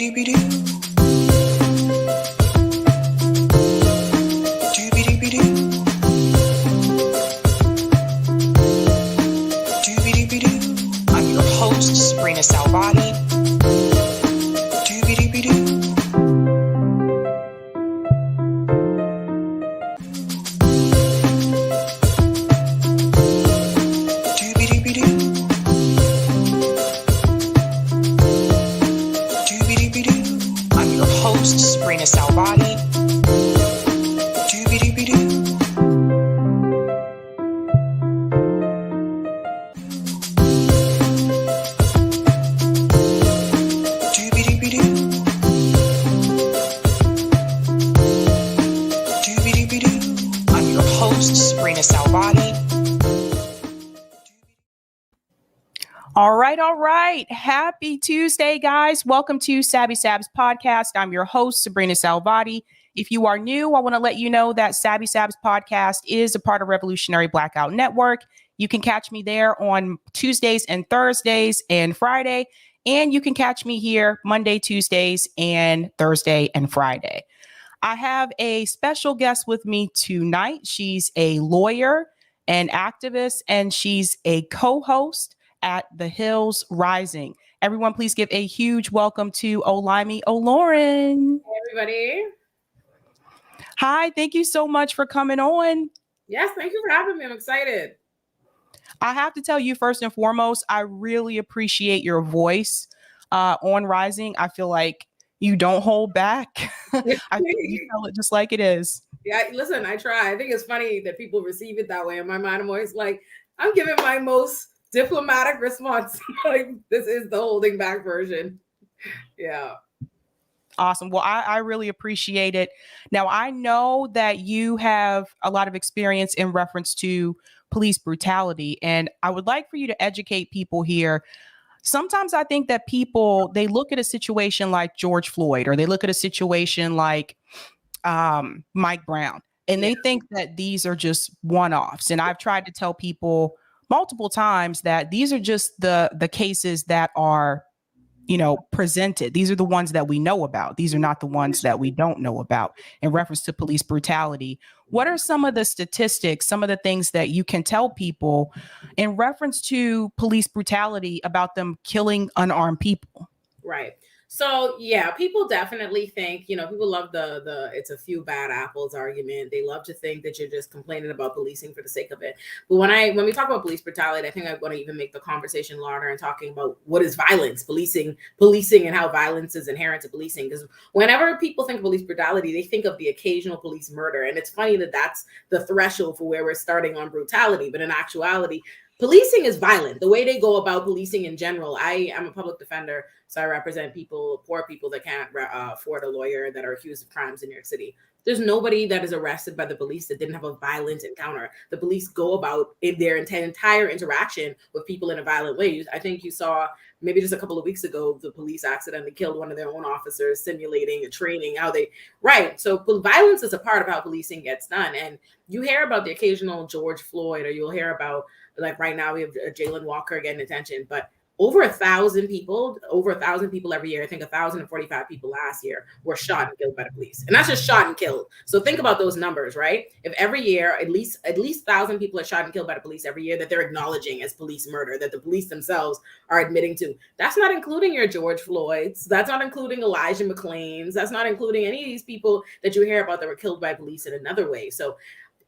your host, Sabrina Salvati. I'm your host, Sabrina Salvati. All right. Happy Tuesday, guys. Welcome to Sabs podcast. I'm your host, Sabrina Salvati. If you are new, I want to let you know that Sabs podcast is a part of Revolutionary Blackout Network. You can catch me there on Tuesdays and Thursdays and Friday. And you can catch me here Monday, Tuesdays, and Thursday and Friday. I have a special guest with me tonight. She's a lawyer, an activist, and she's a co-host at The Hills Rising. Everyone, please give a huge welcome to Olayemi Olurin. Hey, everybody. Hi, thank you so much for coming on. Yes, thank you for having me. I'm excited. I have to tell you, first and foremost, I really appreciate your voice on Rising. I feel like you don't hold back. I think you tell it just like it is. Yeah, listen, I try. I think it's funny that people receive it that way. In my mind, I'm always like, I'm giving my most diplomatic response. Like, this is the holding back version. Yeah. Awesome. Well, I really appreciate it. Now, I know that you have a lot of experience in reference to police brutality, and I would like for you to educate people here. Sometimes I think that people, they look at a situation like George Floyd, or they look at a situation like Mike Brown, and they think that these are just one-offs. And I've tried to tell people multiple times that these are just the cases that are, presented. These are the ones that we know about. These are not the ones that we don't know about in reference to police brutality. What are some of the statistics, some of the things that you can tell people in reference to police brutality about them killing unarmed people? Right. So, yeah, people definitely think, people love the it's a few bad apples argument. They love to think that you're just complaining about policing for the sake of it. But when we talk about police brutality, I think I want to even make the conversation larger and talking about what is violence, policing and how violence is inherent to policing. Because whenever people think of police brutality, they think of the occasional police murder. And it's funny that that's the threshold for where we're starting on brutality. But in actuality, policing is violent. The way they go about policing in general. I am a public defender, so I represent poor people that can't afford a lawyer, that are accused of crimes in New York City. There's nobody that is arrested by the police that didn't have a violent encounter. The police go about in their entire interaction with people in a violent way. I think you saw maybe just a couple of weeks ago, the police accidentally killed one of their own officers, simulating a training, right. So violence is a part of how policing gets done. And you hear about the occasional George Floyd, or you'll hear about, like right now we have Jayland Walker getting attention, but over 1,000 people every year. I think 1,045 people last year were shot and killed by the police. And that's just shot and killed. So think about those numbers, right? If every year, at least 1,000 people are shot and killed by the police every year that they're acknowledging as police murder, that the police themselves are admitting to. That's not including your George Floyds. That's not including Elijah McClain's. That's not including any of these people that you hear about that were killed by police in another way. So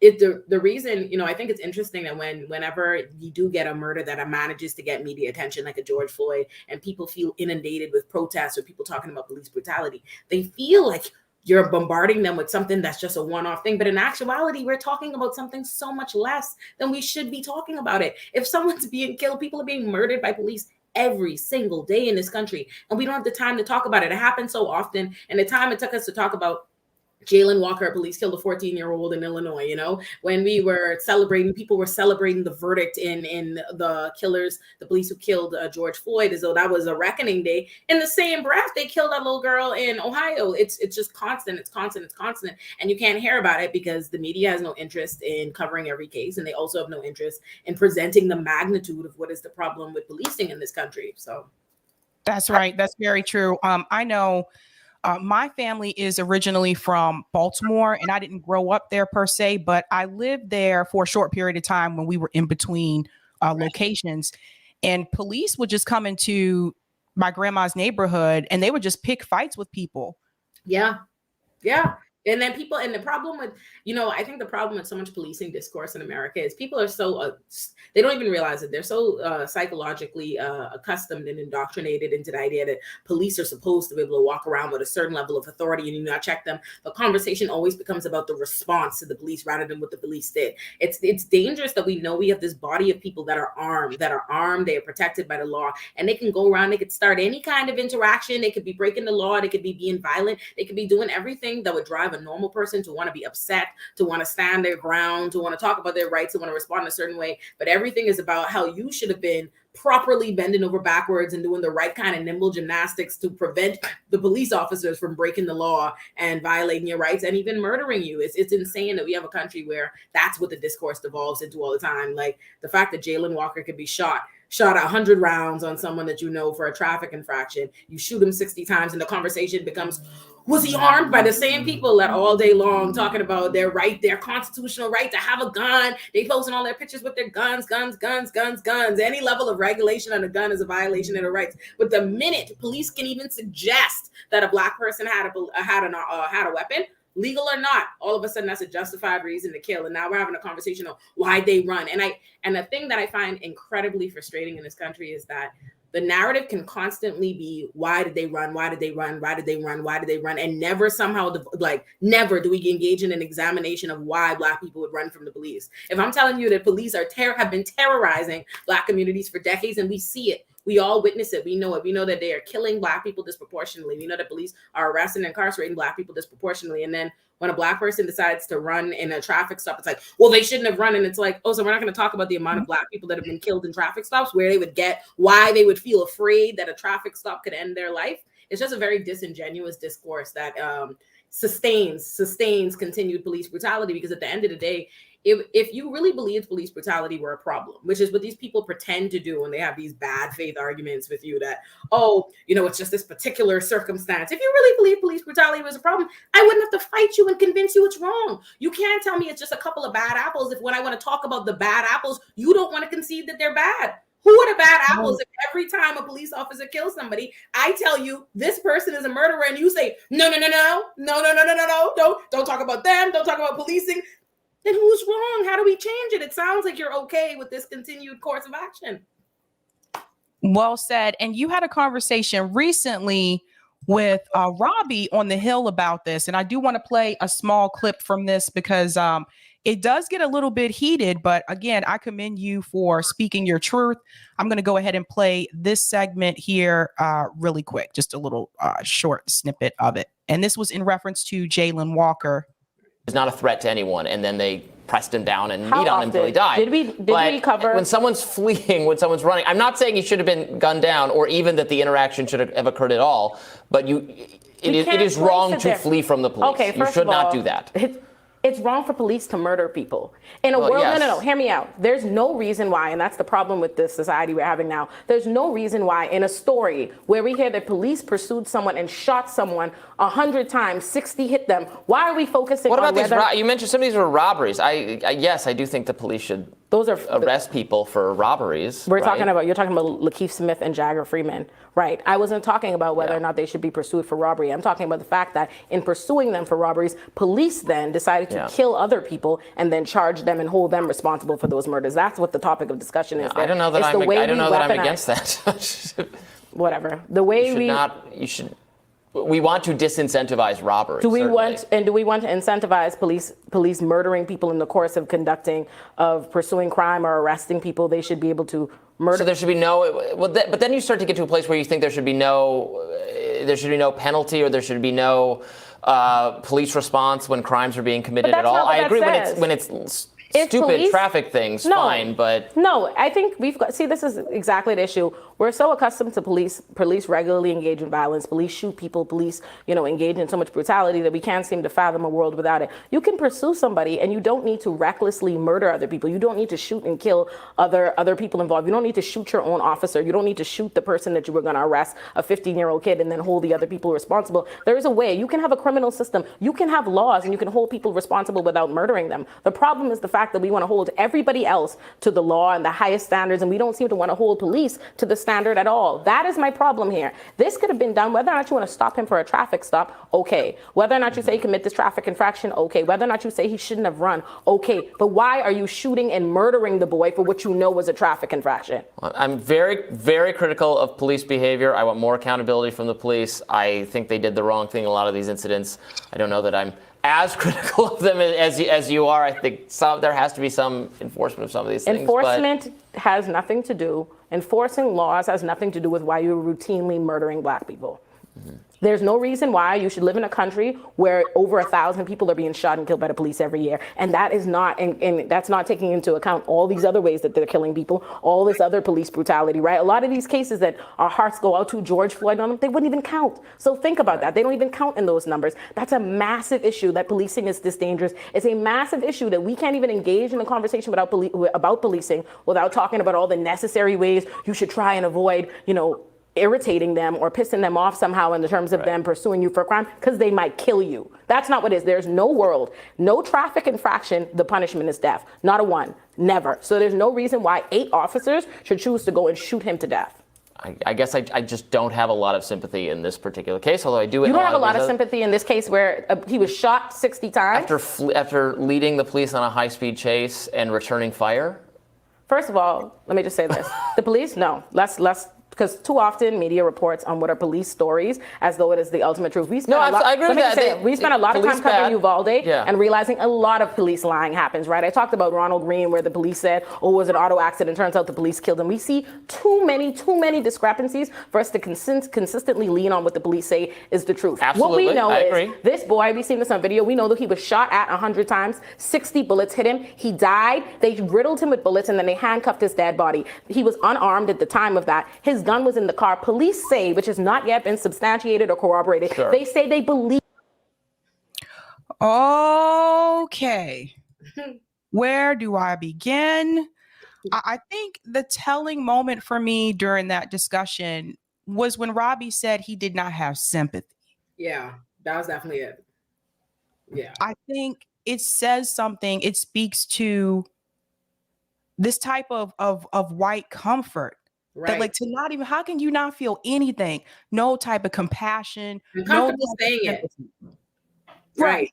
the reason, I think it's interesting that whenever you do get a murder that manages to get media attention, like a George Floyd, and people feel inundated with protests or people talking about police brutality, they feel like you're bombarding them with something that's just a one-off thing. But in actuality, we're talking about something so much less than we should be talking about it. If someone's being killed, people are being murdered by police every single day in this country, and we don't have the time to talk about it. It happens so often, and the time it took us to talk about Jayland Walker, police killed a 14-year-old in Illinois, when we were celebrating, people were celebrating the verdict in the killers, the police who killed George Floyd, as though that was a reckoning day. In the same breath, they killed that little girl in Ohio. It's just constant. It's constant. And you can't hear about it because the media has no interest in covering every case. And they also have no interest in presenting the magnitude of what is the problem with policing in this country. So. That's right. That's very true. I know my family is originally from Baltimore, and I didn't grow up there per se, but I lived there for a short period of time when we were in between locations. And police would just come into my grandma's neighborhood and they would just pick fights with people. Yeah. Yeah. And then people, and the problem with, I think the problem with so much policing discourse in America is people are so, they don't even realize it. They're so psychologically accustomed and indoctrinated into the idea that police are supposed to be able to walk around with a certain level of authority and you not check them. The conversation always becomes about the response to the police rather than what the police did. It's dangerous that we know we have this body of people that are armed, they are protected by the law, and they can go around, they could start any kind of interaction. They could be breaking the law. They could be being violent. They could be doing everything that would drive a normal person to want to be upset, to want to stand their ground, to want to talk about their rights, to want to respond in a certain way. But everything is about how you should have been properly bending over backwards and doing the right kind of nimble gymnastics to prevent the police officers from breaking the law and violating your rights and even murdering you. It's insane that we have a country where that's what the discourse devolves into all the time. Like the fact that Jayland Walker could be shot 100 rounds on someone that you know for a traffic infraction. You shoot him 60 times and the conversation becomes, was he armed? By the same people that all day long talking about their right, their constitutional right to have a gun. They posting all their pictures with their guns. Any level of regulation on a gun is a violation of their rights. But the minute police can even suggest that a Black person had a weapon, legal or not, all of a sudden that's a justified reason to kill. And now we're having a conversation of why they run. And the thing that I find incredibly frustrating in this country is that the narrative can constantly be, why did they run? Why did they run? Why did they run? Why did they run? And never somehow, never do we engage in an examination of why Black people would run from the police. If I'm telling you that police have been terrorizing Black communities for decades, and we see it, we all witness it. We know it. We know that they are killing Black people disproportionately. We know that police are arresting and incarcerating Black people disproportionately. And then when a Black person decides to run in a traffic stop, it's like, well, they shouldn't have run. And it's like, oh, so we're not going to talk about the amount of Black people that have been killed in traffic stops, where they would get, why they would feel afraid that a traffic stop could end their life. It's just a very disingenuous discourse that sustains continued police brutality, because at the end of the day, if you really believed police brutality were a problem, which is what these people pretend to do when they have these bad faith arguments with you that, it's just this particular circumstance. If you really believe police brutality was a problem, I wouldn't have to fight you and convince you it's wrong. You can't tell me it's just a couple of bad apples if when I want to talk about the bad apples, you don't want to concede that they're bad. Who are the bad apples if every time a police officer kills somebody, I tell you this person is a murderer and you say, no, don't talk about them, don't talk about policing. Then who's wrong? How do we change it? It sounds like you're okay with this continued course of action. Well said. And you had a conversation recently with Robbie on the Hill about this. And I do want to play a small clip from this because it does get a little bit heated. But again, I commend you for speaking your truth. I'm going to go ahead and play this segment here really quick, just a little short snippet of it. And this was in reference to Jayland Walker. Is not a threat to anyone, and then they pressed him down and beat on him until he died. Did we cover when someone's fleeing, when someone's running? I'm not saying he should have been gunned down, or even that the interaction should have occurred at all. But it is wrong to flee from the police. Okay, you should not do that. It's wrong for police to murder people. In a world, yes. No, hear me out. There's no reason why, and that's the problem with this society we're having now. There's no reason why in a story where we hear that police pursued someone and shot someone 100 times, 60 hit them. Why are we focusing what on about whether... these? You mentioned some of these were robberies. Yes, I do think the police should arrest people for robberies. You're talking about Lakeith Smith and Jagger Freeman, right? I wasn't talking about whether or not they should be pursued for robbery. I'm talking about the fact that in pursuing them for robberies, police then decided to kill other people and then charge them and hold them responsible for those murders. That's what the topic of discussion is. I don't know that I'm against that. Whatever. The way we want to disincentivize robbery. Do we want to incentivize police murdering people in the course of pursuing crime or arresting people? They should be able to murder. So there should be but then you start to get to a place where you think there should be no penalty, or there should be no police response when crimes are being committed at all. I agree when it's stupid traffic things, fine, but no, I think this is exactly the issue. We're so accustomed to police regularly engage in violence, police shoot people, police, engage in so much brutality that we can't seem to fathom a world without it. You can pursue somebody and you don't need to recklessly murder other people. You don't need to shoot and kill other people involved. You don't need to shoot your own officer. You don't need to shoot the person that you were going to arrest, a 15-year-old kid, and then hold the other people responsible. There is a way. You can have a criminal system. You can have laws and you can hold people responsible without murdering them. The problem is the fact that we want to hold everybody else to the law and the highest standards, and we don't seem to want to hold police to the standard at all. That is my problem here. This could have been done, whether or not you want to stop him for a traffic stop, okay. Whether or not you say he commit this traffic infraction, okay. Whether or not you say he shouldn't have run, okay. But why are you shooting and murdering the boy for what you know was a traffic infraction? I'm very, very critical of police behavior. I want more accountability from the police. I think they did the wrong thing in a lot of these incidents. I don't know that I'm as critical of them as you are. I think there has to be some enforcement of some of these things. Enforcement has nothing to do. Enforcing laws has nothing to do with why you're routinely murdering black people. Mm-hmm. There's no reason why you should live in a country where over 1,000 people are being shot and killed by the police every year. And that is not, and that's not taking into account all these other ways that they're killing people, all this other police brutality, right? A lot of these cases that our hearts go out to, George Floyd on them, they wouldn't even count. So think about that. They don't even count in those numbers. That's a massive issue that policing is this dangerous. It's a massive issue that we can't even engage in a conversation about policing without talking about all the necessary ways you should try and avoid, irritating them or pissing them off somehow in the terms of them pursuing you for a crime, because they might kill you. That's not what it is. There's no world, no traffic infraction, the punishment is death. Not a one, never. So there's no reason why 8 officers should choose to go and shoot him to death. I guess I just don't have a lot of sympathy in this particular case, although I do. You don't have a lot of sympathy in this case where he was shot 60 times? After leading the police on a high-speed chase and returning fire? First of all, let me just say this. The police, no, let's because too often media reports on what are police stories as though it is the ultimate truth. We spent I agree with that. We spent a lot of time covering Uvalde and realizing a lot of police lying happens, right? I talked about Ronald Green where the police said, it was an auto accident. Turns out the police killed him. We see too many discrepancies for us to consistently lean on what the police say is the truth. Absolutely. What we know I is agree. This boy, we've seen this on video, we know that he was shot at 100 times, 60 bullets hit him. He died. They riddled him with bullets and then they handcuffed his dead body. He was unarmed at the time of that. His gun was in the car. Police say, which has not yet been substantiated or corroborated, they say they believe. Okay. Where do I begin? I think the telling moment for me during that discussion was when Robbie said he did not have sympathy. Yeah, that was definitely it. Yeah. I think it says something. It speaks to this type of white comfort. Right. That to not even, how can you not feel anything? No type of compassion. No saying it. Right.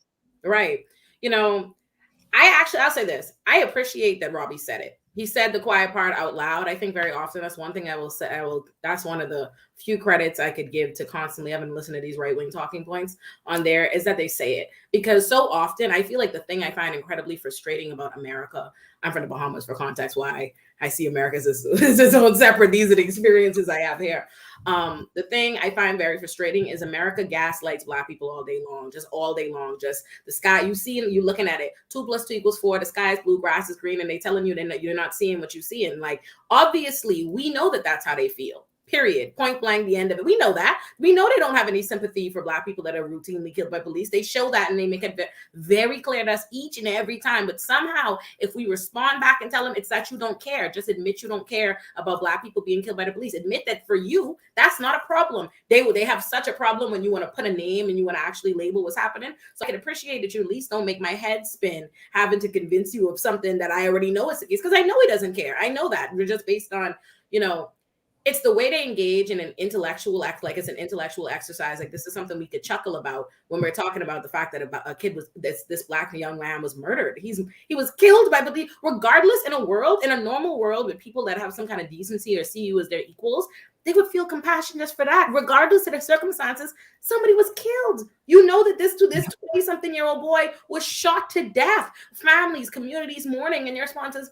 I'll say this. I appreciate that Robbie said it. He said the quiet part out loud. I think very often that's one thing I will say. That's one of the few credits I could give to constantly having listened to these right-wing talking points on there is that they say it. Because so often I feel like the thing I find incredibly frustrating about America, I'm from the Bahamas for context, why I see America as its own separate. These are the experiences I have here. The thing I find very frustrating is America gaslights Black people all day long, just all day long. Just the sky, you see, you looking at it, 2 + 2 = 4. The sky is blue, grass is green, and they telling you that you're not seeing what you see. And obviously, we know that that's how they feel. Period. Point blank, the end of it. We know that. We know they don't have any sympathy for Black people that are routinely killed by police. They show that and they make it very clear to us each and every time. But somehow, if we respond back and tell them it's that you don't care, just admit you don't care about Black people being killed by the police. Admit that for you, that's not a problem. They have such a problem when you want to put a name and you want to actually label what's happening. So I can appreciate that you at least don't make my head spin having to convince you of something that I already know is the case, because I know he doesn't care. I know that. We're just based on, it's the way they engage in an intellectual act, like it's an intellectual exercise. Like this is something we could chuckle about when we're talking about the fact that a kid was this Black young man was murdered. He was killed by police. Regardless, in a normal world with people that have some kind of decency or see you as their equals, they would feel compassion just for that. Regardless of the circumstances, somebody was killed. You know that this 20-something-year-old boy was shot to death. Families, communities mourning, and your response is,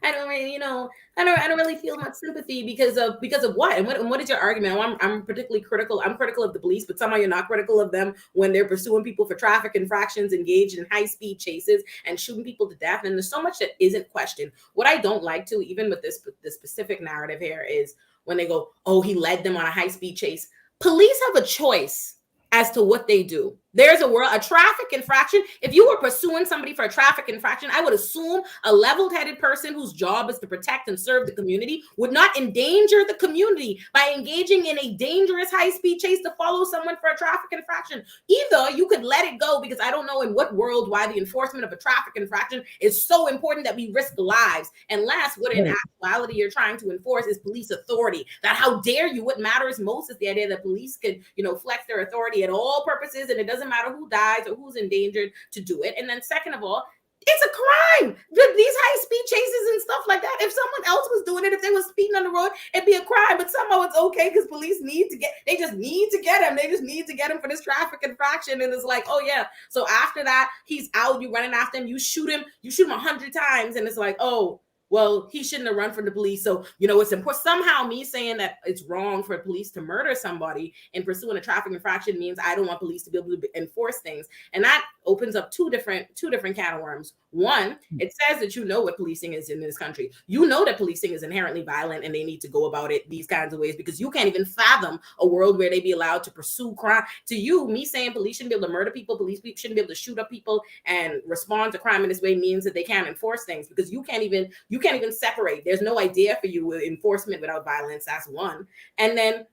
I don't really, I don't really feel much sympathy because of what? And what is your argument? I'm particularly critical. I'm critical of the police, but somehow you're not critical of them when they're pursuing people for traffic infractions, engaged in high-speed chases, and shooting people to death. And there's so much that isn't questioned. What I don't like to, even with this specific narrative here, is when they go, "Oh, he led them on a high-speed chase." Police have a choice as to what they do. There's a traffic infraction. If you were pursuing somebody for a traffic infraction, I would assume a level-headed person whose job is to protect and serve the community would not endanger the community by engaging in a dangerous high-speed chase to follow someone for a traffic infraction. Either you could let it go, because I don't know in what world why the enforcement of a traffic infraction is so important that we risk lives, unless what in actuality you're trying to enforce is police authority. That how dare you? What matters most is the idea that police could, flex their authority at all purposes, and it doesn't matter who dies or who's endangered to do it. And then second of all, it's a crime. These high-speed chases and stuff like that. If someone else was doing it, if they were speeding on the road, it'd be a crime. But somehow it's okay because police they just need to get him. They just need to get him for this traffic infraction. And it's like, oh yeah. So after that, he's out, you running after him, you shoot him 100 times. And it's like, oh, well, he shouldn't have run from the police. So, it's important. Somehow me saying that it's wrong for police to murder somebody and pursuing a traffic infraction means I don't want police to be able to enforce things. And that opens up two different can of worms. One, it says that what policing is in this country. You know that policing is inherently violent and they need to go about it these kinds of ways, because you can't even fathom a world where they be allowed to pursue crime. To you, me saying police shouldn't be able to murder people, police shouldn't be able to shoot up people and respond to crime in this way means that they can't enforce things, because you can't even separate. There's no idea for you with enforcement without violence. That's one. And then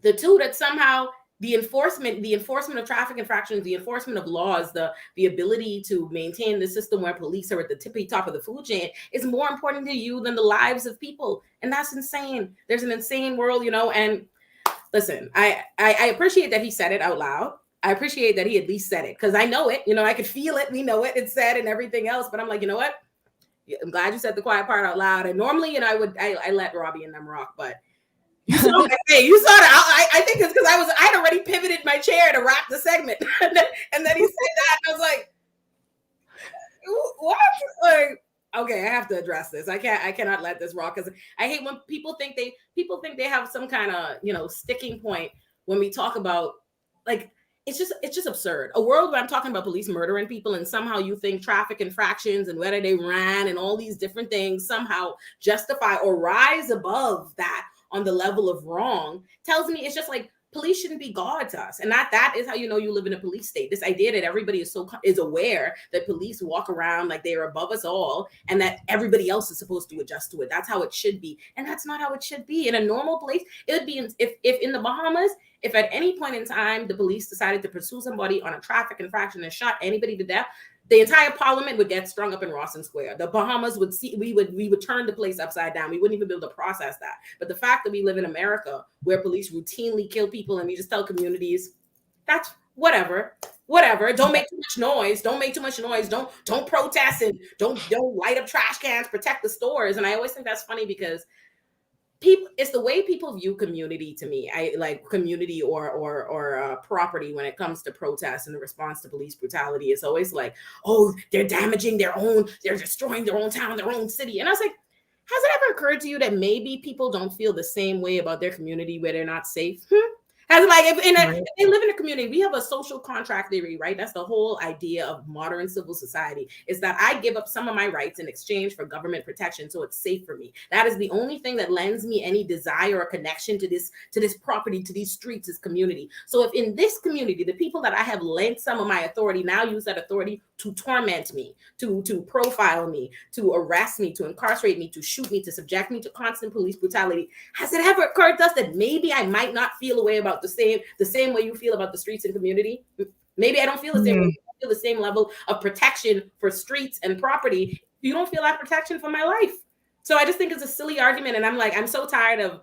the two, that somehow the enforcement of traffic infractions, the enforcement of laws, the ability to maintain the system where police are at the tippy top of the food chain is more important to you than the lives of people. And that's insane. There's an insane world, and listen, I appreciate that he said it out loud. I appreciate that he at least said it, because I know it, I could feel it. We know it. It's said and everything else. But I'm like, you know what? I'm glad you said the quiet part out loud. And normally, I let Robbie and them rock, but you saw that. I think it's because I had already pivoted my chair to wrap the segment, and then he said that, and I was like, what? Like, okay, I have to address this. I cannot let this rock, because I hate when people think they have some kind of sticking point when we talk about, like, it's just absurd. A world where I'm talking about police murdering people, and somehow you think traffic infractions and whether they ran and all these different things somehow justify or rise above that on the level of wrong, tells me it's just like police shouldn't be God to us. And that is how you live in a police state. This idea that everybody is aware that police walk around like they are above us all, and that everybody else is supposed to adjust to it. That's how it should be. And that's not how it should be. In a normal place, it would be if in the Bahamas, if at any point in time the police decided to pursue somebody on a traffic infraction and shot anybody to death, the entire parliament would get strung up in Rawson Square. The Bahamas would see, we would turn the place upside down. We wouldn't even be able to process that. But the fact that we live in America where police routinely kill people, and we just tell communities, that's whatever. Don't make too much noise. Don't protest, and don't light up trash cans, protect the stores. And I always think that's funny, because it's the way people view community. To me, I like community or property when it comes to protests and the response to police brutality. It's always like, oh, they're damaging they're destroying their own town, their own city. And I was like, has it ever occurred to you that maybe people don't feel the same way about their community where they're not safe? As like if they live in a community, we have a social contract theory, right? That's the whole idea of modern civil society, is that I give up some of my rights in exchange for government protection, so it's safe for me. That is the only thing that lends me any desire or connection to this property, to these streets, this community. So if in this community, the people that I have lent some of my authority now use that authority to torment me, to profile me, to arrest me, to incarcerate me, to shoot me, to subject me to constant police brutality, has it ever occurred to us that maybe I might not feel a way about the same way you feel about the streets and community? Maybe I don't feel the same way. I feel the same level of protection for streets and property. You don't feel that protection for my life. So I just think it's a silly argument. And I'm so tired of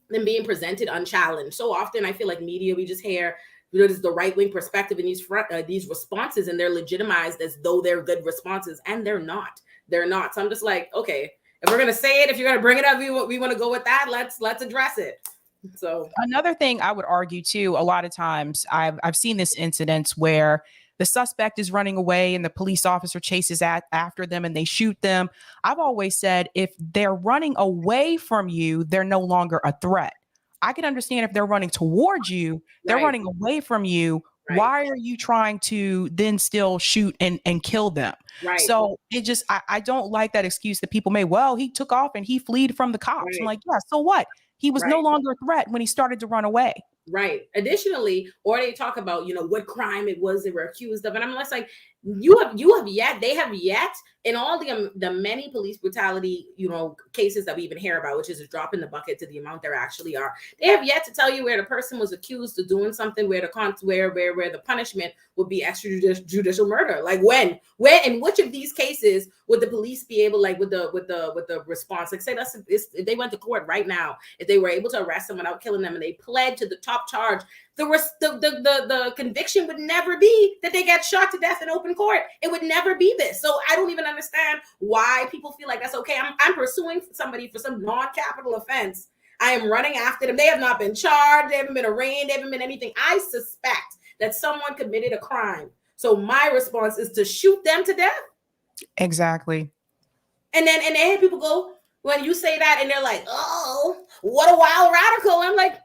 them being presented unchallenged. So often I feel like media, we just hear there's the right-wing perspective in these responses, and they're legitimized as though they're good responses, and they're not. So I'm just like, okay, if we're gonna say it, if you're gonna bring it up, we want to go with that. Let's address it. So another thing I would argue too, a lot of times I've seen this incidents where the suspect is running away and the police officer chases after them and they shoot them. I've always said if they're running away from you, they're no longer a threat. I can understand if they're running towards you, they're running away from you. Why are you trying to then still shoot and kill them? So it just, I don't like that excuse that people make. Well, he took off and he fled from the cops. I'm like, yeah, so what? He was no longer a threat when he started to run away. Additionally, or they talk about, you know, what crime it was they were accused of. And I'm less like, they have yet in all the many police brutality, you know, cases that we even hear about, which is a drop in the bucket to the amount there actually are. They have yet to tell you where the person was accused of doing something where the punishment would be extrajudicial murder. Like where in which of these cases would the police be able, like with the response, like say if they went to court right now, if they were able to arrest someone without killing them and they pled to the top charge, the conviction would never be that they get shot to death in open court. It would never be this. So I don't even understand why people feel like that's okay. I'm pursuing somebody for some non-capital offense. I am running after them. They have not been charged. They haven't been arraigned. They haven't been anything. I suspect that someone committed a crime. So my response is to shoot them to death. Exactly. And then people go, when you say that and they're like, oh, what a wild radical. I'm like,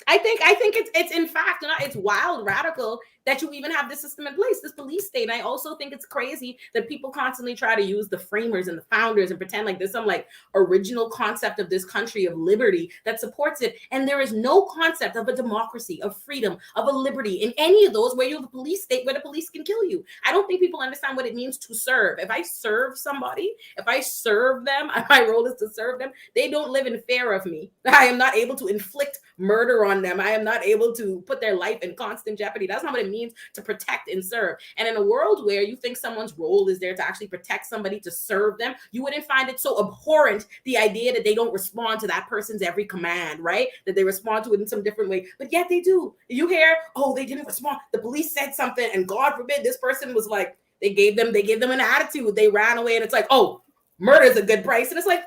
I think it's in fact it's wild radical that you even have this system in place, this police state. And I also think it's crazy that people constantly try to use the framers and the founders and pretend like there's some like original concept of this country of liberty that supports it. And there is no concept of a democracy, of freedom, of a liberty in any of those where you have a police state where the police can kill you. I don't think people understand what it means to serve. If I serve somebody, if I serve them, my role is to serve them. They don't live in fear of me. I am not able to inflict murder on them. I am not able to put their life in constant jeopardy. That's not what it means to protect and serve. And in a world where you think someone's role is there to actually protect somebody, to serve them, you wouldn't find it so abhorrent, the idea that they don't respond to that person's every command, right? That they respond to it in some different way. But yet they do. You hear, oh, they didn't respond. The police said something, and God forbid this person was like, they gave them an attitude. They ran away, and it's like, oh, murder is a good price. And it's like,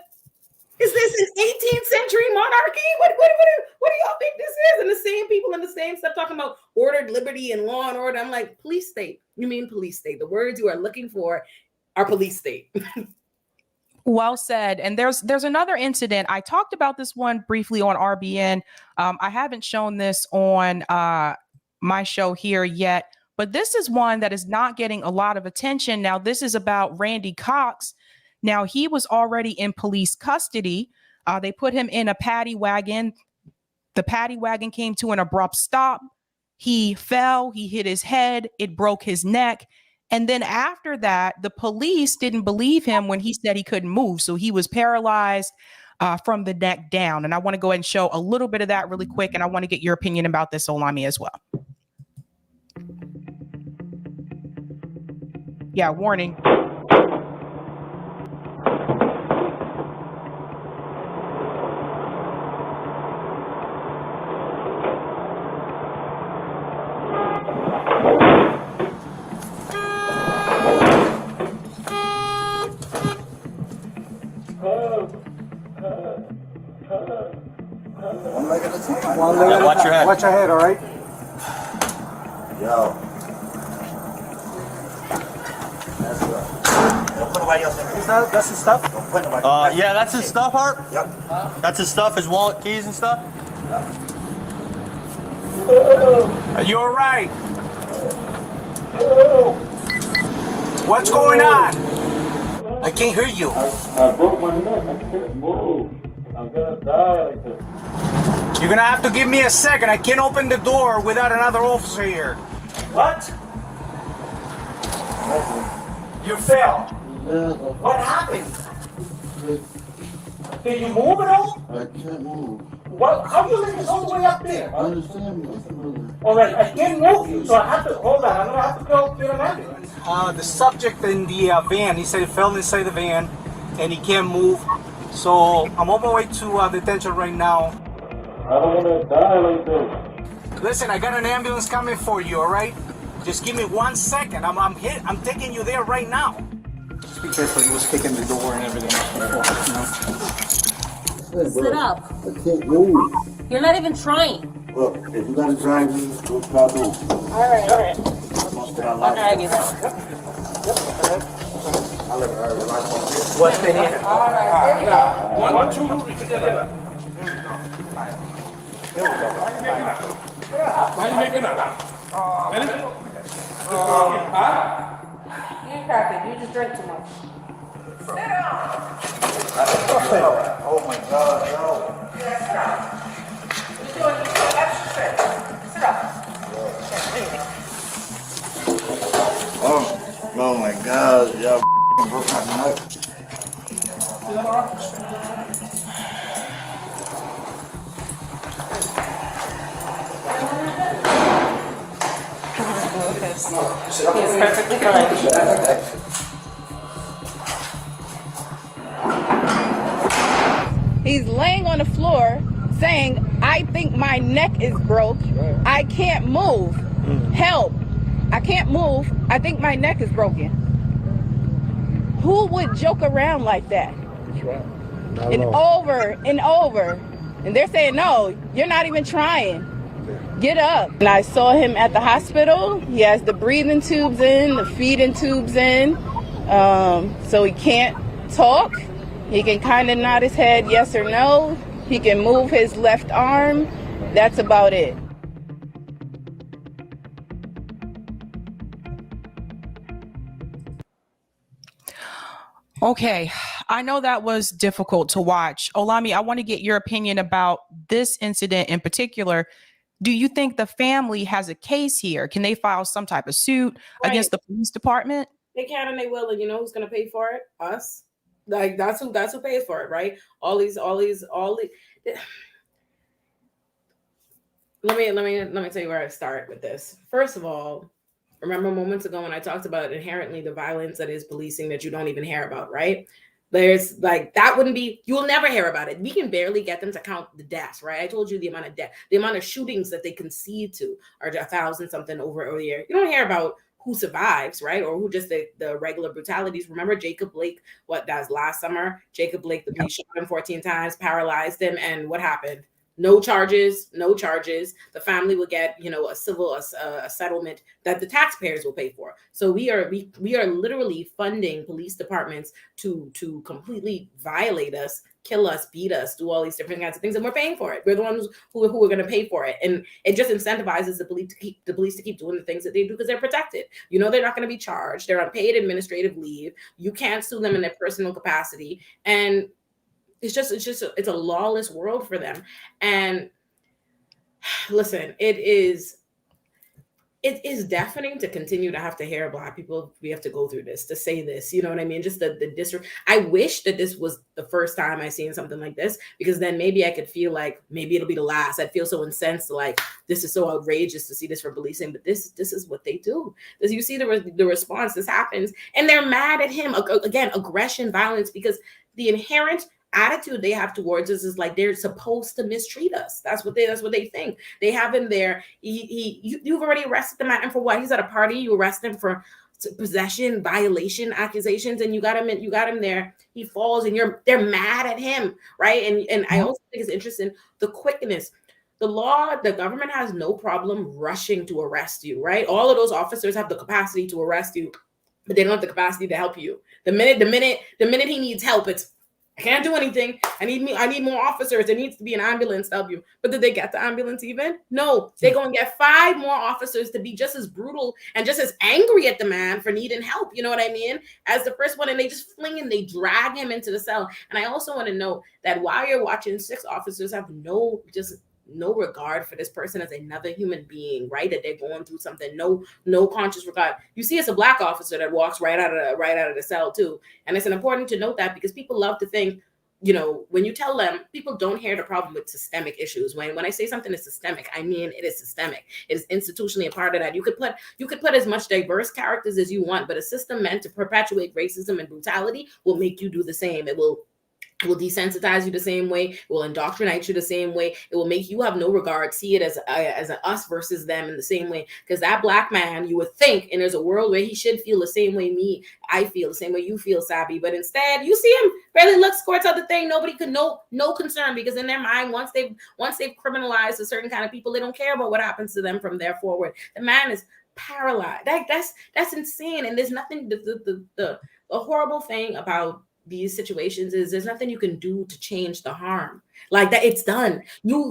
is this an 18th century monarchy? What do y'all think this is? And the same people and the same stuff talking about ordered liberty and law and order. I'm like, police state. You mean police state? The words you are looking for are police state. Well said. And there's another incident. I talked about this one briefly on RBN. I haven't shown this on my show here yet, but this is one that is not getting a lot of attention. Now, this is about Randy Cox. Now, he was already in police custody. They put him in a paddy wagon. The paddy wagon came to an abrupt stop. He fell. He hit his head. It broke his neck. And then after that, the police didn't believe him when he said he couldn't move. So he was paralyzed from the neck down. And I want to go ahead and show a little bit of that really quick. And I want to get your opinion about this, Olayemi, as well. Yeah, warning. Watch your head. Watch your head, all right? Yo. That's his stuff? Yeah, that's his stuff, Hart? Yep. That's his stuff, his wallet, keys and stuff? Are you all right? What's going on? I can't hear you. I broke my neck. I can't move. I'm gonna die like this. You're gonna have to give me a second. I can't open the door without another officer here. What? You fell. What happened? Can you move at all? I can't move. What? How do you live this all the way up there? I understand. All right, I can't move you, so I have to, hold on, I'm gonna have to go get an ambulance. The subject in the van, he said he fell inside the van and he can't move. So I'm on my way to detention right now. I don't want to die like this. Listen, I got an ambulance coming for you, all right? Just give me 1 second. I'm taking you there right now. Just be careful, he was kicking the door and everything. Sit up. I can't move. You're not even trying. Look, if you gotta drive me, go try to move. All right. What's the here? One, two, why are you making up? You just drink too much. Oh my God, no. Oh my God, y'all broke my neck. He's perfectly fine. He's laying on the floor saying, I think my neck is broke. I can't move. Help. I can't move. I think my neck is broken. Who would joke around like that? And over and over. And they're saying, no, you're not even trying. Get up. And I saw him at the hospital. He has the breathing tubes in, the feeding tubes in. So he can't talk. He can kind of nod his head yes or no. He can move his left arm. That's about it. Okay, I know that was difficult to watch. Olayemi, I want to get your opinion about this incident in particular. Do you think the family has a case here? Can they file some type of suit against the police department? They can and they will, and you know who's gonna pay for it? Us. Like that's who pays for it, right? All these. Let me tell you where I start with this. First of all, remember moments ago when I talked about inherently the violence that is policing that you don't even hear about, right? There's like that wouldn't be, you will never hear about it. We can barely get them to count the deaths, right? I told you the amount of death, the amount of shootings that they concede to are 1,000 something over a year. You don't hear about who survives, right? Or who just the regular brutalities. Remember Jacob Blake, that was last summer? Jacob Blake, the police shot him 14 times, paralyzed him, and what happened? No charges. The family will get, a civil a settlement that the taxpayers will pay for. So we are literally funding police departments to completely violate us, kill us, beat us, do all these different kinds of things, and we're paying for it. We're the ones who are going to pay for it, and it just incentivizes the police to keep doing the things that they do because they're protected. They're not going to be charged. They're on paid administrative leave. You can't sue them in their personal capacity, and it's a lawless world for them. And listen, it is deafening to continue to have to hear Black people. We have to go through this, to say this, you know what I mean? Just the disrespect. I wish that this was the first time I seen something like this, because then maybe I could feel like maybe it'll be the last. I'd feel so incensed, like this is so outrageous to see this from policing, but this is what they do. As you see the response, this happens, and they're mad at him. Again, aggression, violence, because the inherent attitude they have towards us is like they're supposed to mistreat us. That's what they think. They have him there. You've already arrested the man for what? He's at a party. You arrest him for possession, violation accusations, and you got him there. He falls, and they're mad at him, right? And I also think it's interesting the quickness. The law, the government has no problem rushing to arrest you, right? All of those officers have the capacity to arrest you, but they don't have the capacity to help you. The minute he needs help, it's I can't do anything. I need more officers. There needs to be an ambulance to help you. But did they get the ambulance even? No. They're going to get 5 more officers to be just as brutal and just as angry at the man for needing help. You know what I mean? As the first one, and they just they drag him into the cell. And I also want to note that while you're watching, 6 officers have no regard for this person as another human being, right? That they're going through something, no conscious regard. You see, it's a Black officer that walks right out of the cell too, and it's important to note that because people love to think, when you tell them, people don't hear the problem with systemic issues. When I say something is systemic, I mean it is systemic. It is institutionally a part of that. You could put as much diverse characters as you want, but a system meant to perpetuate racism and brutality will make you do the same. It will It will desensitize you the same way. It will indoctrinate you the same way. It will make you have no regard, see it as an us versus them in the same way. Because that black man, you would think, and there's a world where he should feel the same way I feel, the same way you feel, Sabby. But instead, you see him barely look, squirts out the thing. Nobody could no concern, because in their mind, once they've criminalized a certain kind of people, they don't care about what happens to them from there forward. The man is paralyzed. That's insane. And there's nothing. The horrible thing about these situations is there's nothing you can do to change the harm. Like that, it's done.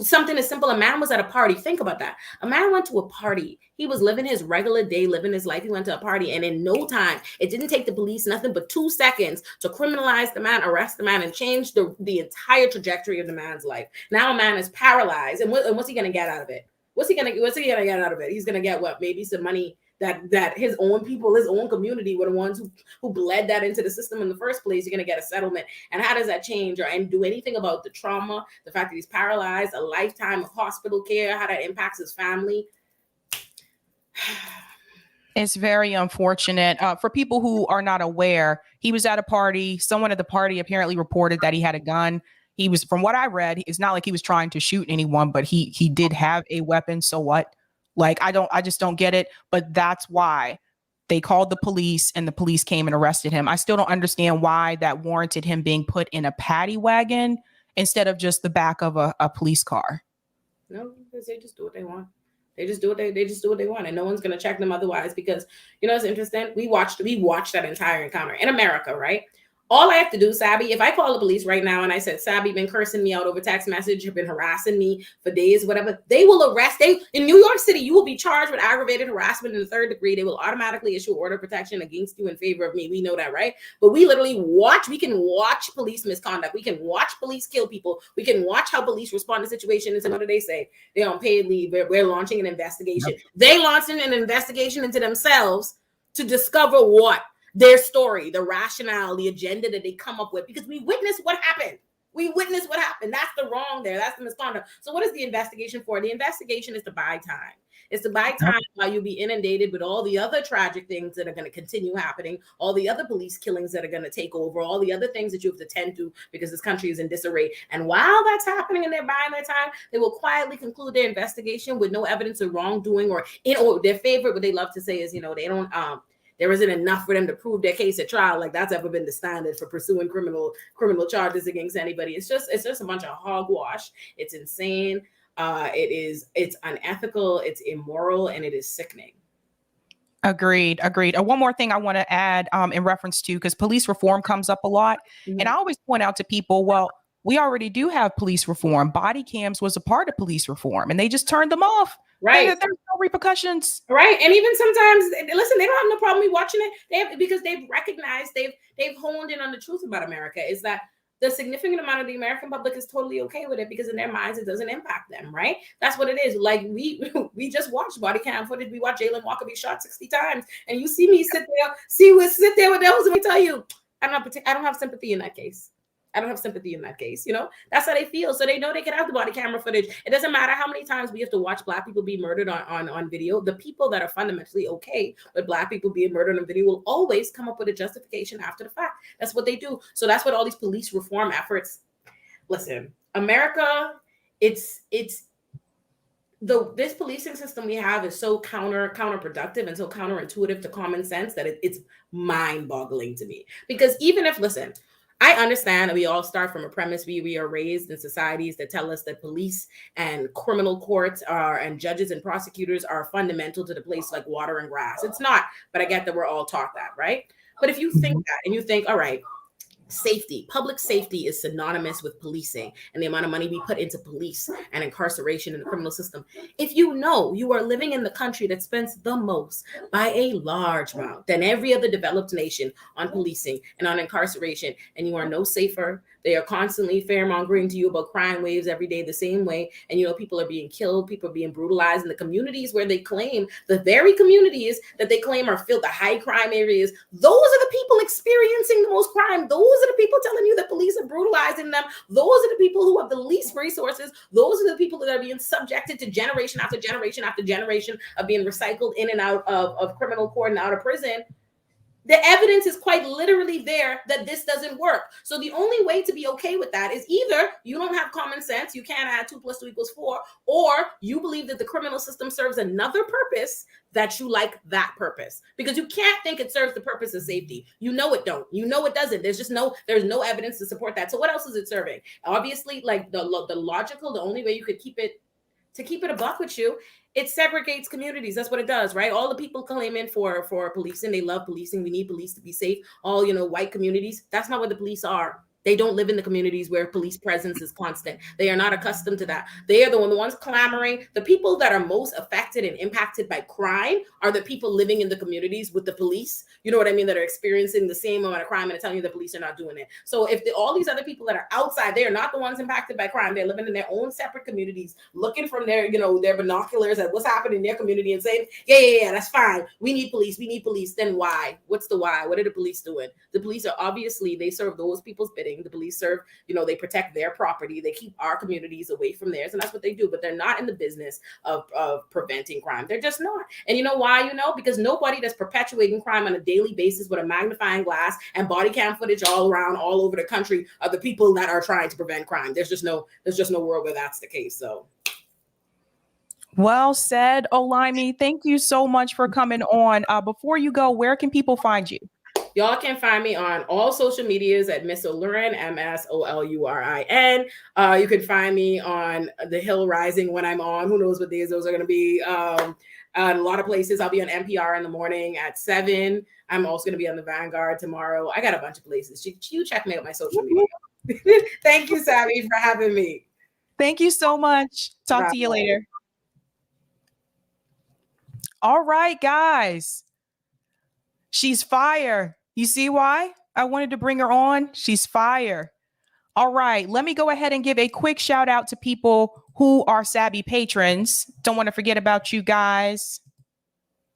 Something as simple. A man was at a party. Think about that. A man went to a party. He was living his regular day, living his life. He went to a party, and in no time, it didn't take the police nothing but 2 seconds to criminalize the man, arrest the man, and change the entire trajectory of the man's life. Now a man is paralyzed, and what's he gonna get out of it? What's he gonna get out of it? He's gonna get what? Maybe some money that his own people, his own community were the ones who bled that into the system in the first place. You're going to get a settlement. And how does that change and do anything about the trauma, the fact that he's paralyzed, a lifetime of hospital care, how that impacts his family? It's very unfortunate. For people who are not aware, he was at a party. Someone at the party apparently reported that he had a gun. He was, from what I read, it's not like he was trying to shoot anyone, but he did have a weapon. So what? Like, I just don't get it. But that's why they called the police, and the police came and arrested him. I still don't understand why that warranted him being put in a paddy wagon instead of just the back of a police car. No, because they just do what they want. They just do what they want, and no one's gonna check them otherwise. Because it's interesting. We watched that entire encounter in America, right? All I have to do, Sabby, if I call the police right now and I said, Sabby, been cursing me out over text message, you've been harassing me for days, whatever, they will arrest. In New York City, you will be charged with aggravated harassment in the 3rd degree. They will automatically issue order of protection against you in favor of me. We know that, right? But we literally we can watch police misconduct. We can watch police kill people. We can watch how police respond to situations. And what do they say? They're on paid leave. We're launching an investigation. Yep. They launched an investigation into themselves to discover what? Their story, the rationale, the agenda that they come up with, because we witnessed what happened. That's the wrong there. That's the misconduct. So what is the investigation for? The investigation is to buy time. It's to buy time while you'll be inundated with all the other tragic things that are going to continue happening, all the other police killings that are going to take over, all the other things that you have to tend to because this country is in disarray. And while that's happening and they're buying their time, they will quietly conclude their investigation with no evidence of wrongdoing or their favorite, what they love to say is, they don't, there isn't enough for them to prove their case at trial. Like that's ever been the standard for pursuing criminal charges against anybody. It's just a bunch of hogwash. It's insane. It's unethical. It's immoral, and it is sickening. Agreed. One more thing I want to add in reference to, because police reform comes up a lot. Mm-hmm. And I always point out to people, well, we already do have police reform. Body cams was a part of police reform, and they just turned them off. Right. There's no repercussions. Right. And even sometimes, listen, they don't have no problem with watching it. Because they've recognized, they've honed in on the truth about America, is that the significant amount of the American public is totally okay with it because in their minds, it doesn't impact them. Right. That's what it is. Like we just watched body cam footage. We watched Jalen Walker be shot 60 times. And you see me sit there with those. Let me tell you, I don't have sympathy in that case. That's how they feel. So they know they can have the body camera footage. It doesn't matter how many times we have to watch Black people be murdered on video. The people that are fundamentally okay with Black people being murdered on video will always come up with a justification after the fact. That's what they do. So that's what all these police reform efforts. Listen, America, this policing system we have is so counterproductive and so counterintuitive to common sense that it's mind-boggling to me. Because even if, listen, I understand that we all start from a premise. We are raised in societies that tell us that police and criminal courts and judges and prosecutors are fundamental to the place like water and grass. It's not, but I get that we're all taught that, right? But if you think that and you think, all right, public safety is synonymous with policing and the amount of money we put into police and incarceration in the criminal system. If you know you are living in the country that spends the most by a large amount than every other developed nation on policing and on incarceration, and you are no safer, they are constantly fear-mongering to you about crime waves every day the same way, and people are being killed, people are being brutalized in the communities where they claim, the very communities that they claim are filled the high crime areas, those are the people experiencing the most crime. Those are the people telling you that police are brutalizing them. Those are the people who have the least resources. Those are the people that are being subjected to generation after generation after generation of being recycled in and out of criminal court and out of prison. The evidence is quite literally there that this doesn't work. So the only way to be okay with that is either you don't have common sense, you can't add 2 + 2 = 4, or you believe that the criminal system serves another purpose that you like that purpose. Because you can't think it serves the purpose of safety. You know it don't. You know it doesn't. There's no evidence to support that. So what else is it serving? Obviously, like the logical, the only way you could keep it a buck with you, it segregates communities. That's what it does, right? All the people claiming for policing, they love policing. We need police to be safe. All, white communities. That's not what the police are. They don't live in the communities where police presence is constant. They are not accustomed to that. They are the ones clamoring. The people that are most affected and impacted by crime are the people living in the communities with the police. You know what I mean? That are experiencing the same amount of crime and telling you the police are not doing it. So if all these other people that are outside, they are not the ones impacted by crime. They're living in their own separate communities, looking from their, their binoculars at what's happening in their community and saying, yeah, that's fine. We need police. Then why? What's the why? What are the police doing? The police are obviously, they serve those people's bidding. The police serve, they protect their property. They keep our communities away from theirs, and that's what they do. But they're not in the business of preventing crime. They're just not. And you know why? Because nobody that's perpetuating crime on a daily basis with a magnifying glass and body cam footage all over the country are the people that are trying to prevent crime. There's just no world where that's the case. So. Well said, Olayemi. Thank you so much for coming on. Before you go, where can people find you? Y'all can find me on all social medias at Miss Olurin, MSOLURIN. You can find me on The Hill Rising when I'm on. Who knows what days those are going to be. A lot of places. I'll be on NPR in the morning at 7. I'm also going to be on the Vanguard tomorrow. I got a bunch of places. You check me out my social media. Thank you, Sabby, for having me. Thank you so much. Talk to you later. All right, guys. She's fire. You see why I wanted to bring her on? She's fire. All right, let me go ahead and give a quick shout out to people who are Sabby patrons. Don't want to forget about you guys.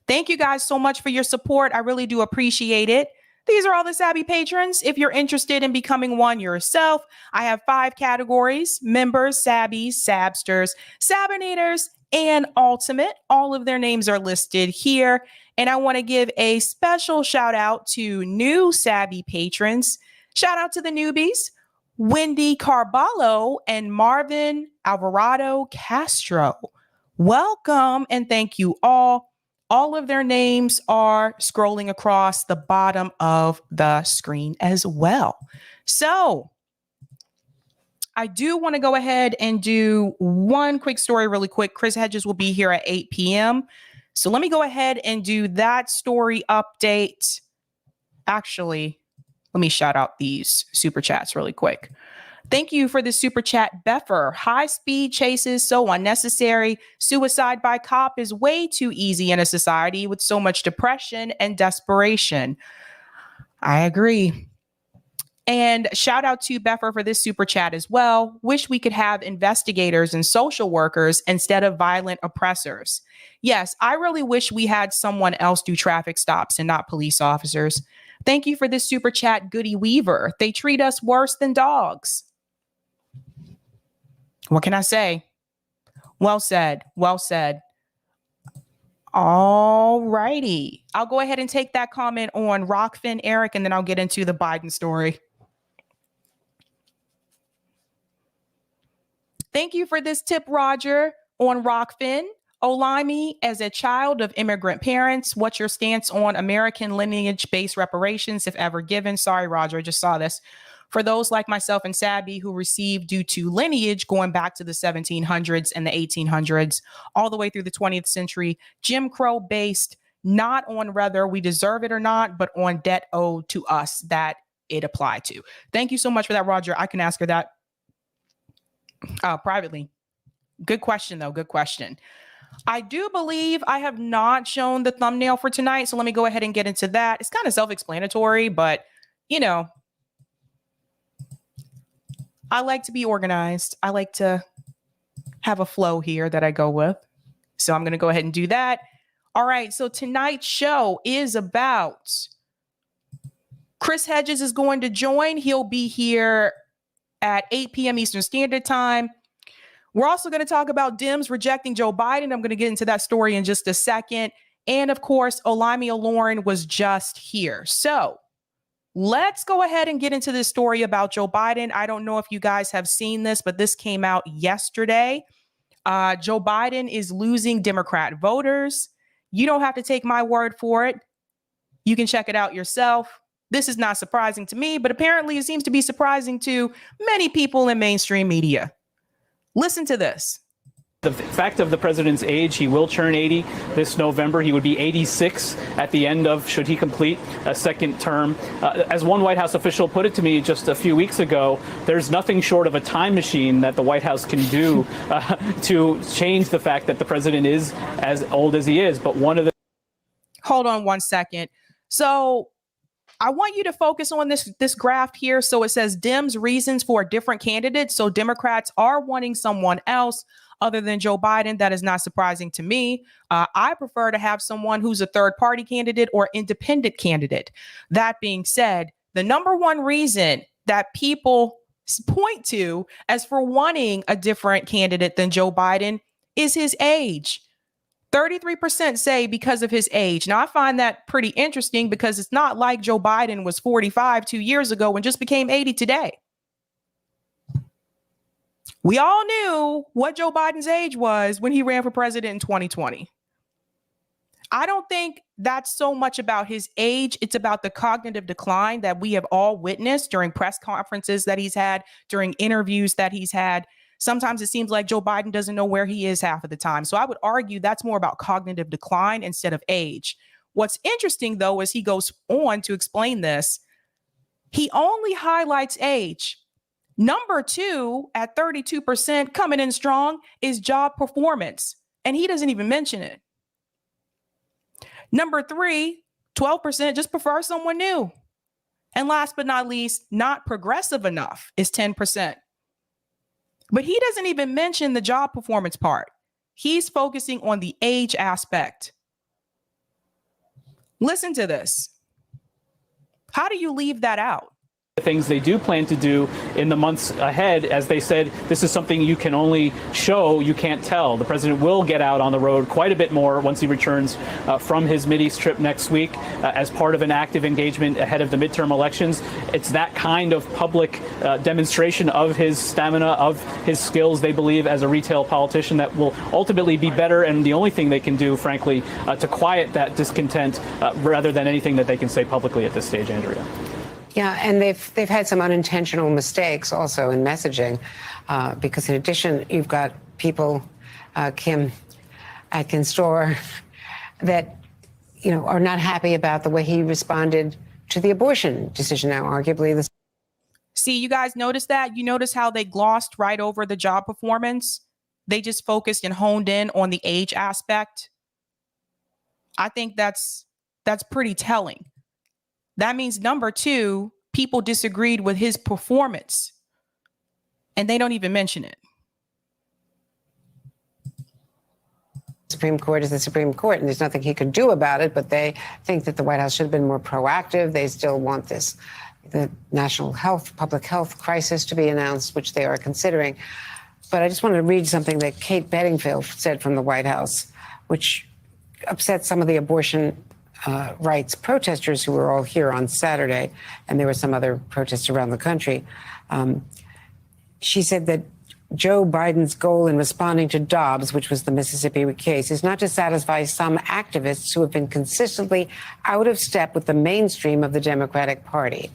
Thank you guys so much for your support. I really do appreciate it. These are all the Sabby patrons. If you're interested in becoming one yourself, I have 5 categories: members, Sabbies, Sabsters, Sabinators, and Ultimate. All of their names are listed here. And I want to give a special shout out to new Sabby patrons. Shout out to the newbies, Wendy Carballo and Marvin Alvarado Castro. Welcome and thank you all. All of their names are scrolling across the bottom of the screen as well. So I do want to go ahead and do one quick story really quick. Chris Hedges will be here at 8 p.m. So let me go ahead and do that story update. Actually, let me shout out these super chats really quick. Thank you for the super chat, Beffer. High speed chases so unnecessary. Suicide by cop is way too easy in a society with so much depression and desperation. I agree. And shout out to Beffer for this super chat as well. Wish we could have investigators and social workers instead of violent oppressors. Yes, I really wish we had someone else do traffic stops and not police officers. Thank you for this super chat, Goody Weaver. They treat us worse than dogs. What can I say? Well said. Well said. All righty. I'll go ahead and take that comment on Rockfin, Eric, and then I'll get into the Biden story. Thank you for this tip, Roger, on Rockfin. Olayemi, as a child of immigrant parents, what's your stance on American lineage-based reparations, if ever given? Sorry, Roger, I just saw this. For those like myself and Sabby who received due to lineage going back to the 1700s and the 1800s, all the way through the 20th century, Jim Crow based not on whether we deserve it or not, but on debt owed to us that it applied to. Thank you so much for that, Roger. I can ask her that privately. Good question, though. Good question. I do believe I have not shown the thumbnail for tonight, so let me go ahead and get into that. It's kind of self-explanatory, but, you know, I like to be organized. I like to have a flow here that I go with. So I'm going to go ahead and do that. All right, so tonight's show is about Chris Hedges is going to join. He'll be here at 8 p.m. Eastern Standard Time. We're also going to talk about Dems rejecting Joe Biden. I'm going to get into that story in just a second. And of course, Olayemi Olurin was just here. So let's go ahead and get into this story about Joe Biden. I don't know if you guys have seen this, but this came out yesterday. Joe Biden is losing Democrat voters. You don't have to take my word for it. You can check it out yourself. This is not surprising to me, but apparently it seems to be surprising to many people in mainstream media. Listen to this. The fact of the president's age, he will turn 80 this November. He would be 86 at the end of, should he complete a second term. As one White House official put it to me just a few weeks ago, there's nothing short of a time machine that the White House can do to change the fact that the president is as old as he is. But one of the... Hold on one second. So I want you to focus on this graph here. So it says Dems reasons for a different candidate. So Democrats are wanting someone else other than Joe Biden. That is not surprising to me. I prefer to have someone who's a third party candidate or independent candidate. That being said, the number one reason that people point to as for wanting a different candidate than Joe Biden is his age. 33% say because of his age. Now, I find that pretty interesting because it's not like Joe Biden was 45 2 years ago and just became 80 today. We all knew what Joe Biden's age was when he ran for president in 2020. I don't think that's so much about his age. It's about the cognitive decline that we have all witnessed during press conferences that he's had, during interviews that he's had. Sometimes it seems like Joe Biden doesn't know where he is half of the time. So I would argue that's more about cognitive decline instead of age. What's interesting, though, is he goes on to explain this. He only highlights age. Number two, at 32%, coming in strong, is job performance. And he doesn't even mention it. Number three, 12%, just prefer someone new. And last but not least, not progressive enough is 10%. But he doesn't even mention the job performance part. He's focusing on the age aspect. Listen to this. How do you leave that out? Things they do plan to do in the months ahead, as they said, this is something you can only show, you can't tell. The president will get out on the road quite a bit more once he returns from his Mideast trip next week as part of an active engagement ahead of the midterm elections. It's that kind of public demonstration of his stamina, of his skills, they believe, as a retail politician that will ultimately be better and the only thing they can do, frankly, to quiet that discontent rather than anything that they can say publicly at this stage, Andrea. Yeah, and they've had some unintentional mistakes also in messaging, because in addition, you've got people, Kim Atkins-Storr, that are not happy about the way he responded to the abortion decision. Now, arguably, this. See, you guys notice that? You notice how they glossed right over the job performance? They just focused and honed in on the age aspect. I think that's pretty telling. That means, number two, people disagreed with his performance, and they don't even mention it. Supreme Court is the Supreme Court, and there's nothing he could do about it, but they think that the White House should have been more proactive. They still want the national public health crisis to be announced, which they are considering. But I just wanted to read something that Kate Bedingfield said from the White House, which upset some of the abortion rights protesters who were all here on Saturday, and there were some other protests around the country. She said that Joe Biden's goal in responding to Dobbs, which was the Mississippi case, is not to satisfy some activists who have been consistently out of step with the mainstream of the Democratic Party.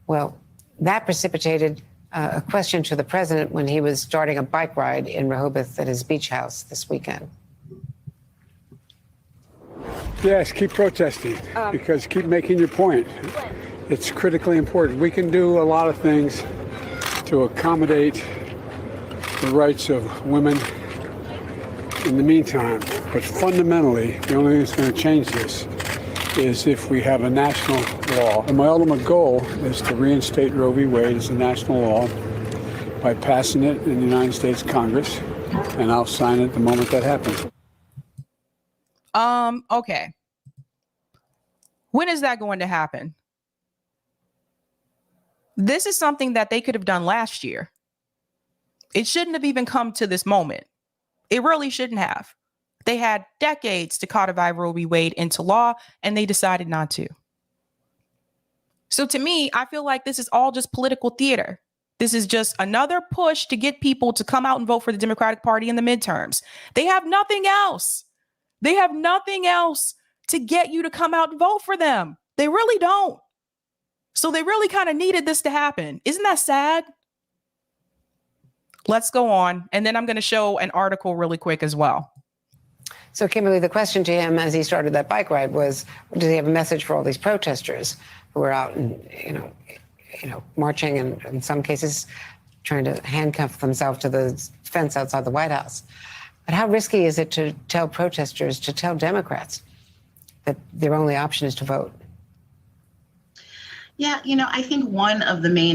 Well, that precipitated a question to the president when he was starting a bike ride in Rehoboth at his beach house this weekend. Yes, keep protesting, because keep making your point. It's critically important. We can do a lot of things to accommodate the rights of women in the meantime, but fundamentally, the only thing that's going to change this is if we have a national law. And my ultimate goal is to reinstate Roe v. Wade as a national law by passing it in the United States Congress, and I'll sign it the moment that happens. Okay. When is that going to happen? This is something that they could have done last year. It shouldn't have even come to this moment. It really shouldn't have. They had decades to codify Roe v. Wade into law, and they decided not to. So to me, I feel like this is all just political theater. This is just another push to get people to come out and vote for the Democratic Party in the midterms. They have nothing else. They have nothing else to get you to come out and vote for them. They really don't. So they really kind of needed this to happen. Isn't that sad? Let's go on. And then I'm going to show an article really quick as well. So, Kimberly, the question to him as he started that bike ride was, does he have a message for all these protesters who are out and, marching and in some cases trying to handcuff themselves to the fence outside the White House? But how risky is it to tell protesters, to tell Democrats that their only option is to vote? Yeah, I think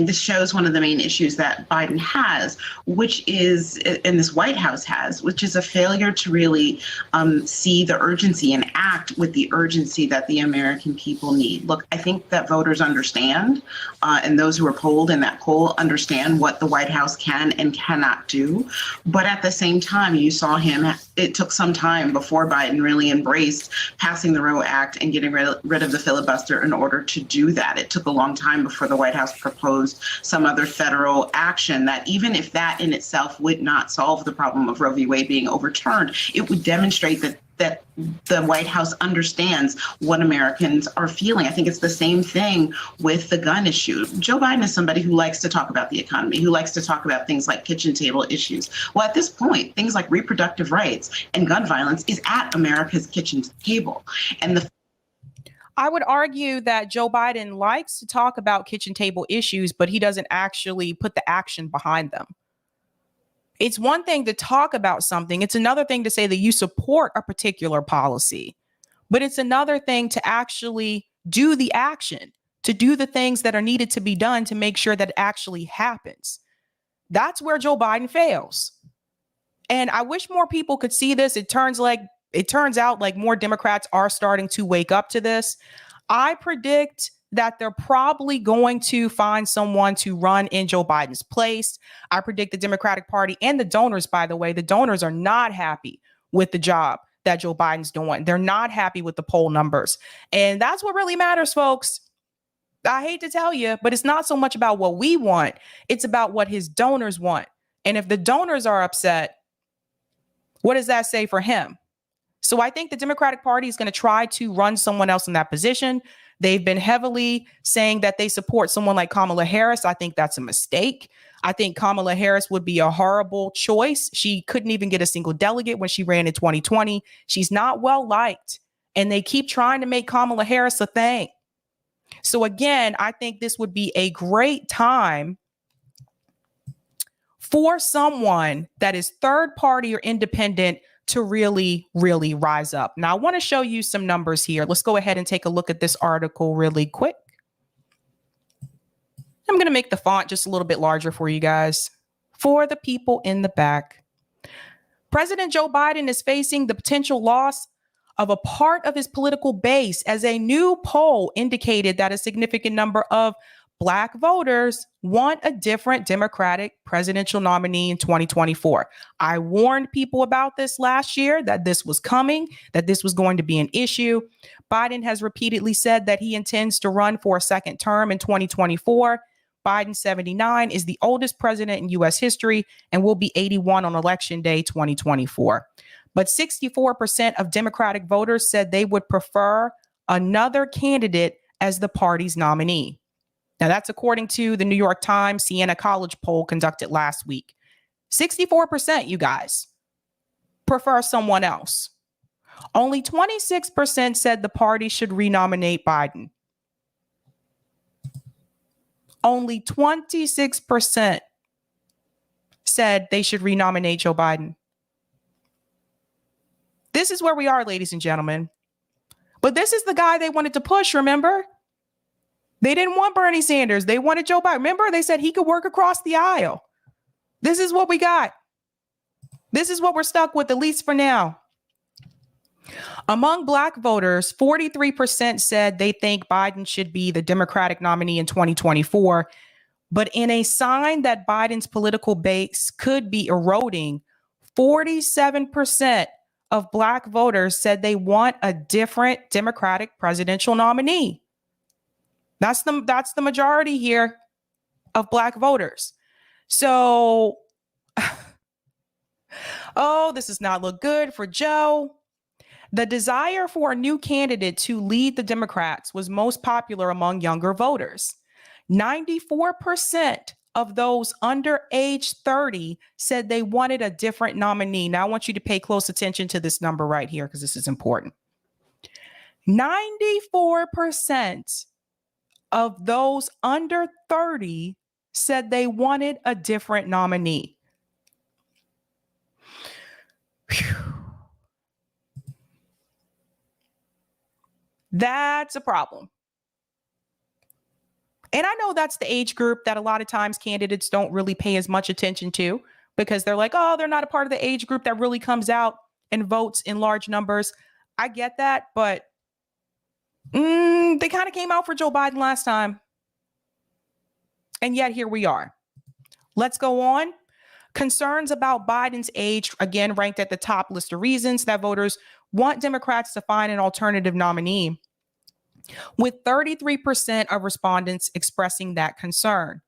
this shows one of the main issues that Biden has, which is, and this White House has, which is a failure to really see the urgency and act with the urgency that the American people need. Look, I think that voters understand, and those who are polled in that poll understand what the White House can and cannot do. But at the same time, you saw it took some time before Biden really embraced passing the Roe Act and getting rid of the filibuster in order to do that. It took a long time before the White House proposed some other federal action that, even if that in itself would not solve the problem of Roe v. Wade being overturned, it would demonstrate that the White House understands what Americans are feeling. I think it's the same thing with the gun issue. Joe Biden is somebody who likes to talk about the economy, who likes to talk about things like kitchen table issues. Well, at this point, things like reproductive rights and gun violence is at America's kitchen table. And I would argue that Joe Biden likes to talk about kitchen table issues, but he doesn't actually put the action behind them. It's one thing to talk about something. It's another thing to say that you support a particular policy, but it's another thing to actually do the action, to do the things that are needed to be done to make sure that it actually happens. That's where Joe Biden fails. And I wish more people could see this. It turns out like more Democrats are starting to wake up to this. I predict that they're probably going to find someone to run in Joe Biden's place. I predict the Democratic Party and the donors, by the way, the donors are not happy with the job that Joe Biden's doing. They're not happy with the poll numbers. And that's what really matters, folks. I hate to tell you, but it's not so much about what we want. It's about what his donors want. And if the donors are upset, what does that say for him? So I think the Democratic Party is going to try to run someone else in that position. They've been heavily saying that they support someone like Kamala Harris. I think that's a mistake. I think Kamala Harris would be a horrible choice. She couldn't even get a single delegate when she ran in 2020. She's not well liked, and they keep trying to make Kamala Harris a thing. So again, I think this would be a great time for someone that is third party or independent to really, really rise up. Now, I want to show you some numbers here. Let's go ahead and take a look at this article really quick. I'm going to make the font just a little bit larger for you guys, for the people in the back. President Joe Biden is facing the potential loss of a part of his political base as a new poll indicated that a significant number of Black voters want a different Democratic presidential nominee in 2024. I warned people about this last year, that this was coming, that this was going to be an issue. Biden has repeatedly said that he intends to run for a second term in 2024. Biden, 79, is the oldest president in U.S. history and will be 81 on Election Day 2024. But 64% of Democratic voters said they would prefer another candidate as the party's nominee. Now, that's according to the New York Times Siena College poll conducted last week. 64%, you guys, prefer someone else. Only 26% said the party should renominate Biden. Only 26% said they should renominate Joe Biden. This is where we are, ladies and gentlemen. But this is the guy they wanted to push, remember? They didn't want Bernie Sanders. They wanted Joe Biden. Remember, they said he could work across the aisle. This is what we got. This is what we're stuck with, at least for now. Among Black voters, 43% said they think Biden should be the Democratic nominee in 2024. But in a sign that Biden's political base could be eroding, 47% of Black voters said they want a different Democratic presidential nominee. That's the majority here of Black voters. So, oh, this does not look good for Joe. The desire for a new candidate to lead the Democrats was most popular among younger voters. 94% of those under age 30 said they wanted a different nominee. Now, I want you to pay close attention to this number right here because this is important. 94% of those under 30 said they wanted a different nominee. Whew. That's a problem. And I know that's the age group that a lot of times candidates don't really pay as much attention to because they're like, oh, they're not a part of the age group that really comes out and votes in large numbers. I get that, but they kind of came out for Joe Biden last time. And yet here we are. Let's go on. Concerns about Biden's age, again, ranked at the top list of reasons that voters want Democrats to find an alternative nominee, with 33% of respondents expressing that concern.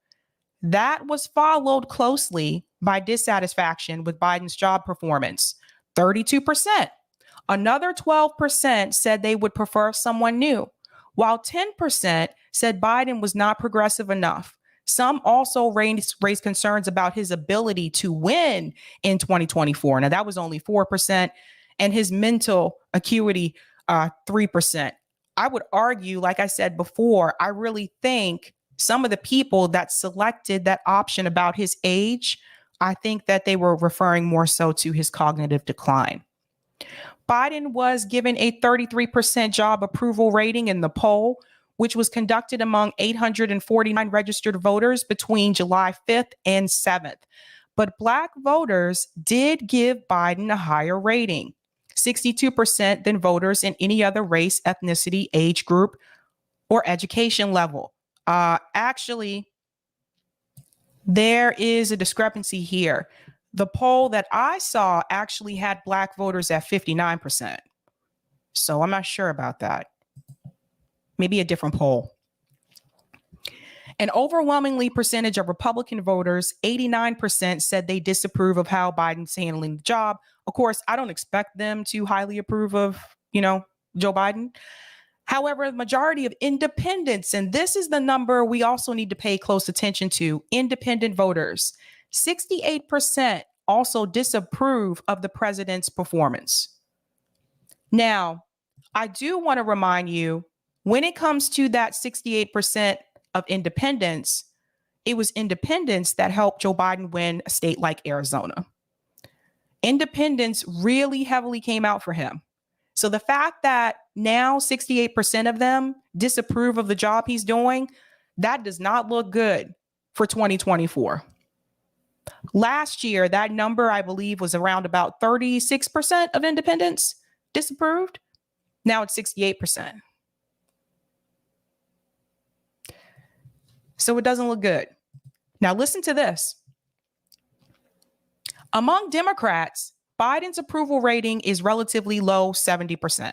That was followed closely by dissatisfaction with Biden's job performance, 32%. Another 12% said they would prefer someone new, while 10% said Biden was not progressive enough. Some also raised concerns about his ability to win in 2024. Now, that was only 4%, and his mental acuity, 3%. I would argue, like I said before, I really think some of the people that selected that option about his age, I think that they were referring more so to his cognitive decline. Biden was given a 33% job approval rating in the poll, which was conducted among 849 registered voters between July 5th and 7th. But Black voters did give Biden a higher rating, 62% than voters in any other race, ethnicity, age group, or education level. Actually, there is a discrepancy here. The poll that I saw actually had Black voters at 59%. So I'm not sure about that. Maybe a different poll. An overwhelmingly percentage of Republican voters, 89%, said they disapprove of how Biden's handling the job. Of course, I don't expect them to highly approve of, Joe Biden. However, the majority of independents, and this is the number we also need to pay close attention to, independent voters, 68% also disapprove of the president's performance. Now, I do want to remind you, when it comes to that 68% of independents, it was independents that helped Joe Biden win a state like Arizona. Independents really heavily came out for him. So the fact that now 68% of them disapprove of the job he's doing, that does not look good for 2024. Last year, that number, I believe, was around about 36% of independents disapproved. Now it's 68%. So it doesn't look good. Now listen to this. Among Democrats, Biden's approval rating is relatively low, 70%,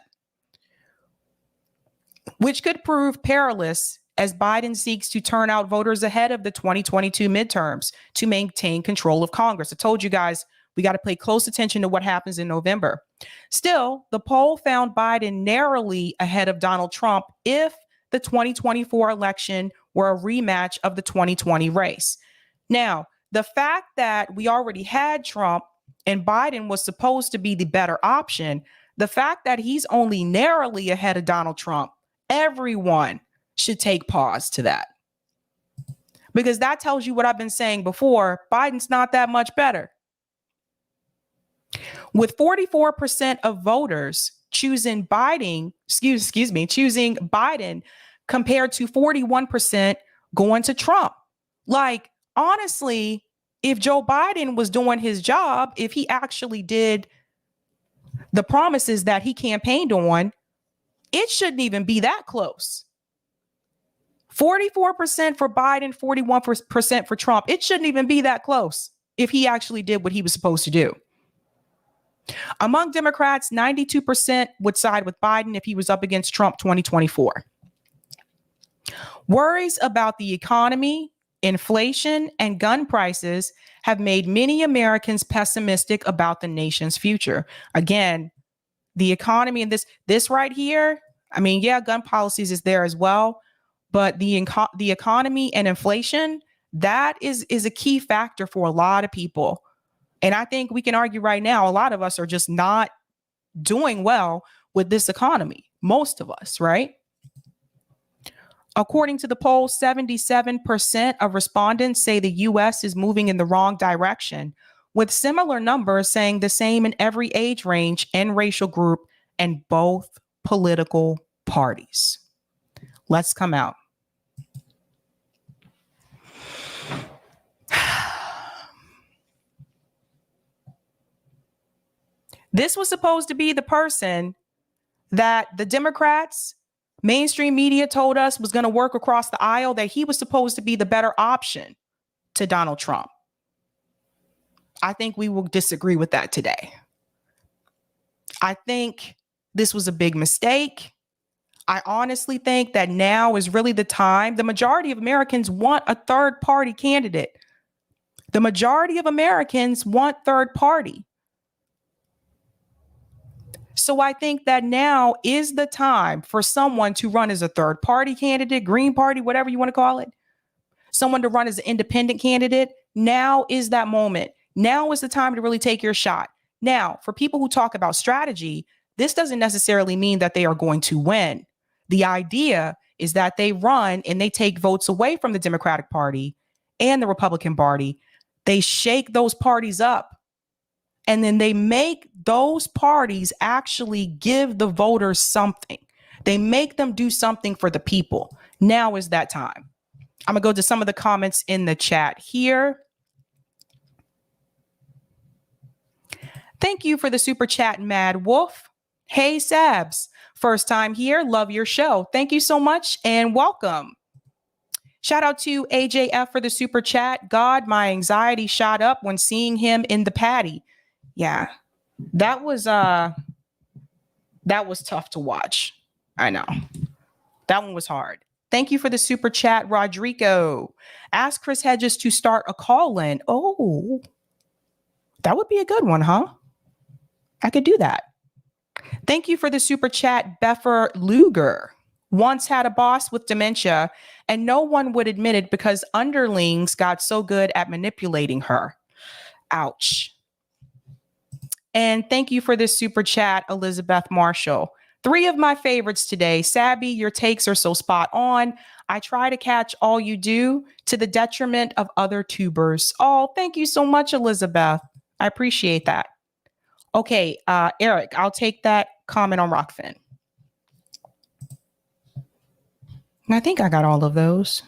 which could prove perilous as Biden seeks to turn out voters ahead of the 2022 midterms to maintain control of Congress. I told you guys, we got to pay close attention to what happens in November. Still, the poll found Biden narrowly ahead of Donald Trump if the 2024 election were a rematch of the 2020 race. Now, the fact that we already had Trump and Biden was supposed to be the better option, the fact that he's only narrowly ahead of Donald Trump, everyone should take pause to that. Because that tells you what I've been saying before. Biden's not that much better. With 44% of voters choosing Biden compared to 41% going to Trump. Like, honestly, if Joe Biden was doing his job, if he actually did the promises that he campaigned on, it shouldn't even be that close. 44% for Biden, 41% for Trump. It shouldn't even be that close if he actually did what he was supposed to do. Among Democrats, 92% would side with Biden if he was up against Trump 2024. Worries about the economy, inflation, and gun prices have made many Americans pessimistic about the nation's future. Again, the economy and this right here, I mean, yeah, gun policies is there as well, but the economy and inflation, that is a key factor for a lot of people. And I think we can argue right now, a lot of us are just not doing well with this economy. Most of us, right? According to the poll, 77% of respondents say the U.S. is moving in the wrong direction, with similar numbers saying the same in every age range and racial group and both political parties. Let's come out. This was supposed to be the person that the Democrats, mainstream media told us was going to work across the aisle, that he was supposed to be the better option to Donald Trump. I think we will disagree with that today. I think this was a big mistake. I honestly think that now is really the time. The majority of Americans want a third party candidate. The majority of Americans want third party. So I think that now is the time for someone to run as a third party candidate, Green Party, whatever you want to call it. Someone to run as an independent candidate. Now is that moment. Now is the time to really take your shot. Now, for people who talk about strategy, this doesn't necessarily mean that they are going to win. The idea is that they run and they take votes away from the Democratic Party and the Republican Party. They shake those parties up. And then they make those parties actually give the voters something. They make them do something for the people. Now is that time. I'm going to go to some of the comments in the chat here. Thank you for the super chat, Mad Wolf. Hey, Sabs. First time here. Love your show. Thank you so much and welcome. Shout out to AJF for the super chat. God, my anxiety shot up when seeing him in the patty. Yeah, that was tough to watch. I know. That one was hard. Thank you for the super chat, Rodrigo. Ask Chris Hedges to start a call-in. Oh, that would be a good one, huh? I could do that. Thank you for the super chat, Beffer Luger. Once had a boss with dementia, and no one would admit it because underlings got so good at manipulating her. Ouch. And thank you for this super chat, Elizabeth Marshall. 3 of my favorites today. Sabby, your takes are so spot on. I try to catch all you do to the detriment of other tubers. Oh, thank you so much, Elizabeth. I appreciate that. Okay, Eric, I'll take that comment on Rockfin. And I think I got all of those.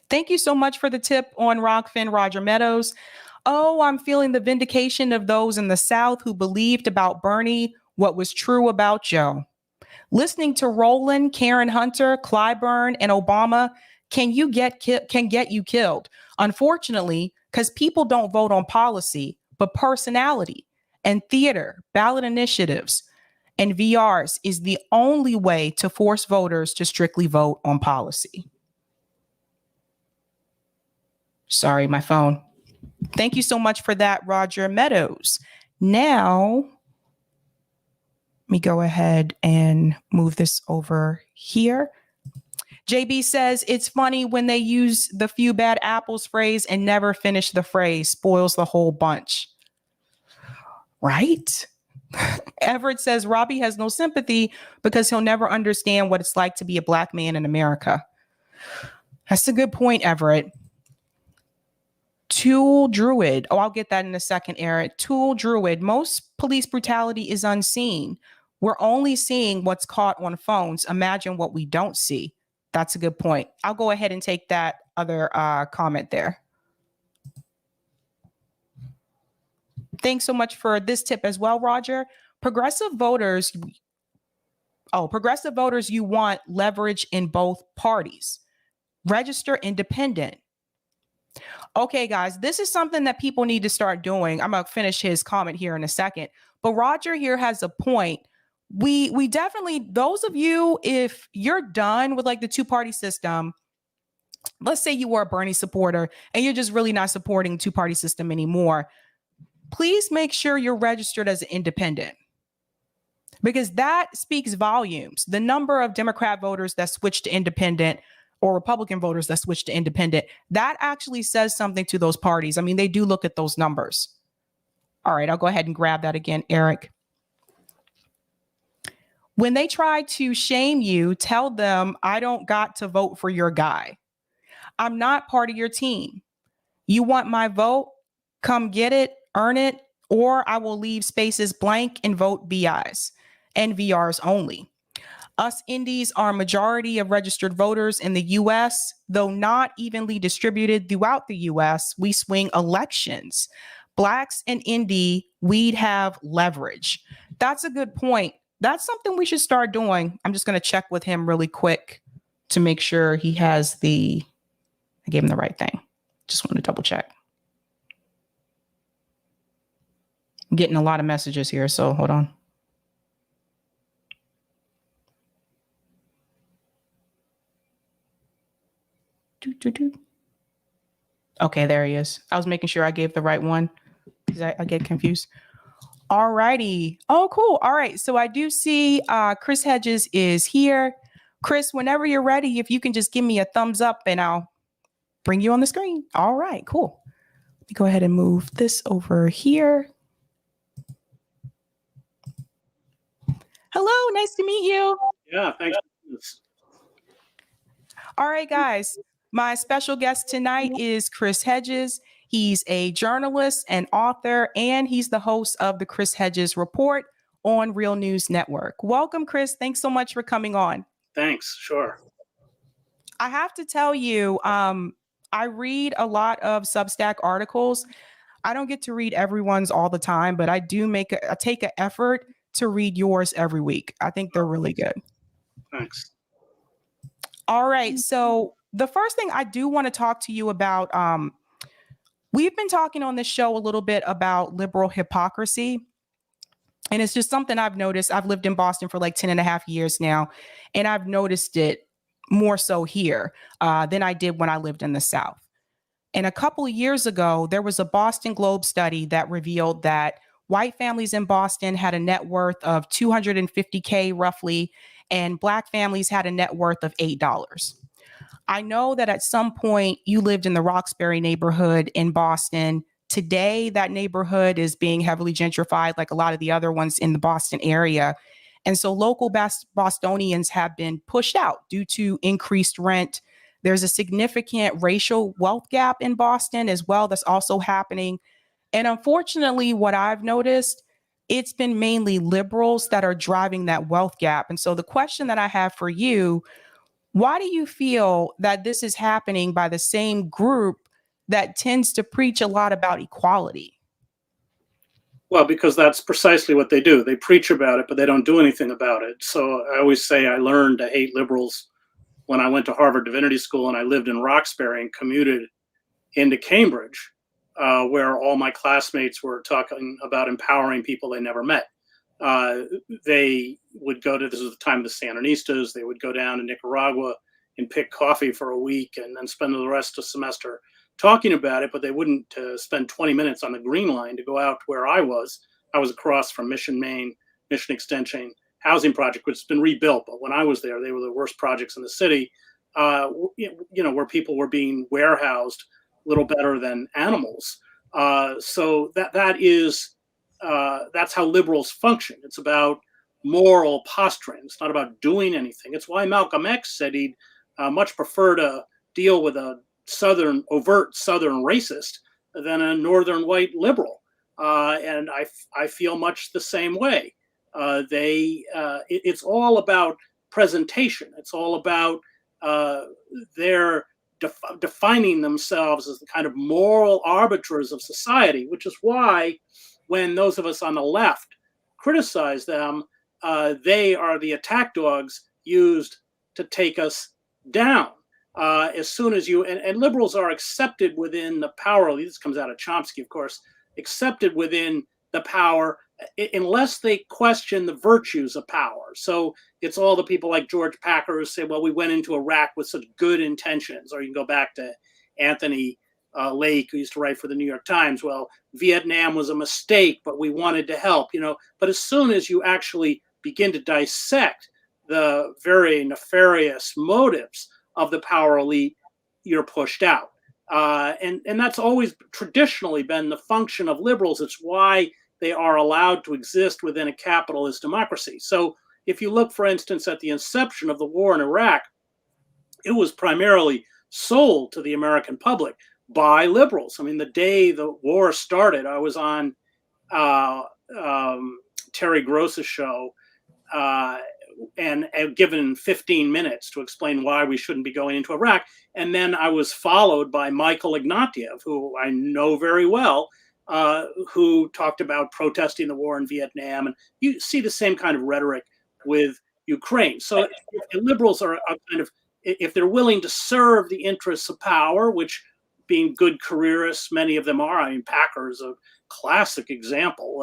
Thank you so much for the tip on Rockfin, Roger Meadows. Oh, I'm feeling the vindication of those in the South who believed about Bernie what was true about Joe. Listening to Roland, Karen Hunter, Clyburn, and Obama can get you killed. Unfortunately, because people don't vote on policy, but personality and theater, ballot initiatives, and VRs is the only way to force voters to strictly vote on policy. Sorry, my phone. Thank you so much for that, Roger Meadows. Now, let me go ahead and move this over here. JB says, it's funny when they use the few bad apples phrase and never finish the phrase, spoils the whole bunch. Right? Everett says, Robbie has no sympathy because he'll never understand what it's like to be a black man in America. That's a good point, Everett. Tool Druid. Oh, I'll get that in a second, Eric. Tool Druid. Most police brutality is unseen. We're only seeing what's caught on phones. Imagine what we don't see. That's a good point. I'll go ahead and take that other comment there. Thanks so much for this tip as well, Roger. Progressive voters, you want leverage in both parties. Register independent. Okay, guys, this is something that people need to start doing. I'm going to finish his comment here in a second. But Roger here has a point. We definitely, those of you, if you're done with like the two-party system, let's say you were a Bernie supporter and you're just really not supporting the two-party system anymore, please make sure you're registered as an independent, because that speaks volumes. The number of Democrat voters that switch to independent or Republican voters that switch to independent, that actually says something to those parties. I mean, they do look at those numbers. All right, I'll go ahead and grab that again, Eric. When they try to shame you, tell them, I don't got to vote for your guy. I'm not part of your team. You want my vote? Come get it, earn it, or I will leave spaces blank and vote BIs and VRs only. Us Indies are a majority of registered voters in the U.S., though not evenly distributed throughout the U.S. We swing elections. Blacks and Indy, we'd have leverage. That's a good point. That's something we should start doing. I'm just going to check with him really quick to make sure he has I gave him the right thing. Just want to double check. I'm getting a lot of messages here, so hold on. Okay, there he is. I was making sure I gave the right one because I get confused. All righty. Oh, cool. All right. So I do see Chris Hedges is here. Chris, whenever you're ready, if you can just give me a thumbs up and I'll bring you on the screen. All right, cool. Let me go ahead and move this over here. Hello, nice to meet you. Yeah, thanks. All right, guys. My special guest tonight is Chris Hedges. He's a journalist and author, and he's the host of the Chris Hedges Report on Real News Network. Welcome, Chris. Thanks so much for coming on. Thanks. Sure. I have to tell you, I read a lot of Substack articles. I don't get to read everyone's all the time, but I do take an effort to read yours every week. I think they're really good. Thanks. All right. So the first thing I do want to talk to you about, we've been talking on this show a little bit about liberal hypocrisy. And it's just something I've noticed. I've lived in Boston for like 10 and a half years now, and I've noticed it more so here than I did when I lived in the South. And a couple of years ago, there was a Boston Globe study that revealed that white families in Boston had a net worth of $250K roughly, and Black families had a net worth of $8. I know that at some point you lived in the Roxbury neighborhood in Boston. Today, that neighborhood is being heavily gentrified like a lot of the other ones in the Boston area. And so local Bostonians have been pushed out due to increased rent. There's a significant racial wealth gap in Boston as well that's also happening. And unfortunately, what I've noticed, it's been mainly liberals that are driving that wealth gap. And so the question that I have for you, why do you feel that this is happening by the same group that tends to preach a lot about equality? Well, because that's precisely what they do. They preach about it, but they don't do anything about it. So I always say I learned to hate liberals when I went to Harvard Divinity School and I lived in Roxbury and commuted into Cambridge, where all my classmates were talking about empowering people they never met. They would go to, this was the time of the Sandinistas, they would go down to Nicaragua and pick coffee for a week and then spend the rest of the semester talking about it, but they wouldn't spend 20 minutes on the Green Line to go out to where I was. I was across from Mission, Maine, Mission Extension housing project, which has been rebuilt. But when I was there, they were the worst projects in the city, where people were being warehoused little better than animals. So that's how liberals function. It's about moral posturing. It's not about doing anything. It's why Malcolm X said he'd much prefer to deal with a overt Southern racist than a Northern white liberal. And I feel much the same way. It's all about presentation. It's all about their defining themselves as the kind of moral arbiters of society, which is why when those of us on the left criticize them, they are the attack dogs used to take us down. as soon as you, and liberals are accepted within the power, this comes out of Chomsky, of course, accepted within the power unless they question the virtues of power. So it's all the people like George Packer who say, well, we went into Iraq with such good intentions. Or you can go back to Anthony Lake, who used to write for the New York Times. Well, Vietnam was a mistake, but we wanted to help, But as soon as you actually begin to dissect the very nefarious motives of the power elite, you're pushed out. And that's always traditionally been the function of liberals. It's why they are allowed to exist within a capitalist democracy. So if you look, for instance, at the inception of the war in Iraq, it was primarily sold to the American public by liberals. I mean, the day the war started, I was on Terry Gross's show and given 15 minutes to explain why we shouldn't be going into Iraq. And then I was followed by Michael Ignatieff, who I know very well, who talked about protesting the war in Vietnam. And you see the same kind of rhetoric with Ukraine. So liberals are kind of, if they're willing to serve the interests of power, which being good careerists, many of them are. I mean, Packer is a classic example.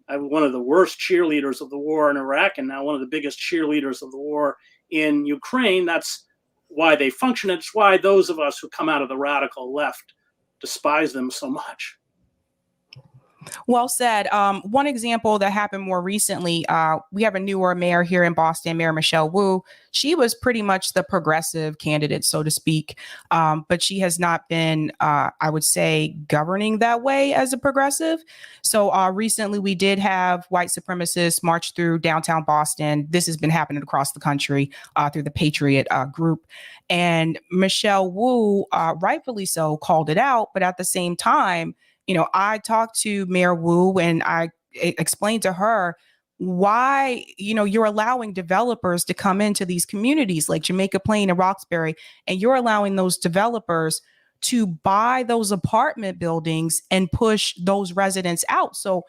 One of the worst cheerleaders of the war in Iraq, and now one of the biggest cheerleaders of the war in Ukraine. That's why they function. It's why those of us who come out of the radical left despise them so much. Well said. One example that happened more recently, we have a newer mayor here in Boston, Mayor Michelle Wu. She was pretty much the progressive candidate, so to speak, but she has not been, I would say, governing that way as a progressive. So recently we did have white supremacists march through downtown Boston. This has been happening across the country through the Patriot group. And Michelle Wu, rightfully so, called it out, but at the same time, I talked to Mayor Wu and I explained to her why, you're allowing developers to come into these communities like Jamaica Plain and Roxbury, and you're allowing those developers to buy those apartment buildings and push those residents out. So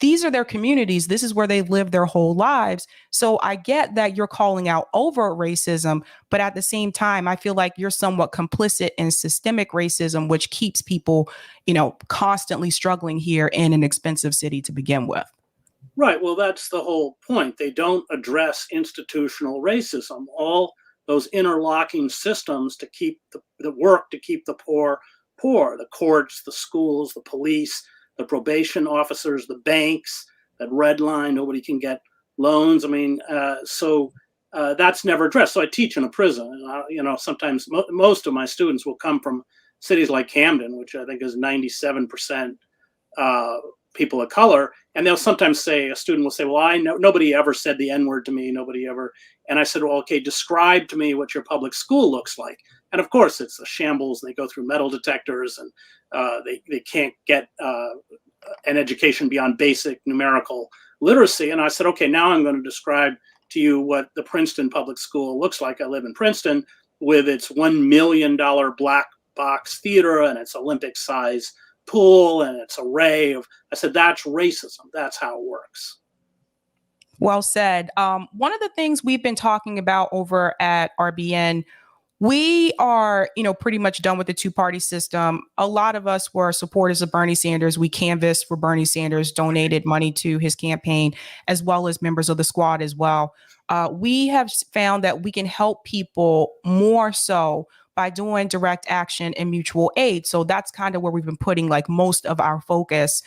these are their communities. This is where they live their whole lives. So I get that you're calling out overt racism, but at the same time, I feel like you're somewhat complicit in systemic racism, which keeps people, constantly struggling here in an expensive city to begin with. Right. Well, that's the whole point. They don't address institutional racism. All those interlocking systems to keep the work to keep the poor, the courts, the schools, the police, the probation officers, the banks, that red line, nobody can get loans. I mean, so that's never addressed. So I teach in a prison. And, sometimes most of my students will come from cities like Camden, which I think is 97% people of color. And they'll sometimes say, a student will say, well, I know nobody ever said the N-word to me. Nobody ever. And I said, well, okay, describe to me what your public school looks like. And of course, it's a shambles. And they go through metal detectors and they can't get an education beyond basic numerical literacy. And I said, okay, now I'm going to describe to you what the Princeton public school looks like. I live in Princeton with its $1 million black box theater and its Olympic size pool and its array of, I said, that's racism. That's how it works. Well said. One of the things we've been talking about over at RBN, we are, pretty much done with the two-party system. A lot of us were supporters of Bernie Sanders. We canvassed for Bernie Sanders, donated money to his campaign, as well as members of the squad as well. We have found that we can help people more so by doing direct action and mutual aid. So that's kind of where we've been putting like most of our focus.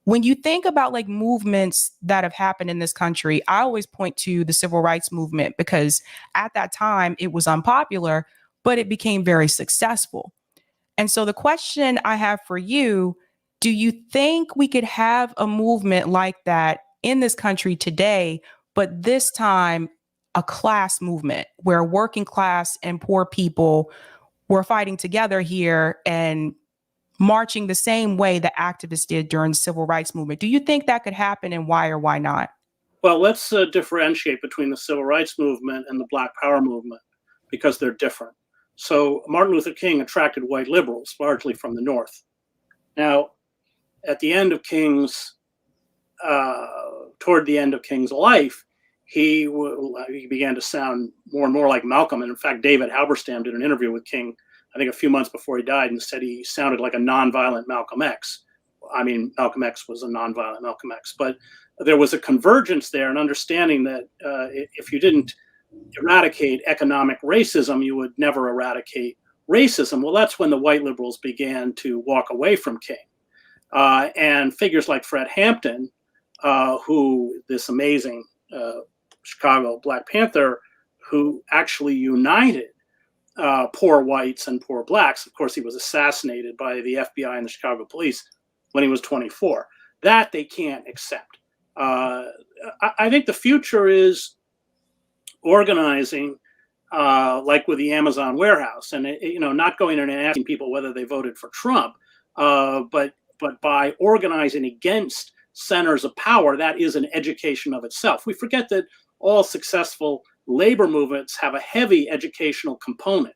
When you think about like movements that have happened in this country, I always point to the civil rights movement because at that time it was unpopular, but it became very successful. And so the question I have for you, do you think we could have a movement like that in this country today, but this time a class movement where working class and poor people were fighting together here and marching the same way the activists did during the civil rights movement? Do you think that could happen, and why or why not? Well, let's differentiate between the civil rights movement and the Black Power movement because they're different. So Martin Luther King attracted white liberals, largely from the North. Now, at the end of King's, toward the end of King's life, he began to sound more and more like Malcolm. And in fact, David Halberstam did an interview with King, I think a few months before he died, and said he sounded like a nonviolent Malcolm X. I mean, Malcolm X was a nonviolent Malcolm X, but there was a convergence there, and understanding that if you didn't eradicate economic racism, you would never eradicate racism. Well, that's when the white liberals began to walk away from King. And figures like Fred Hampton, who this amazing Chicago Black Panther, who actually united poor whites and poor blacks. Of course, he was assassinated by the FBI and the Chicago police when he was 24. That they can't accept. I think the future is organizing, like with the Amazon warehouse, and not going in and asking people whether they voted for Trump, but by organizing against centers of power. That is an education of itself. We forget that all successful labor movements have a heavy educational component,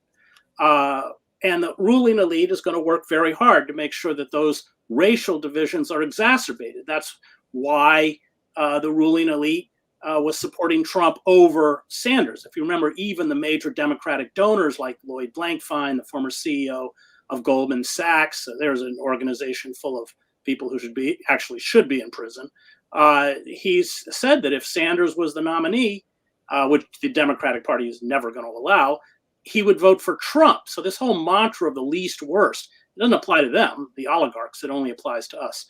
and the ruling elite is going to work very hard to make sure that those racial divisions are exacerbated. That's why the ruling elite was supporting Trump over Sanders. If you remember, even the major Democratic donors like Lloyd Blankfein, the former CEO of Goldman Sachs, there's an organization full of people who should be in prison. He's said that if Sanders was the nominee, which the Democratic Party is never going to allow, he would vote for Trump. So this whole mantra of the least worst, it doesn't apply to them, the oligarchs. It only applies to us.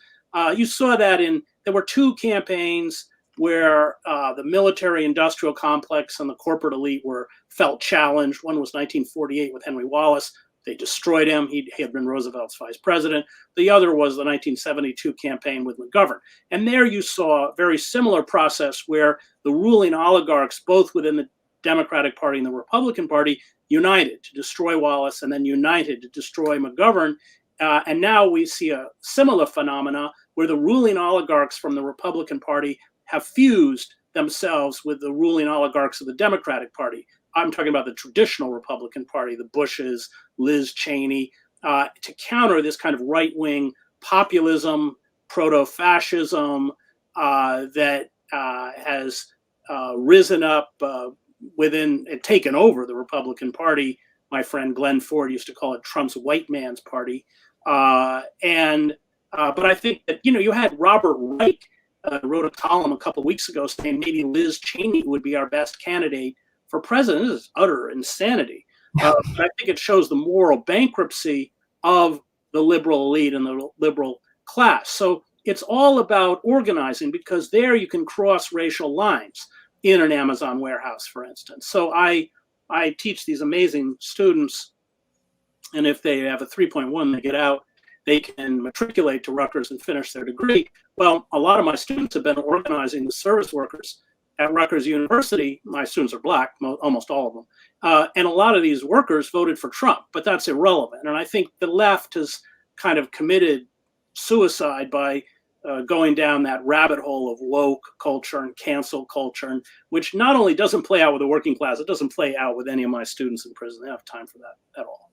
You saw that there were two campaigns where the military-industrial complex and the corporate elite felt challenged. One was 1948 with Henry Wallace. They destroyed him. He had been Roosevelt's vice president. The other was the 1972 campaign with McGovern. And there you saw a very similar process where the ruling oligarchs, both within the Democratic Party and the Republican Party, united to destroy Wallace and then united to destroy McGovern. And now we see a similar phenomena where the ruling oligarchs from the Republican Party have fused themselves with the ruling oligarchs of the Democratic Party. I'm talking about the traditional Republican Party, the Bushes, Liz Cheney, to counter this kind of right-wing populism, proto-fascism that has risen up within and taken over the Republican Party. My friend Glenn Ford used to call it Trump's white man's party. But I think that, you had Robert Reich wrote a column a couple of weeks ago saying maybe Liz Cheney would be our best candidate for president. This is utter insanity. But I think it shows the moral bankruptcy of the liberal elite and the liberal class. So it's all about organizing, because there you can cross racial lines in an Amazon warehouse, for instance. So I teach these amazing students, and if they have a 3.1, they get out, they can matriculate to Rutgers and finish their degree. Well, a lot of my students have been organizing the service workers at Rutgers University. My students are black, almost all of them. And a lot of these workers voted for Trump, but that's irrelevant. And I think the left has kind of committed suicide by going down that rabbit hole of woke culture and cancel culture, which not only doesn't play out with the working class, it doesn't play out with any of my students in prison. They don't have time for that at all.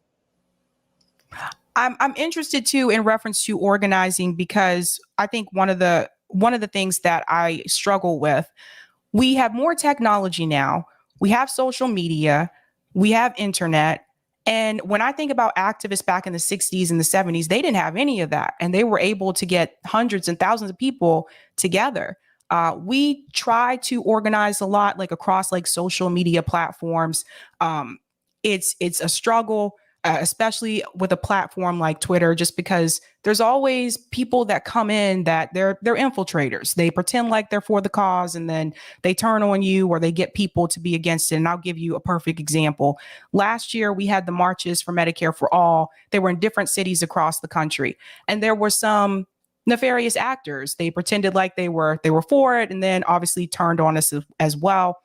I'm interested too in reference to organizing, because I think one of the things that I struggle with, we have more technology now. We have social media, we have internet. And when I think about activists back in the 60s and the 70s, they didn't have any of that. And they were able to get hundreds and thousands of people together. We try to organize a lot, like across like social media platforms. It's a struggle, especially with a platform like Twitter, just because there's always people that come in that they're infiltrators. They pretend like they're for the cause, and then they turn on you, or they get people to be against it. And I'll give you a perfect example. Last year, we had the marches for Medicare for All. They were in different cities across the country, and there were some nefarious actors. They pretended like they were for it, and then obviously turned on us as well.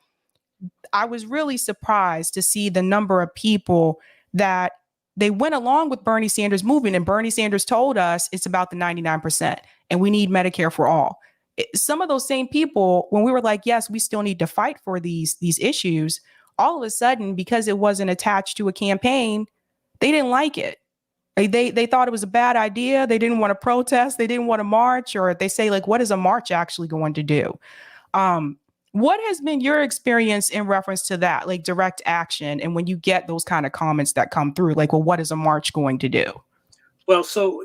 I was really surprised to see the number of people that they went along with Bernie Sanders' movement, and Bernie Sanders told us it's about the 99% and we need Medicare for all. Some of those same people, when we were like, yes, we still need to fight for these issues, all of a sudden, because it wasn't attached to a campaign, they didn't like it. They thought it was a bad idea. They didn't want to protest. They didn't want to march, or they say, like, what is a march actually going to do? What has been your experience in reference to that, like direct action? And when you get those kind of comments that come through, like, well, what is a march going to do? Well, so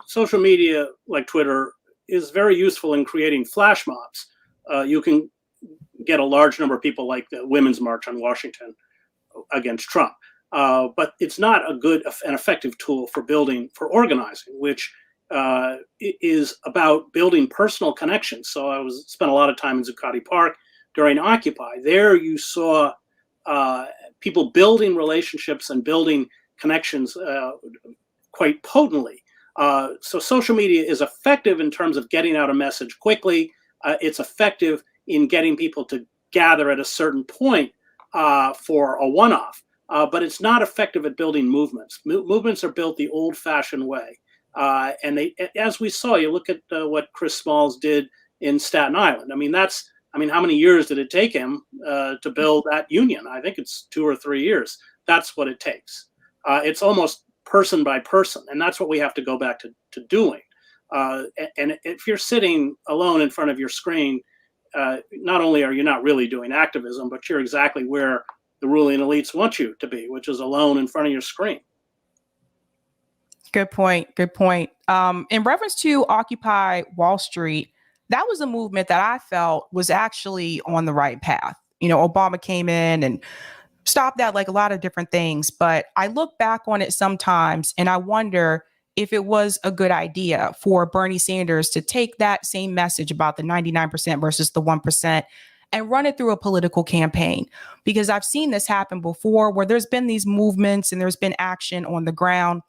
social media like Twitter is very useful in creating flash mobs. You can get a large number of people like the Women's March on Washington against Trump. But it's not a good and effective tool for organizing, which is about building personal connections. So I spent a lot of time in Zuccotti Park during Occupy. There you saw people building relationships and building connections quite potently. So social media is effective in terms of getting out a message quickly. It's effective in getting people to gather at a certain point for a one-off. But it's not effective at building movements. Movements are built the old-fashioned way. And they, as we saw, you look at what Chris Smalls did in Staten Island. I mean, how many years did it take him to build that union? I think it's 2 or 3 years. That's what it takes. It's almost person by person. And that's what we have to go back to doing. And if you're sitting alone in front of your screen, not only are you not really doing activism, but you're exactly where the ruling elites want you to be, which is alone in front of your screen. Good point. Good point. In reference to Occupy Wall Street, that was a movement that I felt was actually on the right path. You know, Obama came in and stopped that, like a lot of different things. But I look back on it sometimes and I wonder if it was a good idea for Bernie Sanders to take that same message about the 99% versus the 1% and run it through a political campaign. Because I've seen this happen before where there's been these movements and there's been action on the ground.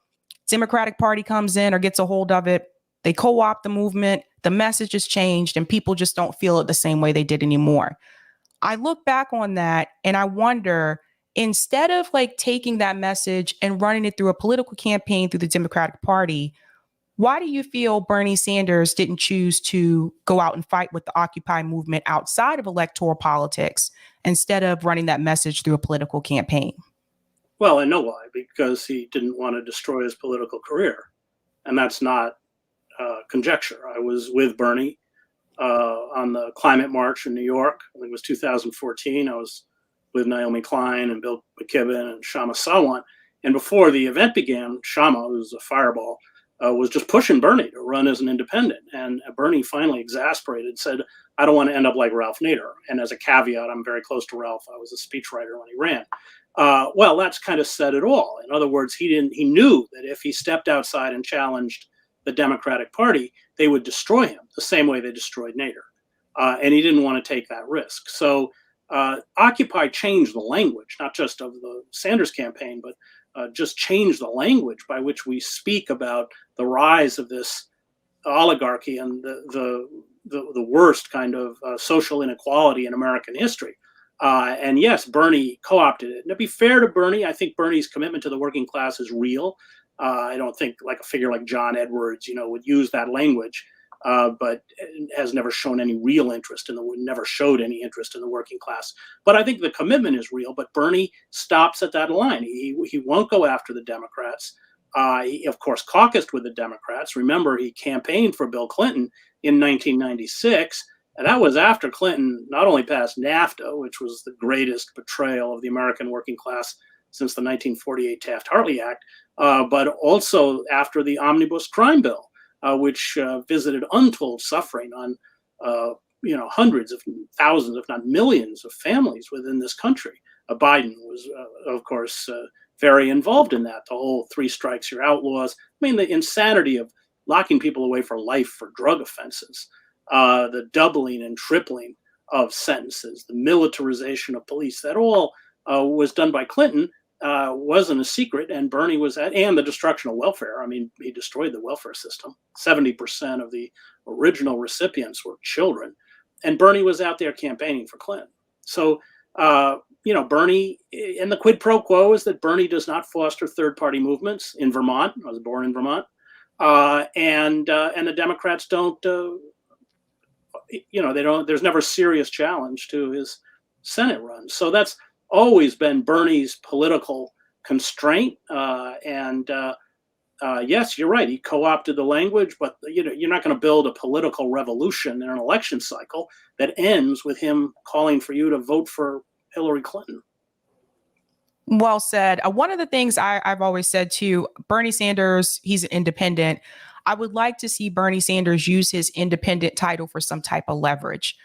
Democratic Party comes in or gets a hold of it. They co-opt the movement. The message has changed and people just don't feel it the same way they did anymore. I look back on that and I wonder, instead of like taking that message and running it through a political campaign through the Democratic Party, why do you feel Bernie Sanders didn't choose to go out and fight with the Occupy movement outside of electoral politics instead of running that message through a political campaign? Well, I know why, because he didn't want to destroy his political career. And that's not conjecture. I was with Bernie on the climate march in New York. I think it was 2014. I was with Naomi Klein and Bill McKibben and Shama Sawant. And before the event began, Shama, who's a fireball, was just pushing Bernie to run as an independent. And Bernie finally, exasperated, said, I don't want to end up like Ralph Nader. And as a caveat, I'm very close to Ralph. I was a speechwriter when he ran. Well, that's kind of said it all. In other words, he knew that if he stepped outside and challenged the Democratic Party, they would destroy him the same way they destroyed Nader. And he didn't want to take that risk. So Occupy changed the language, not just of the Sanders campaign, but just changed the language by which we speak about the rise of this oligarchy and the worst kind of social inequality in American history. And yes, Bernie co-opted it. And to be fair to Bernie, I think Bernie's commitment to the working class is real. I don't think like a figure like John Edwards, would use that language, but has never shown any real interest never showed any interest in the working class. But I think the commitment is real. But Bernie stops at that line. He won't go after the Democrats. He, of course, caucused with the Democrats. Remember, he campaigned for Bill Clinton in 1996. And that was after Clinton not only passed NAFTA, which was the greatest betrayal of the American working class since the 1948 Taft-Hartley Act, but also after the Omnibus Crime Bill, which visited untold suffering on hundreds of thousands, if not millions, of families within this country. Biden was, of course, very involved in that. The whole 3 strikes, you're outlaws. I mean, the insanity of locking people away for life for drug offenses. The doubling and tripling of sentences, the militarization of police, that all was done by Clinton, wasn't a secret, and Bernie was and the destruction of welfare. I mean, he destroyed the welfare system. 70% of the original recipients were children, and Bernie was out there campaigning for Clinton. So, Bernie, and the quid pro quo is that Bernie does not foster third-party movements in Vermont. I was born in Vermont, and the Democrats don't. They don't. There's never serious challenge to his Senate run. So that's always been Bernie's political constraint. And yes, you're right. He co-opted the language, but you're not going to build a political revolution in an election cycle that ends with him calling for you to vote for Hillary Clinton. Well said. One of the things I've always said too, Bernie Sanders, he's an independent. I would like to see Bernie Sanders use his independent title for some type of leverage.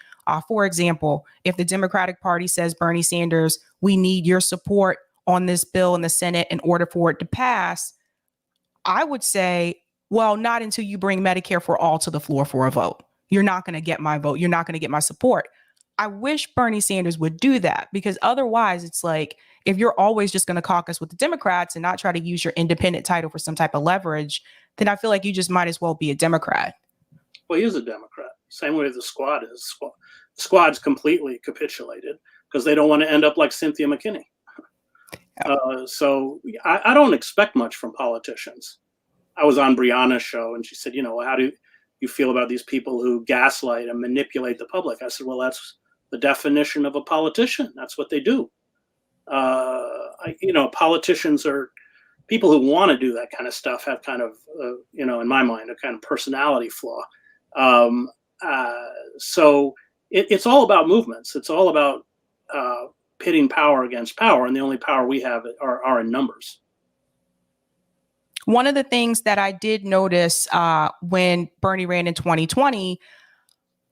For example, if the Democratic Party says, Bernie Sanders, we need your support on this bill in the Senate in order for it to pass, I would say, well, not until you bring Medicare for all to the floor for a vote. You're not going to get my vote. You're not going to get my support. I wish Bernie Sanders would do that, because otherwise it's like, if you're always just going to caucus with the Democrats and not try to use your independent title for some type of leverage, then I feel like you just might as well be a Democrat. Well, he is a Democrat. Same way the squad is. The squad's completely capitulated because they don't want to end up like Cynthia McKinney. So I don't expect much from politicians. I was on Brianna's show and she said, how do you feel about these people who gaslight and manipulate the public? I said, well, that's the definition of a politician. That's what they do. Politicians are people who want to do that kind of stuff, have kind of, in my mind, a kind of personality flaw. So it's all about movements. It's all about pitting power against power, and the only power we have are in numbers. One of the things that I did notice when Bernie ran in 2020,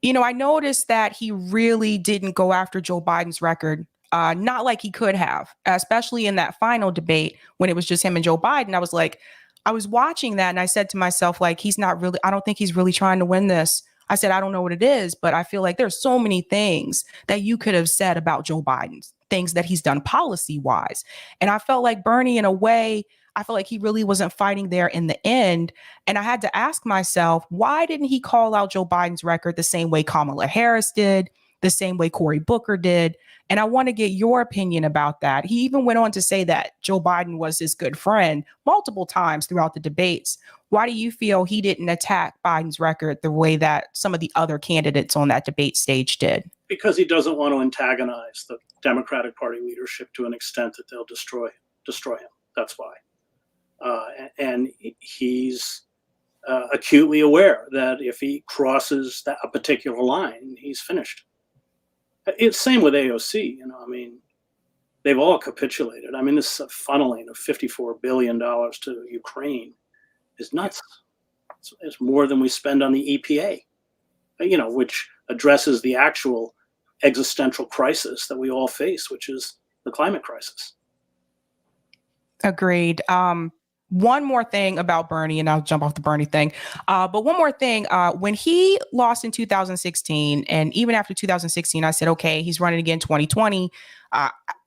I noticed that he really didn't go after Joe Biden's record, not like he could have, especially in that final debate when it was just him and Joe Biden. I was watching that and I said to myself, like, I don't think he's really trying to win this. I said, I don't know what it is, but I feel like there's so many things that you could have said about Joe Biden, things that he's done policy wise. And I felt like Bernie, in a way, I felt like he really wasn't fighting there in the end. And I had to ask myself, why didn't he call out Joe Biden's record the same way Kamala Harris did, the same way Cory Booker did? And I want to get your opinion about that. He even went on to say that Joe Biden was his good friend multiple times throughout the debates. Why do you feel he didn't attack Biden's record the way that some of the other candidates on that debate stage did? Because he doesn't want to antagonize the Democratic Party leadership to an extent that they'll destroy him. That's why. And he's acutely aware that if he crosses a particular line, he's finished. It's same with AOC. They've all capitulated. This funneling of $54 billion to Ukraine is nuts. It's more than we spend on the EPA, which addresses the actual existential crisis that we all face, which is the climate crisis. Agreed. One more thing about Bernie, and I'll jump off the Bernie thing. But one more thing, when he lost in 2016, and even after 2016, I said, okay, he's running again 2020.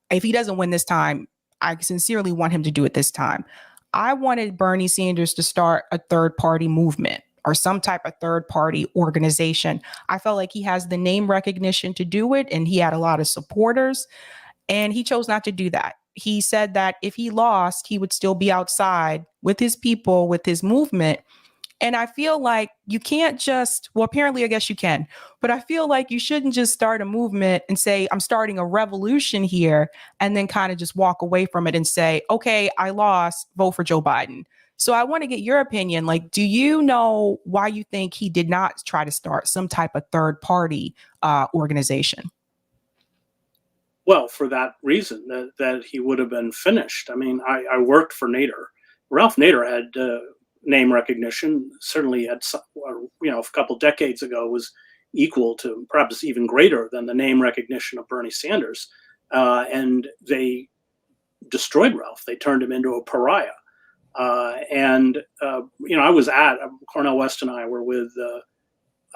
If he doesn't win this time, I sincerely want him to do it this time. I wanted Bernie Sanders to start a third party movement or some type of third party organization. I felt like he has the name recognition to do it, and he had a lot of supporters, and he chose not to do that. He said that if he lost, he would still be outside with his people, with his movement. And I feel like you can't just, well, apparently, I guess you can, but I feel like you shouldn't just start a movement and say, I'm starting a revolution here, and then kind of just walk away from it and say, okay, I lost, vote for Joe Biden. So I want to get your opinion. Like, do you know why you think he did not try to start some type of third party organization? Well, for that reason, that he would have been finished. I worked for Nader. Ralph Nader had name recognition, certainly had, a couple decades ago was equal to, perhaps even greater than the name recognition of Bernie Sanders. And they destroyed Ralph. They turned him into a pariah. I was at, Cornel West and I were with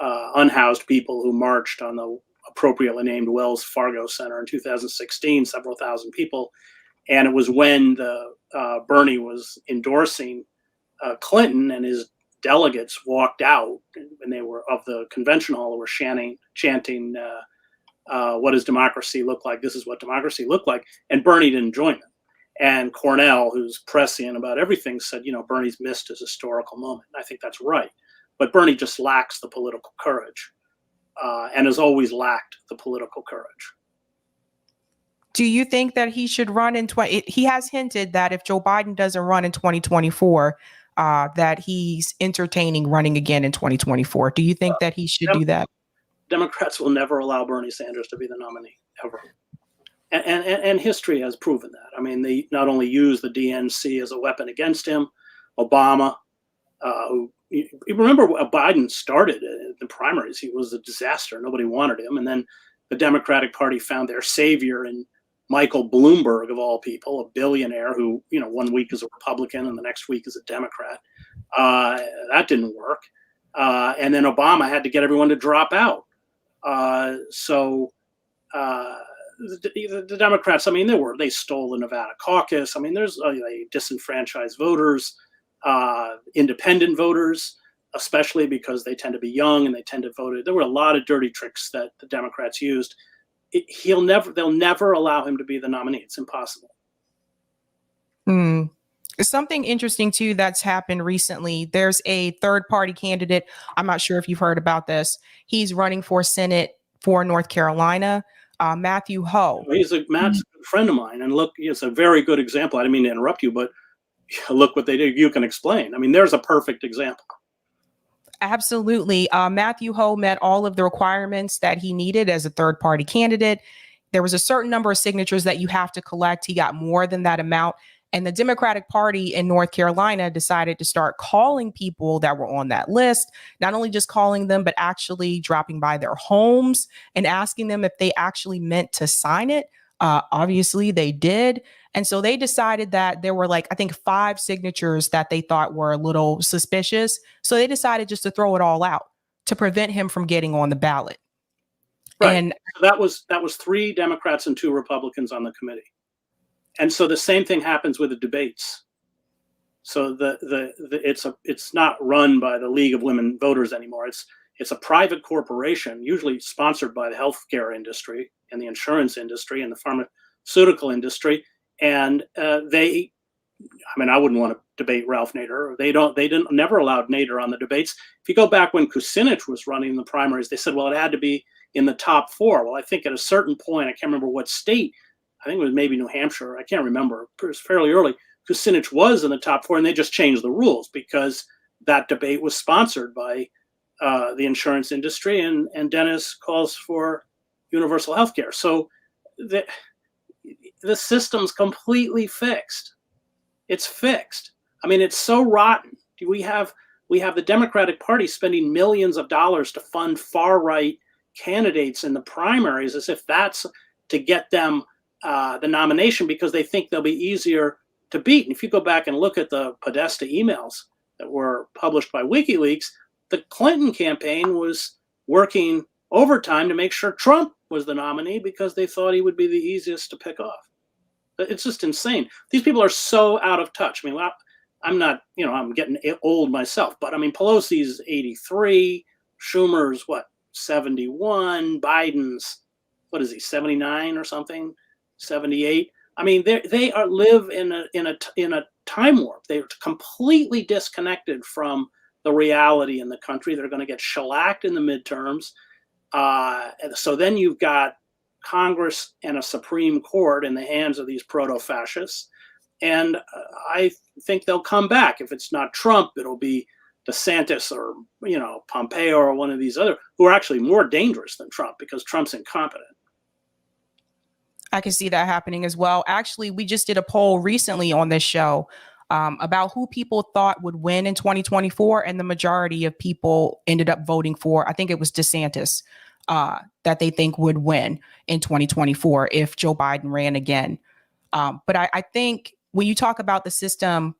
unhoused people who marched on the appropriately named Wells Fargo Center in 2016, several thousand people. And it was when Bernie was endorsing Clinton, and his delegates walked out, and they were of the convention hall, who were chanting, what does democracy look like? This is what democracy looked like. And Bernie didn't join them. And Cornell, who's prescient about everything, said, Bernie's missed his historical moment. And I think that's right. But Bernie just lacks the political courage, and has always lacked the political courage. Do you think that he should run in he has hinted that if Joe Biden doesn't run in 2024, that he's entertaining running again in 2024? Do you think that he should do that? Democrats will never allow Bernie Sanders to be the nominee, ever. And history has proven that. I mean, they not only used the DNC as a weapon against him, Obama, who, you remember Biden started the primaries. He was a disaster. Nobody wanted him. And then the Democratic Party found their savior in Michael Bloomberg, of all people, a billionaire who, 1 week is a Republican and the next week is a Democrat. That didn't work. And then Obama had to get everyone to drop out. The Democrats, I mean, they stole the Nevada caucus. I mean, they disenfranchised voters, independent voters, especially because they tend to be young and they tend to vote. There were a lot of dirty tricks that the Democrats used. They'll never allow him to be the nominee. It's impossible. Something interesting too that's happened recently. There's a third-party candidate. I'm not sure if you've heard about this. He's running for Senate for North Carolina. Matthew Ho. Matt's a good friend of mine, and look, it's a very good example. I didn't mean to interrupt you, but look what they did. You can explain. I mean, there's a perfect example. Absolutely. Matthew Ho met all of the requirements that he needed as a third-party candidate. There was a certain number of signatures that you have to collect. He got more than that amount. And the Democratic Party in North Carolina decided to start calling people that were on that list, not only just calling them, but actually dropping by their homes and asking them if they actually meant to sign it. Obviously, they did. And so they decided that there were I think 5 signatures that they thought were a little suspicious. So they decided just to throw it all out to prevent him from getting on the ballot. Right. And that was 3 Democrats and 2 Republicans on the committee. And so the same thing happens with the debates. So it's not run by the League of Women Voters anymore. It's a private corporation, usually sponsored by the healthcare industry and the insurance industry and the pharmaceutical industry. And I wouldn't want to debate Ralph Nader. They never allowed Nader on the debates. If you go back when Kucinich was running the primaries, they said, well, it had to be in the top 4. Well, I think at a certain point, I can't remember what state, I think it was maybe New Hampshire. I can't remember. It was fairly early. Kucinich was in the top 4, and they just changed the rules because that debate was sponsored by the insurance industry, and Dennis calls for universal health care. So the system's completely fixed. It's fixed. I mean, it's so rotten. We have the Democratic Party spending millions of dollars to fund far-right candidates in the primaries as if that's to get them the nomination because they think they'll be easier to beat. And if you go back and look at the Podesta emails that were published by WikiLeaks, the Clinton campaign was working overtime to make sure Trump was the nominee because they thought he would be the easiest to pick off. It's just insane. These people are so out of touch. I mean, I'm not, I'm getting old myself, but I mean, Pelosi's 83, Schumer's 71, Biden's, 79 or something? 78. I mean, they live in a time warp. They're completely disconnected from the reality in the country. They're going to get shellacked in the midterms. So then you've got Congress and a Supreme Court in the hands of these proto-fascists. And I think they'll come back. If it's not Trump, it'll be DeSantis or Pompeo or one of these other who are actually more dangerous than Trump because Trump's incompetent. I can see that happening as well. Actually, we just did a poll recently on this show about who people thought would win in 2024. And the majority of people ended up voting for, I think it was DeSantis, that they think would win in 2024 if Joe Biden ran again. But I think when you talk about the system,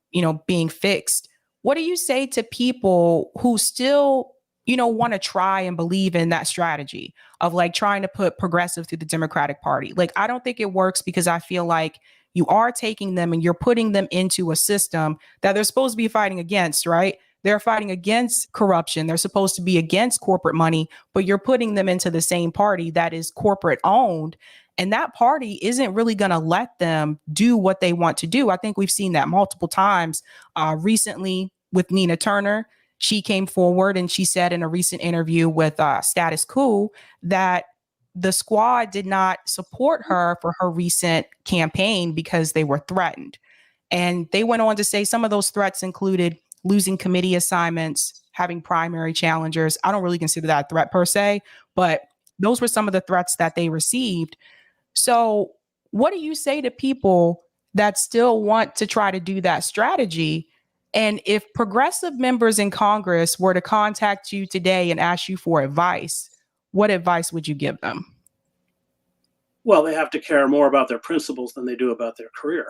being fixed, what do you say to people who still want to try and believe in that strategy of trying to put progressive through the Democratic Party? I don't think it works because I feel like you are taking them and you're putting them into a system that they're supposed to be fighting against, right? They're fighting against corruption. They're supposed to be against corporate money, but you're putting them into the same party that is corporate owned. And that party isn't really going to let them do what they want to do. I think we've seen that multiple times recently with Nina Turner. She came forward and she said in a recent interview with Status Quo that the squad did not support her for her recent campaign because they were threatened. And they went on to say some of those threats included losing committee assignments, having primary challengers. I don't really consider that a threat per se, but those were some of the threats that they received. So what do you say to people that still want to try to do that strategy? And if progressive members in Congress were to contact you today and ask you for advice, what advice would you give them? Well, they have to care more about their principles than they do about their career.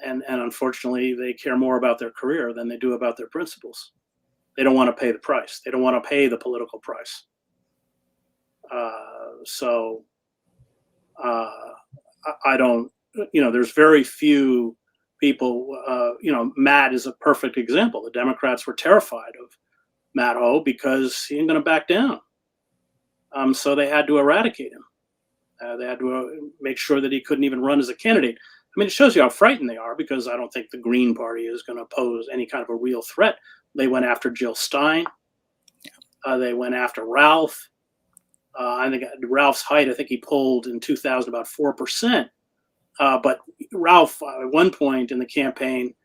And unfortunately, they care more about their career than they do about their principles. They don't want to pay the price. They don't want to pay the political price. I don't, there's very few people, Matt is a perfect example. The Democrats were terrified of Matt Ho because he ain't going to back down. So they had to eradicate him. They had to make sure that he couldn't even run as a candidate. I mean, it shows you how frightened they are, because I don't think the Green Party is going to pose any kind of a real threat. They went after Jill Stein. They went after Ralph. I think Ralph's height, I think he polled in 2000 about 4%. But Ralph, at one point in the campaign,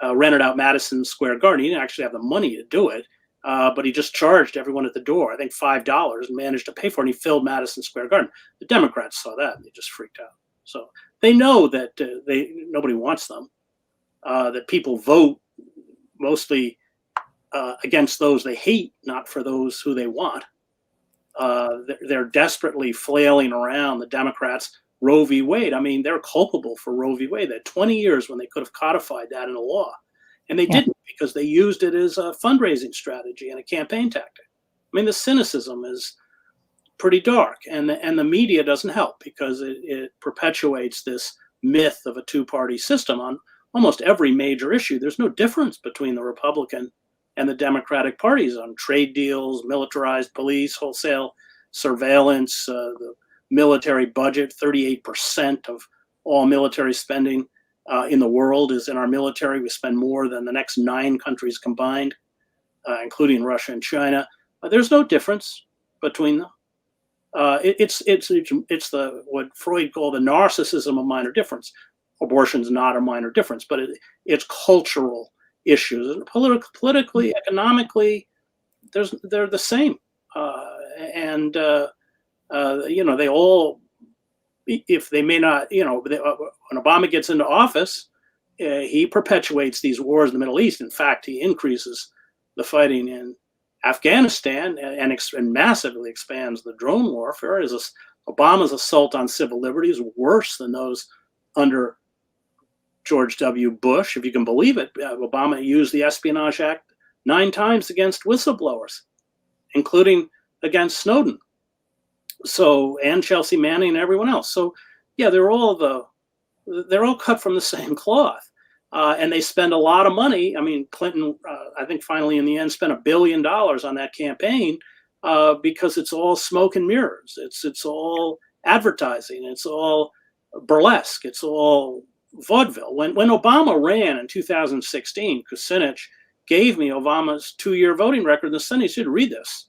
rented out Madison Square Garden. He didn't actually have the money to do it, but he just charged everyone at the door, I think $5, and managed to pay for it. And he filled Madison Square Garden. The Democrats saw that and they just freaked out. So they know that nobody wants them, that people vote mostly against those they hate, not for those who they want. They're desperately flailing around, the Democrats. Roe v. Wade, I mean, they're culpable for Roe v. Wade. They had 20 years when they could have codified that in a law. And they didn't, because they used it as a fundraising strategy and a campaign tactic. I mean, the cynicism is pretty dark, and the media doesn't help, because it perpetuates this myth of a two-party system on almost every major issue. There's no difference between the Republican and the Democratic parties on trade deals, militarized police, wholesale surveillance, the military budget. 38% of all military spending in the world is in our military. We spend more than the next 9 countries combined, including Russia and China. There's no difference between them. It's the what Freud called the narcissism of minor difference. Abortion's not a minor difference, but it's cultural issues, and politically, economically, they're the same. They all, if they may not, when Obama gets into office, he perpetuates these wars in the Middle East. In fact, he increases the fighting in Afghanistan and massively expands the drone warfare. Obama's assault on civil liberties worse than those under George W. Bush, if you can believe it. Obama used the Espionage Act 9 times against whistleblowers, including against Snowden. And Chelsea Manning and everyone else. So yeah, they're all cut from the same cloth. And they spend a lot of money. I mean, Clinton, I think finally in the end spent $1 billion on that campaign because it's all smoke and mirrors. It's all advertising. It's all burlesque. It's all vaudeville. When Obama ran in 2016, Kucinich gave me Obama's 2-year voting record in the Senate. He said, read this.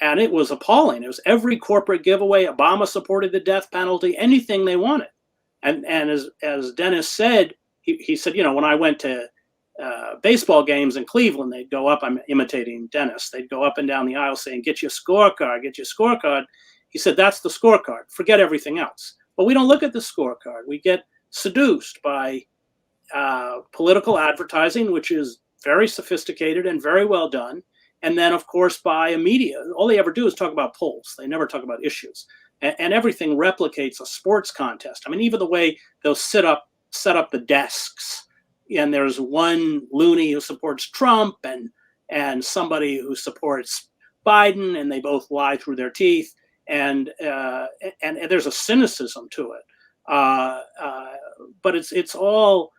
And it was appalling. It was every corporate giveaway. Obama supported the death penalty, anything they wanted. And as Dennis said, he said, when I went to baseball games in Cleveland, they'd go up, I'm imitating Dennis, they'd go up and down the aisle saying, get you a scorecard, get you a scorecard. He said, that's the scorecard. Forget everything else. But we don't look at the scorecard. We get seduced by political advertising, which is very sophisticated and very well done. And then, of course, by a media. All they ever do is talk about polls. They never talk about issues. And everything replicates a sports contest. I mean, even the way they'll set up the desks, and there's one loony who supports Trump and somebody who supports Biden, and they both lie through their teeth, and there's a cynicism to it. But it's all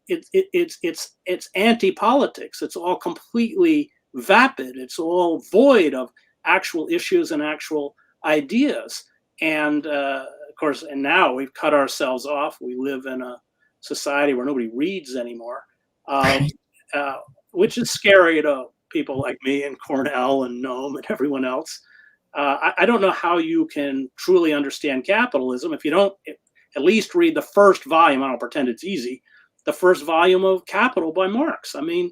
it's anti-politics. It's all completely vapid. It's all void of actual issues and actual ideas. And of course, and now we've cut ourselves off. We live in a society where nobody reads anymore, which is scary to people like me and Cornell and Noam and everyone else. I don't know how you can truly understand capitalism if you don't at least read the first volume. I don't pretend it's easy the first volume of Capital by Marx. I mean,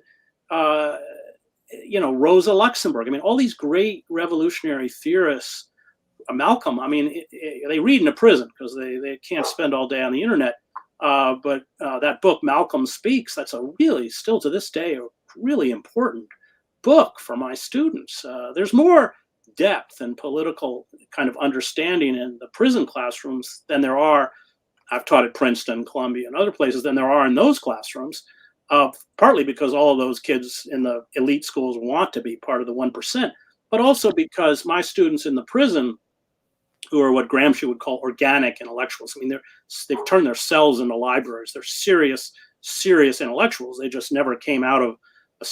Rosa Luxemburg. I mean, all these great revolutionary theorists, Malcolm. I mean, they read in a prison because they can't spend all day on the internet. But that book, Malcolm Speaks, that's a really, still to this day, a really important book for my students. There's more depth and political kind of understanding in the prison classrooms than there are, I've taught at Princeton, Columbia, and other places, than there are in those classrooms, partly because all of those kids in the elite schools want to be part of the 1%, but also because my students in the prison, who are what Gramsci would call organic intellectuals. I mean, they've turned their cells into libraries. They're serious intellectuals. They just never came out of a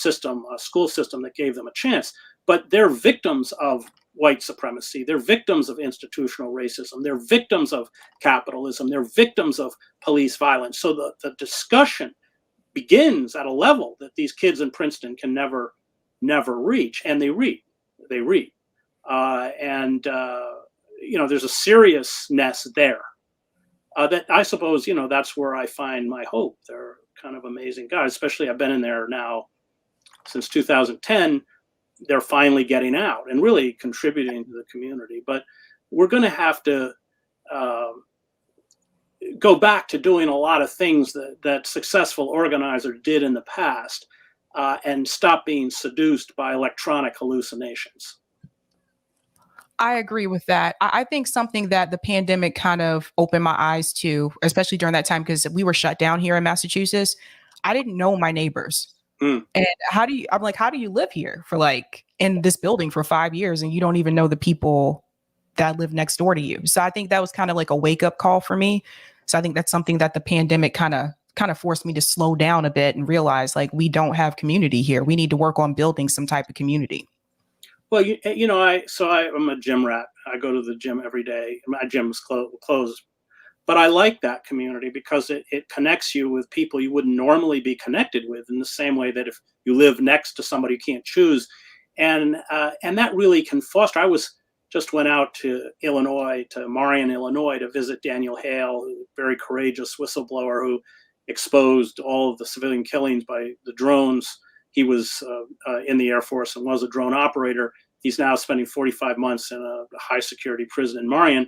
school system that gave them a chance. But they're victims of white supremacy. They're victims of institutional racism. They're victims of capitalism. They're victims of police violence. So the discussion begins at a level that these kids in Princeton can never reach. And they read. There's a seriousness there that I suppose, that's where I find my hope. They're kind of amazing guys, especially I've been in there now since 2010. They're finally getting out and really contributing to the community. But we're going to have to go back to doing a lot of things that successful organizers did in the past and stop being seduced by electronic hallucinations. I agree with that. I think something that the pandemic kind of opened my eyes to, especially during that time, because we were shut down here in Massachusetts. I didn't know my neighbors. And how do you live here for in this building for 5 years and you don't even know the people that live next door to you? So I think that was kind of like a wake up call for me. So I think that's something that the pandemic kind of forced me to slow down a bit and realize we don't have community here. We need to work on building some type of community. Well, I'm a gym rat. I go to the gym every day. My gym is closed. But I like that community because it connects you with people you wouldn't normally be connected with, in the same way that if you live next to somebody you can't choose. And that really can foster. I just went out to Marion, Illinois, to visit Daniel Hale, a very courageous whistleblower who exposed all of the civilian killings by the drones. He was in the Air Force and was a drone operator. He's now spending 45 months in a high security prison in Marion.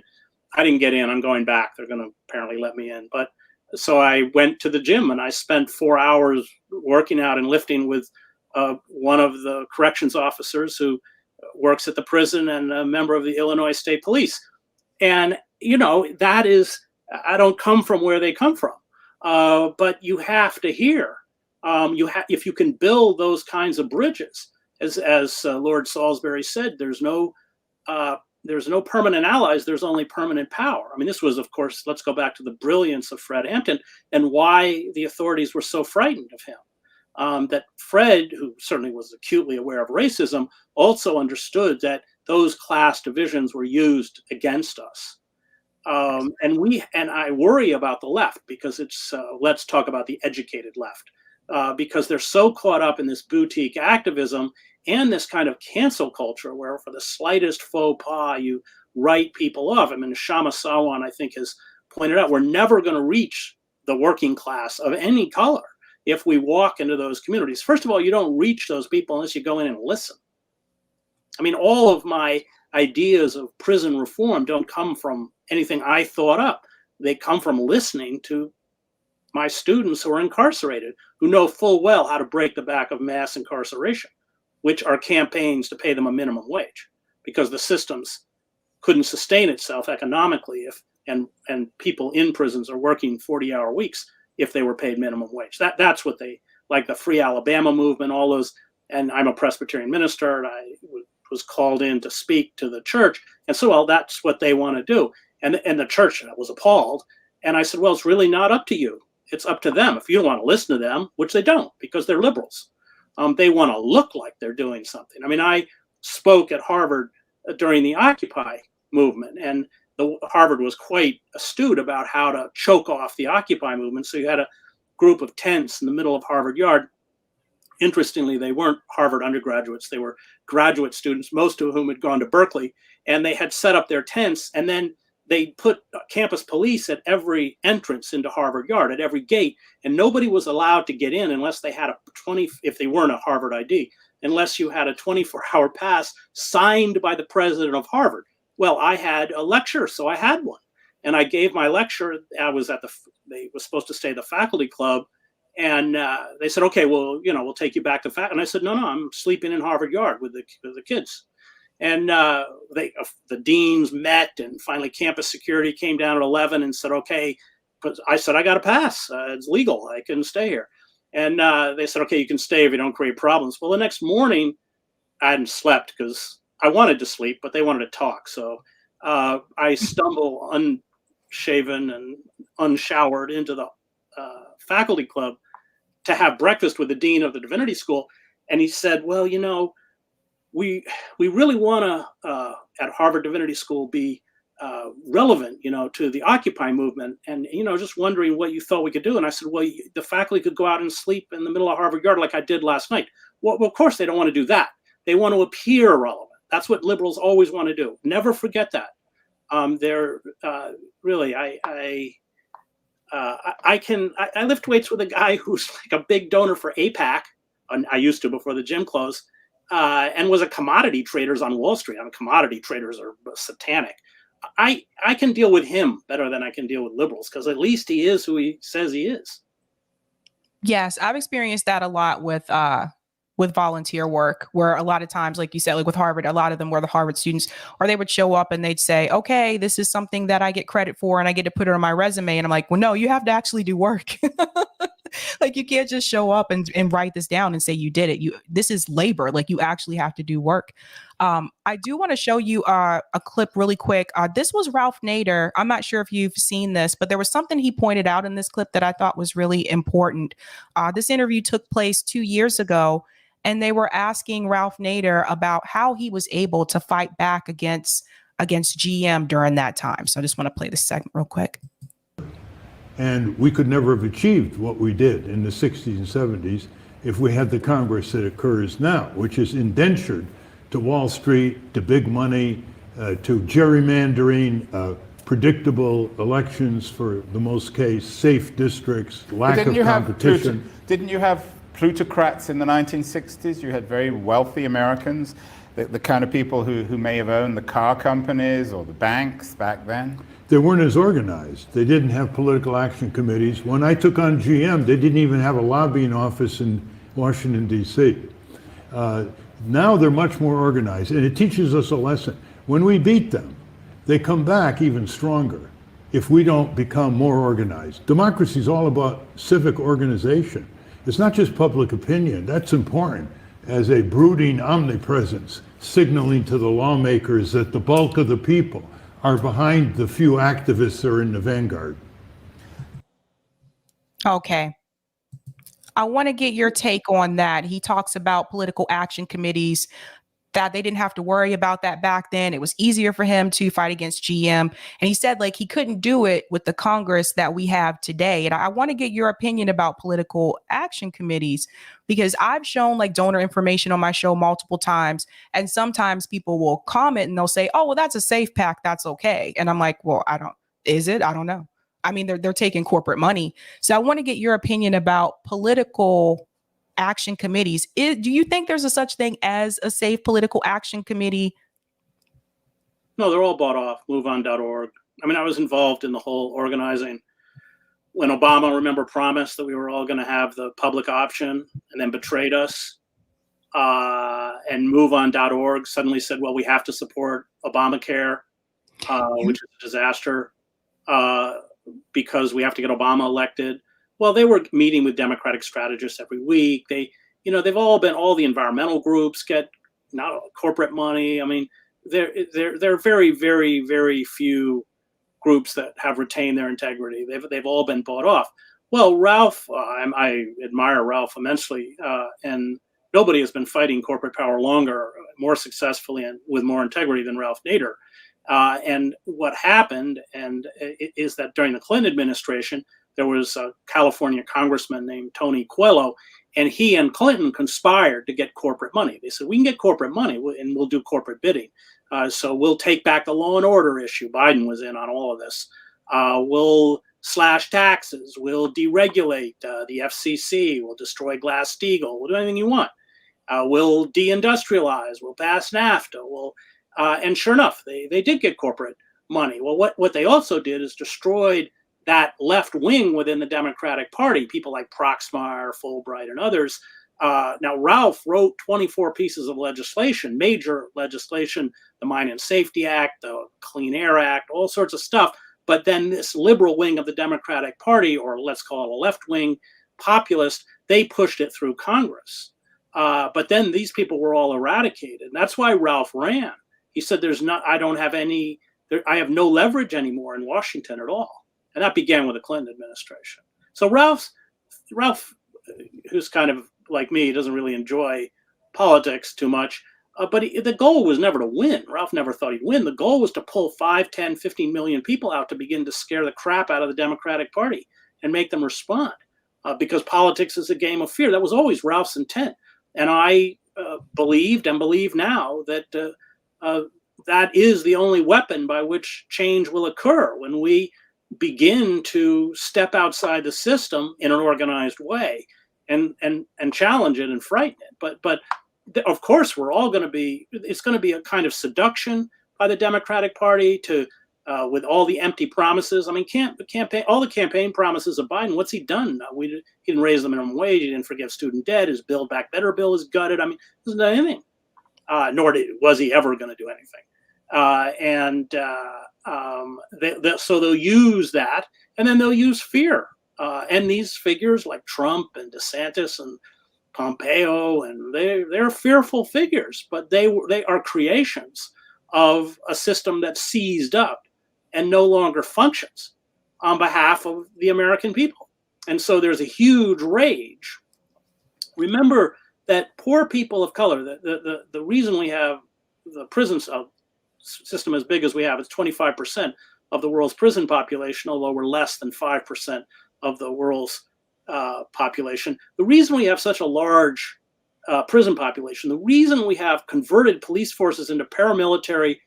I didn't get in. I'm going back. They're going to apparently let me in. But so I went to the gym and I spent 4 hours working out and lifting with one of the corrections officers who works at the prison and a member of the Illinois State Police. And, that is, I don't come from where they come from, but you have to hear. If you can build those kinds of bridges, as Lord Salisbury said, there's no permanent allies. There's only permanent power. I mean, this was, of course, let's go back to the brilliance of Fred Hampton and why the authorities were so frightened of him. That Fred, who certainly was acutely aware of racism, also understood that those class divisions were used against us. And I worry about the left because it's let's talk about the educated left. Because they're so caught up in this boutique activism and this kind of cancel culture where for the slightest faux pas, you write people off. I mean, Shama Sawan, I think, has pointed out, we're never going to reach the working class of any color if we walk into those communities. First of all, you don't reach those people unless you go in and listen. I mean, all of my ideas of prison reform don't come from anything I thought up. They come from listening to my students who are incarcerated, who know full well how to break the back of mass incarceration, which are campaigns to pay them a minimum wage, because the systems couldn't sustain itself economically and people in prisons are working 40-hour weeks if they were paid minimum wage. That's what they like, the Free Alabama movement, all those. And I'm a Presbyterian minister, and I was called in to speak to the church, and so well, that's what they want to do. And the church was appalled, and I said, well, it's really not up to you. It's up to them. If you don't want to listen to them, which they don't, because they're liberals, they want to look like they're doing something. I mean, I spoke at Harvard during the Occupy movement, and Harvard was quite astute about how to choke off the Occupy movement. So you had a group of tents in the middle of Harvard Yard. Interestingly, they weren't Harvard undergraduates. They were graduate students, most of whom had gone to Berkeley, and they had set up their tents. And then they put campus police at every entrance into Harvard Yard, at every gate, and nobody was allowed to get in unless they had if they weren't a Harvard ID, unless you had a 24-hour pass signed by the president of Harvard. Well, I had a lecture, so I had one. And I gave my lecture. I was they was supposed to stay at the faculty club. And they said, okay, well, we'll take you back to faculty. And I said, no, I'm sleeping in Harvard Yard with the kids. And the deans met, and finally campus security came down at 11 and said, okay, but I said, I got a pass. It's legal. I can stay here. And they said, okay, you can stay if you don't create problems. Well, the next morning, I hadn't slept because I wanted to sleep, but they wanted to talk. So I stumble unshaven and unshowered into the faculty club to have breakfast with the dean of the divinity school. And he said, well, we really want to, at Harvard Divinity School, be relevant, to the Occupy movement. And, just wondering what you thought we could do. And I said, well, the faculty could go out and sleep in the middle of Harvard Yard like I did last night. Well, of course, they don't want to do that. They want to appear relevant. That's what liberals always want to do. Never forget that. They're really, I lift weights with a guy who's like a big donor for APAC. I used to before the gym closed. And was a commodity traders on Wall Street. Commodity traders are satanic. I can deal with him better than I can deal with liberals because at least he is who he says he is. Yes, I've experienced that a lot with volunteer work, where a lot of times, like you said, like with Harvard, a lot of them were the Harvard students, or they would show up and they'd say, okay, this is something that I get credit for and I get to put it on my resume. And I'm like, well, no, you have to actually do work. Like, you can't just show up and write this down and say you did it. This is labor. Like, you actually have to do work. I do want to show you a clip really quick. This was Ralph Nader. I'm not sure if you've seen this, but there was something he pointed out in this clip that I thought was really important. This interview took place 2 years ago, and they were asking Ralph Nader about how he was able to fight back against GM during that time. So I just want to play this segment real quick. And we could never have achieved what we did in the 60s and 70s if we had the Congress that occurs now, which is indentured to Wall Street, to big money, to gerrymandering, predictable elections for the most case, safe districts, lack of competition. Didn't you have plutocrats in the 1960s? You had very wealthy Americans, the kind of people who may have owned the car companies or the banks back then? They weren't as organized. They didn't have political action committees. When I took on GM, they didn't even have a lobbying office in Washington, D.C. Now they're much more organized, and it teaches us a lesson. When we beat them, they come back even stronger if we don't become more organized. Democracy is all about civic organization. It's not just public opinion. That's important as a brooding omnipresence, signaling to the lawmakers that the bulk of the people are behind the few activists that are in the vanguard. Okay. I want to get your take on that. He talks about political action committees, that they didn't have to worry about that back then. It was easier for him to fight against GM. And he said, like, he couldn't do it with the Congress that we have today. And I want to get your opinion about political action committees, because I've shown like donor information on my show multiple times. And sometimes people will comment and they'll say, oh, well, that's a safe pack. That's okay. And I'm like, well, is it? I don't know. I mean, they're taking corporate money. So I want to get your opinion about political action committees. Do you think there's a such thing as a safe political action committee? No, they're all bought off. MoveOn.org. I mean, I was involved in the whole organizing when Obama, remember, promised that we were all going to have the public option and then betrayed us. And MoveOn.org suddenly said, well, we have to support Obamacare, which is a disaster, because we have to get Obama elected. Well, they were meeting with Democratic strategists every week. They've all the environmental groups get not corporate money. I mean, there are very, very, very few groups that have retained their integrity. They've all been bought off. Well, Ralph, I admire Ralph immensely, and nobody has been fighting corporate power longer, more successfully, and with more integrity than Ralph Nader. And what happened is that during the Clinton administration, there was a California congressman named Tony Coelho, and he and Clinton conspired to get corporate money. They said, we can get corporate money and we'll do corporate bidding. So we'll take back the law and order issue. Biden was in on all of this. We'll slash taxes. We'll deregulate the FCC. We'll destroy Glass-Steagall. We'll do anything you want. We'll deindustrialize. We'll pass NAFTA. And sure enough, they did get corporate money. Well, what they also did is destroyed that left wing within the Democratic Party, people like Proxmire, Fulbright, and others. Now, Ralph wrote 24 pieces of legislation, major legislation, the Mine and Safety Act, the Clean Air Act, all sorts of stuff. But then this liberal wing of the Democratic Party, or let's call it a left wing populist, they pushed it through Congress. But then these people were all eradicated. And that's why Ralph ran. He said, I have no leverage anymore in Washington at all. And that began with the Clinton administration. So Ralph, who's kind of like me, doesn't really enjoy politics too much, but the goal was never to win. Ralph never thought he'd win. The goal was to pull 5, 10, 15 million people out to begin to scare the crap out of the Democratic Party and make them respond, because politics is a game of fear. That was always Ralph's intent. And I believed and believe now that that is the only weapon by which change will occur, when we begin to step outside the system in an organized way and challenge it and frighten it. But of course, it's going to be a kind of seduction by the Democratic Party to with all the empty promises. I mean, all the campaign promises of Biden, what's he done? He didn't raise the minimum wage. He didn't forgive student debt. His Build Back Better bill is gutted. I mean, he hasn't done anything. Nor was he ever going to do anything. So they'll use that, and then they'll use fear. And these figures like Trump and DeSantis and Pompeo, and they're fearful figures, but they are creations of a system that's seized up and no longer functions on behalf of the American people. And so there's a huge rage. Remember that poor people of color, the reason we have the prison system as big as we have, it's 25% of the world's prison population, although we're less than 5% of the world's population. The reason we have such a large prison population, the reason we have converted police forces into paramilitary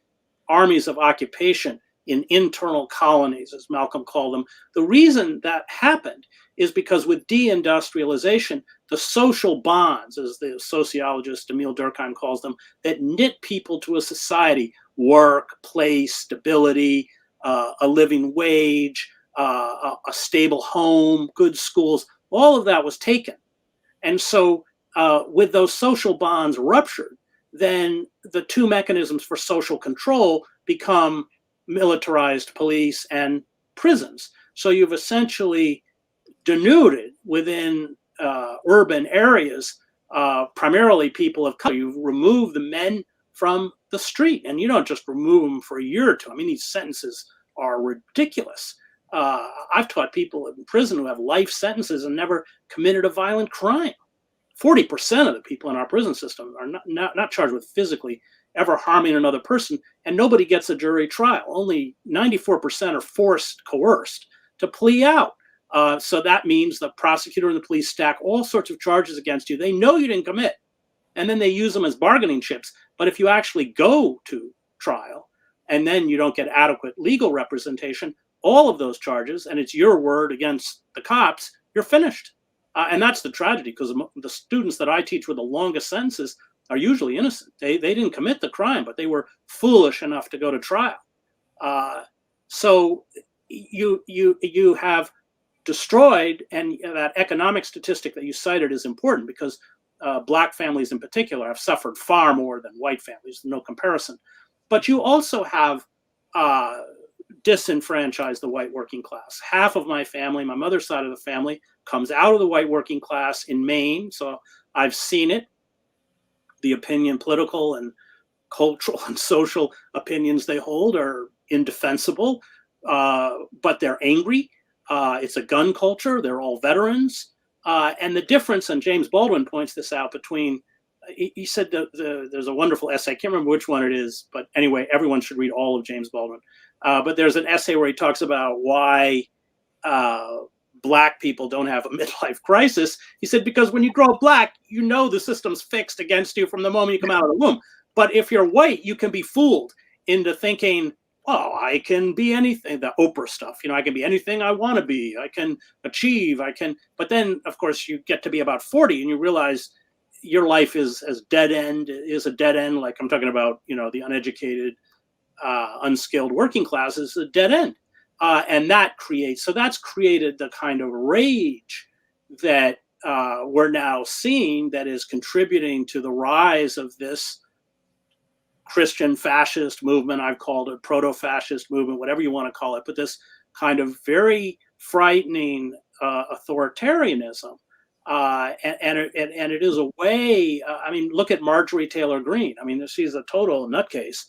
armies of occupation in internal colonies, as Malcolm called them, the reason that happened is because with deindustrialization, the social bonds, as the sociologist Emile Durkheim calls them, that knit people to a society, work, place, stability, a living wage, a stable home, good schools, all of that was taken. And so with those social bonds ruptured, then the two mechanisms for social control become militarized police and prisons. So you've essentially denuded within urban areas, primarily people of color. You've removed the men from the street, and you don't just remove them for a year or two. I mean, these sentences are ridiculous. I've taught people in prison who have life sentences and never committed a violent crime. 40% of the people in our prison system are not charged with physically ever harming another person, and nobody gets a jury trial. Only 94% are coerced to plea out. So that means the prosecutor and the police stack all sorts of charges against you. They know you didn't commit, and then they use them as bargaining chips. But if you actually go to trial and then you don't get adequate legal representation, all of those charges, and it's your word against the cops, you're finished. And that's the tragedy, because the students that I teach with the longest sentences are usually innocent. They didn't commit the crime, but they were foolish enough to go to trial. So you have destroyed, and that economic statistic that you cited is important, because Black families in particular have suffered far more than white families, no comparison. But you also have disenfranchised the white working class. Half of my family, my mother's side of the family, comes out of the white working class in Maine, so I've seen it. The political and cultural and social opinions they hold are indefensible, but they're angry. It's a gun culture. They're all veterans. And the difference, and James Baldwin points this out, between, he said there's a wonderful essay, I can't remember which one it is, but anyway, everyone should read all of James Baldwin. But there's an essay where he talks about why black people don't have a midlife crisis. He said, because when you grow up black, you know the system's fixed against you from the moment you come out of the womb. But if you're white, you can be fooled into thinking, oh, I can be anything, the Oprah stuff, I can be anything I want to be. I can achieve, but then of course you get to be about 40 and you realize your life is a dead end. Like I'm talking about, the uneducated, unskilled working class is a dead end. And that's created the kind of rage that we're now seeing that is contributing to the rise of this Christian fascist movement. I've called it proto-fascist movement, whatever you want to call it, but this kind of very frightening authoritarianism. And it is a way, look at Marjorie Taylor Greene. She's a total nutcase.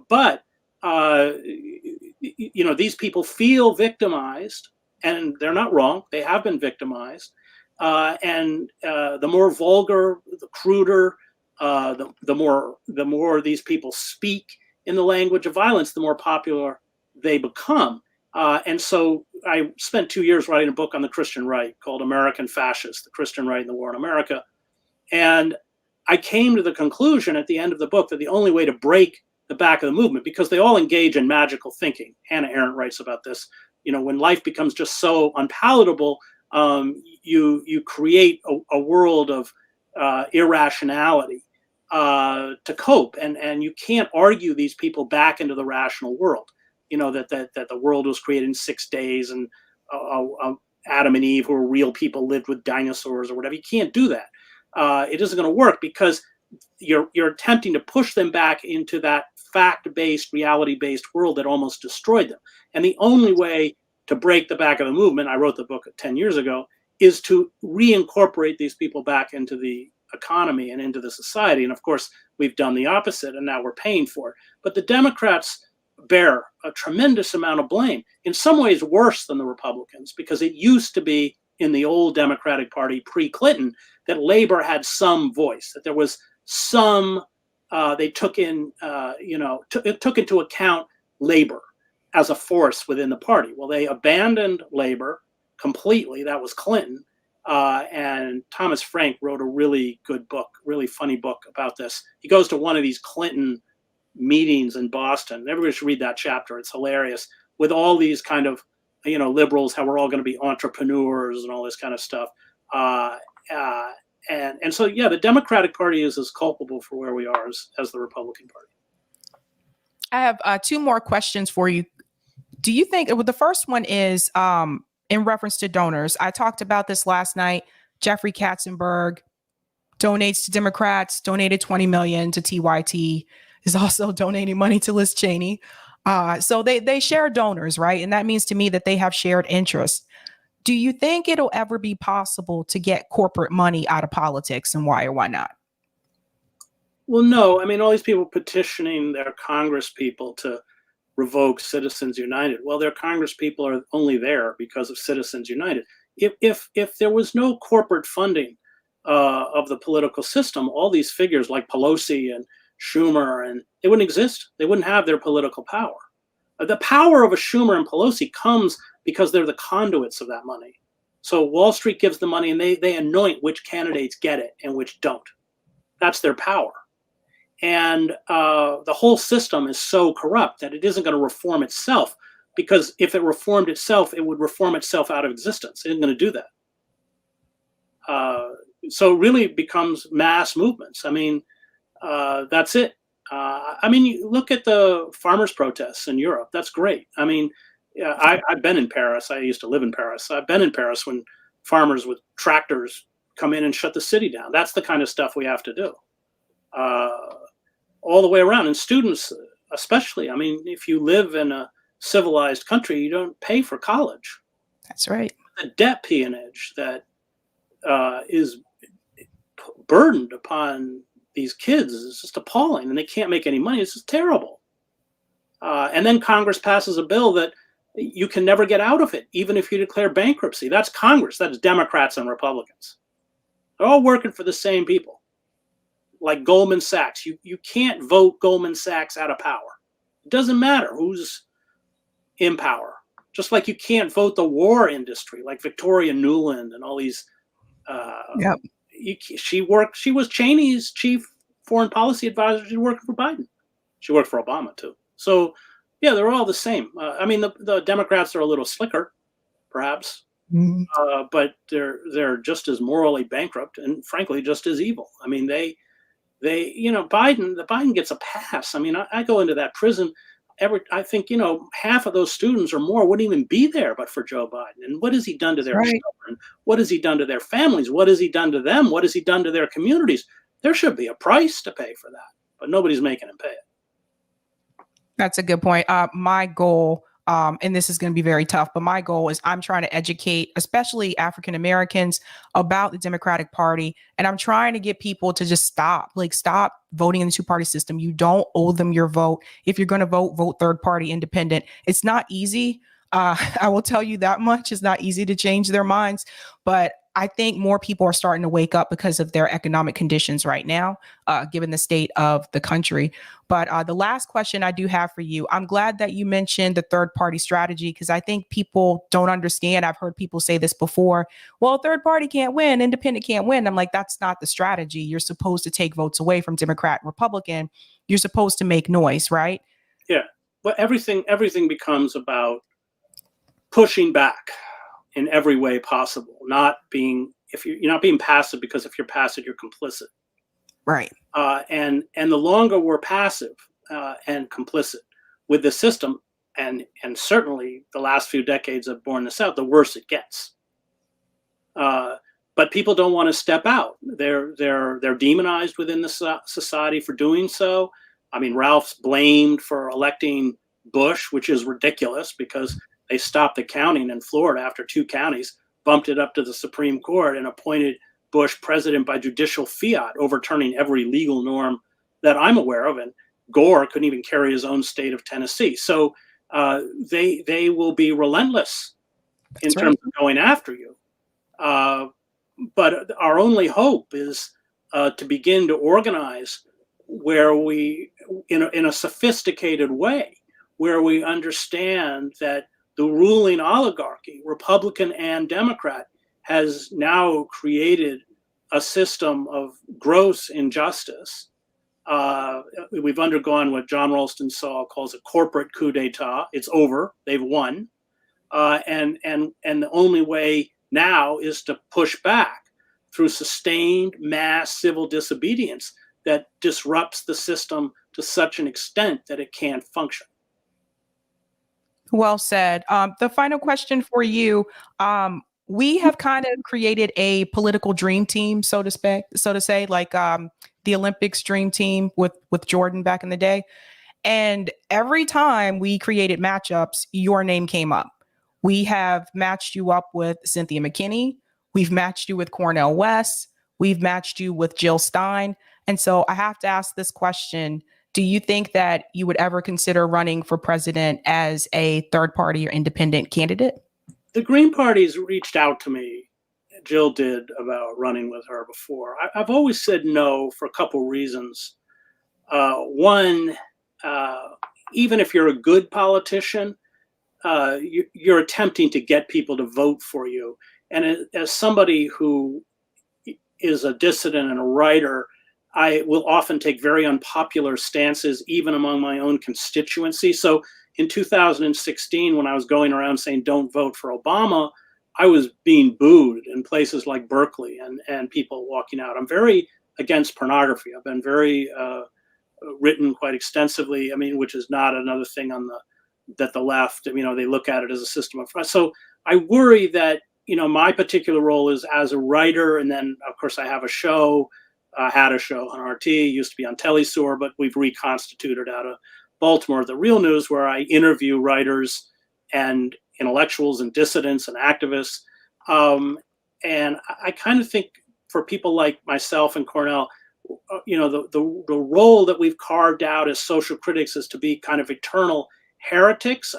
But these people feel victimized, and they're not wrong. They have been victimized. And the more vulgar, the cruder, the more these people speak in the language of violence, the more popular they become. And so I spent 2 years writing a book on the Christian right called American Fascists, the Christian Right and the War in America. And I came to the conclusion at the end of the book that the only way to break the back of the movement, because they all engage in magical thinking. Hannah Arendt writes about this. When life becomes just so unpalatable, you create a world of irrationality to cope, and you can't argue these people back into the rational world. That the world was created in 6 days, and Adam and Eve, who were real people, lived with dinosaurs or whatever. You can't do that. It isn't going to work because you're attempting to push them back into that fact-based, reality-based world that almost destroyed them. And the only way to break the back of the movement, I wrote the book 10 years ago, is to reincorporate these people back into the economy and into the society. And of course, we've done the opposite, and now we're paying for it. But the Democrats bear a tremendous amount of blame, in some ways worse than the Republicans, because it used to be in the old Democratic Party pre-Clinton that labor had some voice, that there was some, they took in, it took into account labor as a force within the party. Well, they abandoned labor completely. That was Clinton. And Thomas Frank wrote a really good book, really funny book about this. He goes to one of these Clinton meetings in Boston. Everybody should read that chapter. It's hilarious, with all these kind of, liberals, how we're all going to be entrepreneurs and all this kind of stuff. And so, yeah, the Democratic Party is as culpable for where we are as the Republican Party. I have 2 more questions for you. Do you think, well, the first one is in reference to donors. I talked about this last night. Jeffrey Katzenberg donates to Democrats, donated $20 million to TYT, is also donating money to Liz Cheney. So they share donors, right? And that means to me that they have shared interests. Do you think it'll ever be possible to get corporate money out of politics, and why or why not? Well, no. All these people petitioning their Congress people to revoke Citizens United. Well, their Congress people are only there because of Citizens United. If there was no corporate funding of the political system, all these figures like Pelosi and Schumer, and they wouldn't exist. They wouldn't have their political power. The power of a Schumer and Pelosi comes because they're the conduits of that money. So Wall Street gives the money, and they anoint which candidates get it and which don't. That's their power. And the whole system is so corrupt that it isn't going to reform itself, because if it reformed itself, it would reform itself out of existence. It isn't going to do that. So it really becomes mass movements. That's it. You look at the farmers' protests in Europe. That's great. I've been in Paris. I used to live in Paris. I've been in Paris when farmers with tractors come in and shut the city down. That's the kind of stuff we have to do. All the way around. And students, especially, if you live in a civilized country, you don't pay for college. That's right. The debt peonage that is burdened upon these kids is just appalling, and they can't make any money. It's just terrible. And then Congress passes a bill that you can never get out of it, even if you declare bankruptcy. That's Congress. That's Democrats and Republicans. They're all working for the same people. Like Goldman Sachs. You can't vote Goldman Sachs out of power. It doesn't matter who's in power. Just like you can't vote the war industry, like Victoria Nuland and all these. Yep. She was Cheney's chief foreign policy advisor. She's working for Biden. She worked for Obama too. So, yeah, they're all the same. I mean, the Democrats are a little slicker, perhaps, but they're just as morally bankrupt and, frankly, just as evil. I mean, Biden gets a pass. I mean, I go into that prison. I think, half of those students or more wouldn't even be there but for Joe Biden. And what has he done to their children? What has he done to their families? What has he done to them? What has he done to their communities? There should be a price to pay for that, but nobody's making him pay it. That's a good point. My goal, and this is going to be very tough, but my goal is I'm trying to educate, especially African Americans, about the Democratic Party. And I'm trying to get people to just stop voting in the two-party system. You don't owe them your vote. If you're going to vote third party independent. It's not easy. I will tell you that much. It's not easy to change their minds, but I think more people are starting to wake up because of their economic conditions right now, given the state of the country. But the last question I do have for you, I'm glad that you mentioned the third party strategy, because I think people don't understand. I've heard people say this before. Well, third party can't win, independent can't win. I'm like, that's not the strategy. You're supposed to take votes away from Democrat and Republican. You're supposed to make noise, right? Yeah. But everything becomes about pushing back in every way possible, you're not being passive, because if you're passive, you're complicit. Right. And the longer we're passive and complicit with the system, and certainly the last few decades have borne this out, the worse it gets. But people don't want to step out. They're demonized within the society for doing so. I mean, Ralph's blamed for electing Bush, which is ridiculous, because they stopped the counting in Florida after 2 counties, bumped it up to the Supreme Court, and appointed Bush president by judicial fiat, overturning every legal norm that I'm aware of. And Gore couldn't even carry his own state of Tennessee. So they will be relentless in terms of going after you. But our only hope is to begin to organize where we, in a sophisticated way, where we understand that the ruling oligarchy, Republican and Democrat, has now created a system of gross injustice. We've undergone what John Ralston Saul calls a corporate coup d'etat. It's over. They've won. And the only way now is to push back through sustained mass civil disobedience that disrupts the system to such an extent that it can't function. Well said. The final question for you. We have kind of created a political dream team, so to say, like the Olympics dream team with Jordan back in the day. And every time we created matchups, your name came up. We have matched you up with Cynthia McKinney. We've matched you with Cornel West. We've matched you with Jill Stein. And so I have to ask this question. Do you think that you would ever consider running for president as a third party or independent candidate? The Green Party's reached out to me. Jill did, about running with her before. I've always said no for a couple reasons. One, even if you're a good politician, you're attempting to get people to vote for you. And as somebody who is a dissident and a writer, I will often take very unpopular stances, even among my own constituency. So in 2016, when I was going around saying, don't vote for Obama, I was being booed in places like Berkeley and people walking out. I'm very against pornography. I've been very written quite extensively, which is not another thing that the left, they look at it as a system of. So I worry that, my particular role is as a writer. And then, of course, I have a show. I had a show on RT, used to be on Telesur, but we've reconstituted out of Baltimore, The Real News, where I interview writers and intellectuals and dissidents and activists. And I kind of think for people like myself and Cornel, the role that we've carved out as social critics is to be kind of eternal heretics.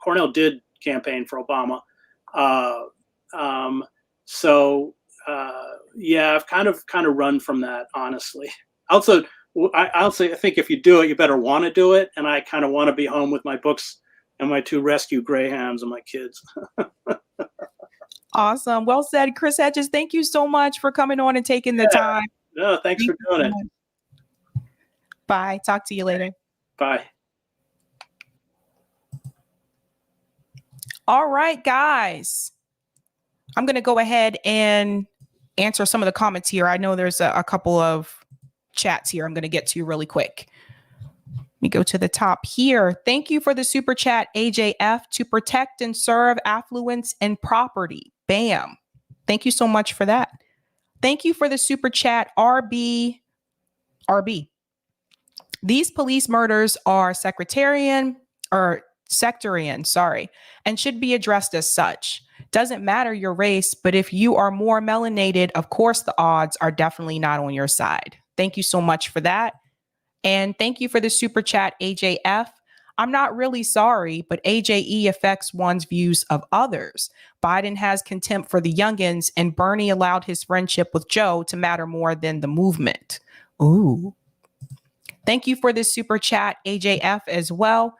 Cornel did campaign for Obama. Yeah, I've kind of run from that, honestly. I think if you do it, you better want to do it. And I kind of want to be home with my books and my 2 rescue greyhounds and my kids. Awesome. Well said, Chris Hedges. Thank you so much for coming on and taking the time. No, thanks for doing it. Bye. Talk to you later. Bye. All right, guys. I'm going to go ahead and answer some of the comments here. I know there's a couple of chats here I'm going to get to really quick. Let me go to the top here. Thank you for the super chat, AJF, to protect and serve affluence and property. Bam. Thank you so much for that. Thank you for the super chat, RB. These police murders are sectarian, and should be addressed as such. Doesn't matter your race, but if you are more melanated, of course, the odds are definitely not on your side. Thank you so much for that. And thank you for the super chat, AJF. I'm not really sorry, but AJE affects one's views of others. Biden has contempt for the youngins, and Bernie allowed his friendship with Joe to matter more than the movement. Ooh. Thank you for this super chat, AJF, as well.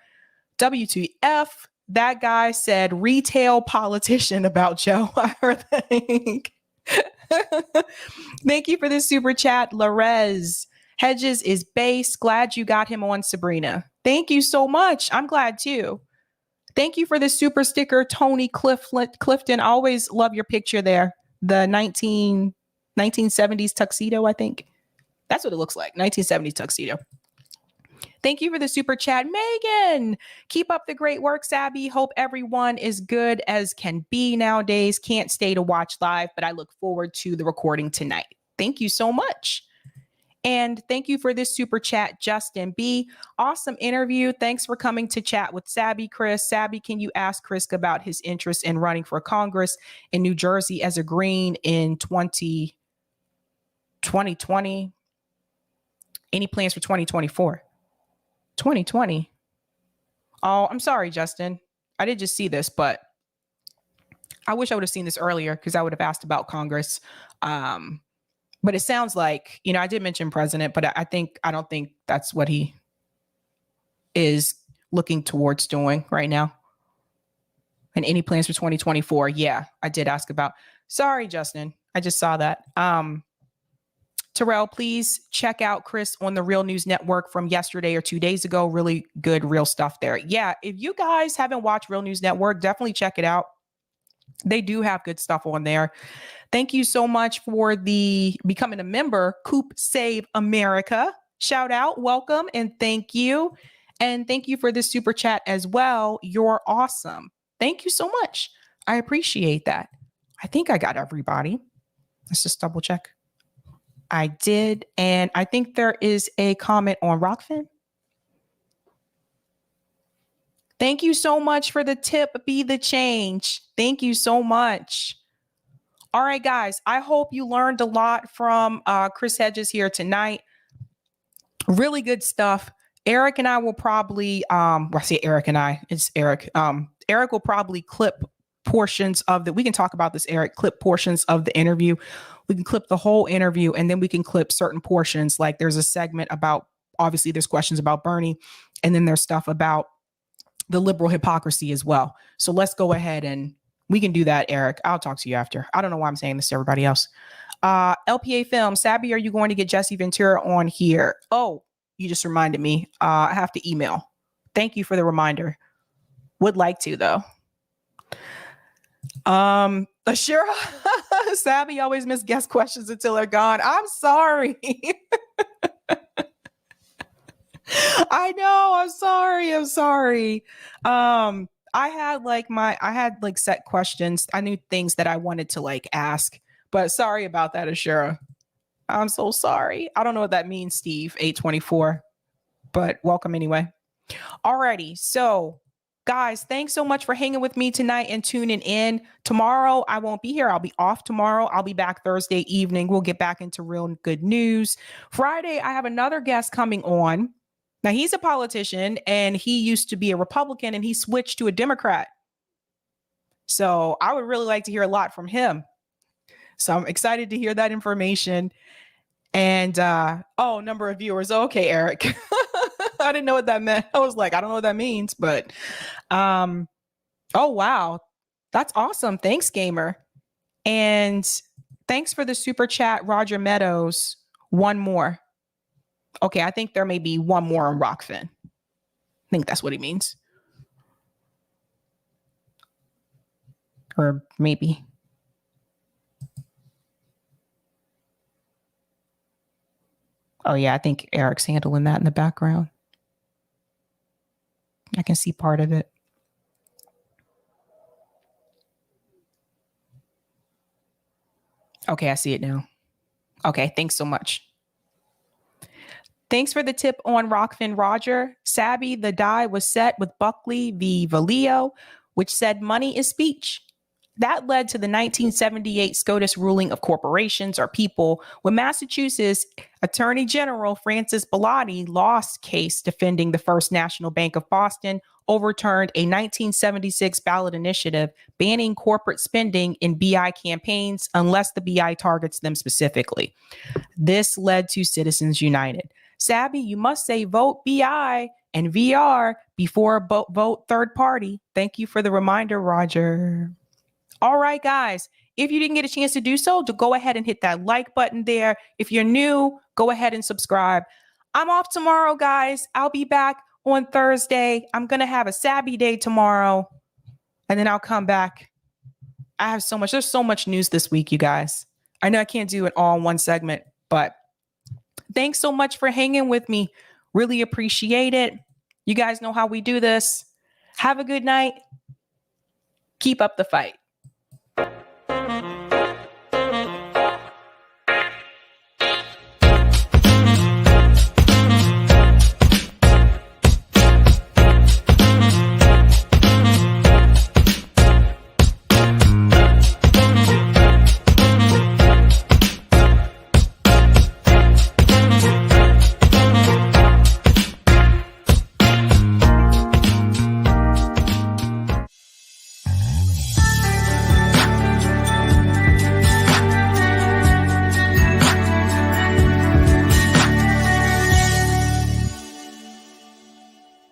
WTF, that guy said retail politician about Joe. I heard that. Thank you for this super chat, Larez. Hedges is base. Glad you got him on, Sabrina. Thank you so much. I'm glad too. Thank you for the super sticker, Tony Clifton. I always love your picture there. The 1970s tuxedo, I think. That's what it looks like. 1970s tuxedo. Thank you for the super chat, Megan. Keep up the great work, Sabby. Hope everyone is good as can be nowadays. Can't stay to watch live, but I look forward to the recording tonight. Thank you so much. And thank you for this super chat, Justin B. Awesome interview. Thanks for coming to chat with Sabby, Chris. Sabby, can you ask Chris about his interest in running for Congress in New Jersey as a Green in 2020? Any plans for 2024? 2020. Oh, I'm sorry, Justin. I did just see this, but I wish I would have seen this earlier because I would have asked about Congress. But it sounds like, I did mention president, but I don't think that's what he is looking towards doing right now. And any plans for 2024? Yeah, I did ask about. Sorry, Justin. I just saw that. Terrell, please check out Chris on the Real News Network from yesterday or 2 days ago. Really good, real stuff there. Yeah, if you guys haven't watched Real News Network, definitely check it out. They do have good stuff on there. Thank you so much for becoming a member, Coop Save America. Shout out, welcome, and thank you. And thank you for the super chat as well. You're awesome. Thank you so much. I appreciate that. I think I got everybody. Let's just double check. I did. And I think there is a comment on Rockfin. Thank you so much for the tip. Be the change. Thank you so much. All right, guys. I hope you learned a lot from Chris Hedges here tonight. Really good stuff. Eric and I will probably, I say Eric and I, it's Eric. Eric will probably clip portions of we can talk about this, Eric, clip portions of the interview. We can clip the whole interview and then we can clip certain portions. Like there's a segment about, obviously there's questions about Bernie and then there's stuff about the liberal hypocrisy as well. So let's go ahead and we can do that, Eric. I'll talk to you after. I don't know why I'm saying this to everybody else. LPA Film, Sabby, are you going to get Jesse Ventura on here? Oh, you just reminded me. I have to email. Thank you for the reminder. Would like to though. Ashira, Sabby always miss guest questions until they're gone. I'm sorry. I know. I'm sorry. I had set questions. I knew things that I wanted to ask, but sorry about that, Ashira. I'm so sorry. I don't know what that means, Steve, 824, but welcome anyway. Alrighty. So guys, thanks so much for hanging with me tonight and tuning in. Tomorrow, I won't be here. I'll be off tomorrow. I'll be back Thursday evening. We'll get back into real good news. Friday, I have another guest coming on. Now, he's a politician and he used to be a Republican and he switched to a Democrat. So I would really like to hear a lot from him. So I'm excited to hear that information. And, number of viewers. Okay, Eric. I didn't know what that meant. I was like, I don't know what that means, but oh wow. That's awesome. Thanks, Gamer. And thanks for the super chat, Roger Meadows. One more. Okay, I think there may be one more on Rockfin. I think that's what he means. Or maybe. Oh yeah, I think Eric's handling that in the background. I can see part of it. Okay, I see it now. Okay, thanks so much. Thanks for the tip on Rockfin, Roger. Sabby, the die was set with Buckley v. Valeo, which said money is speech. That led to the 1978 SCOTUS ruling of corporations are people when Massachusetts Attorney General Francis Bellotti lost case defending the First National Bank of Boston, overturned a 1976 ballot initiative banning corporate spending in BI campaigns unless the BI targets them specifically. This led to Citizens United. Sabby, you must say vote BI and VR before vote third party. Thank you for the reminder, Roger. All right, guys, if you didn't get a chance to do so, to go ahead and hit that like button there. If you're new, go ahead and subscribe. I'm off tomorrow, guys. I'll be back on Thursday. I'm going to have a Sabby day tomorrow, and then I'll come back. I have so much. There's so much news this week, you guys. I know I can't do it all in one segment, but thanks so much for hanging with me. Really appreciate it. You guys know how we do this. Have a good night. Keep up the fight.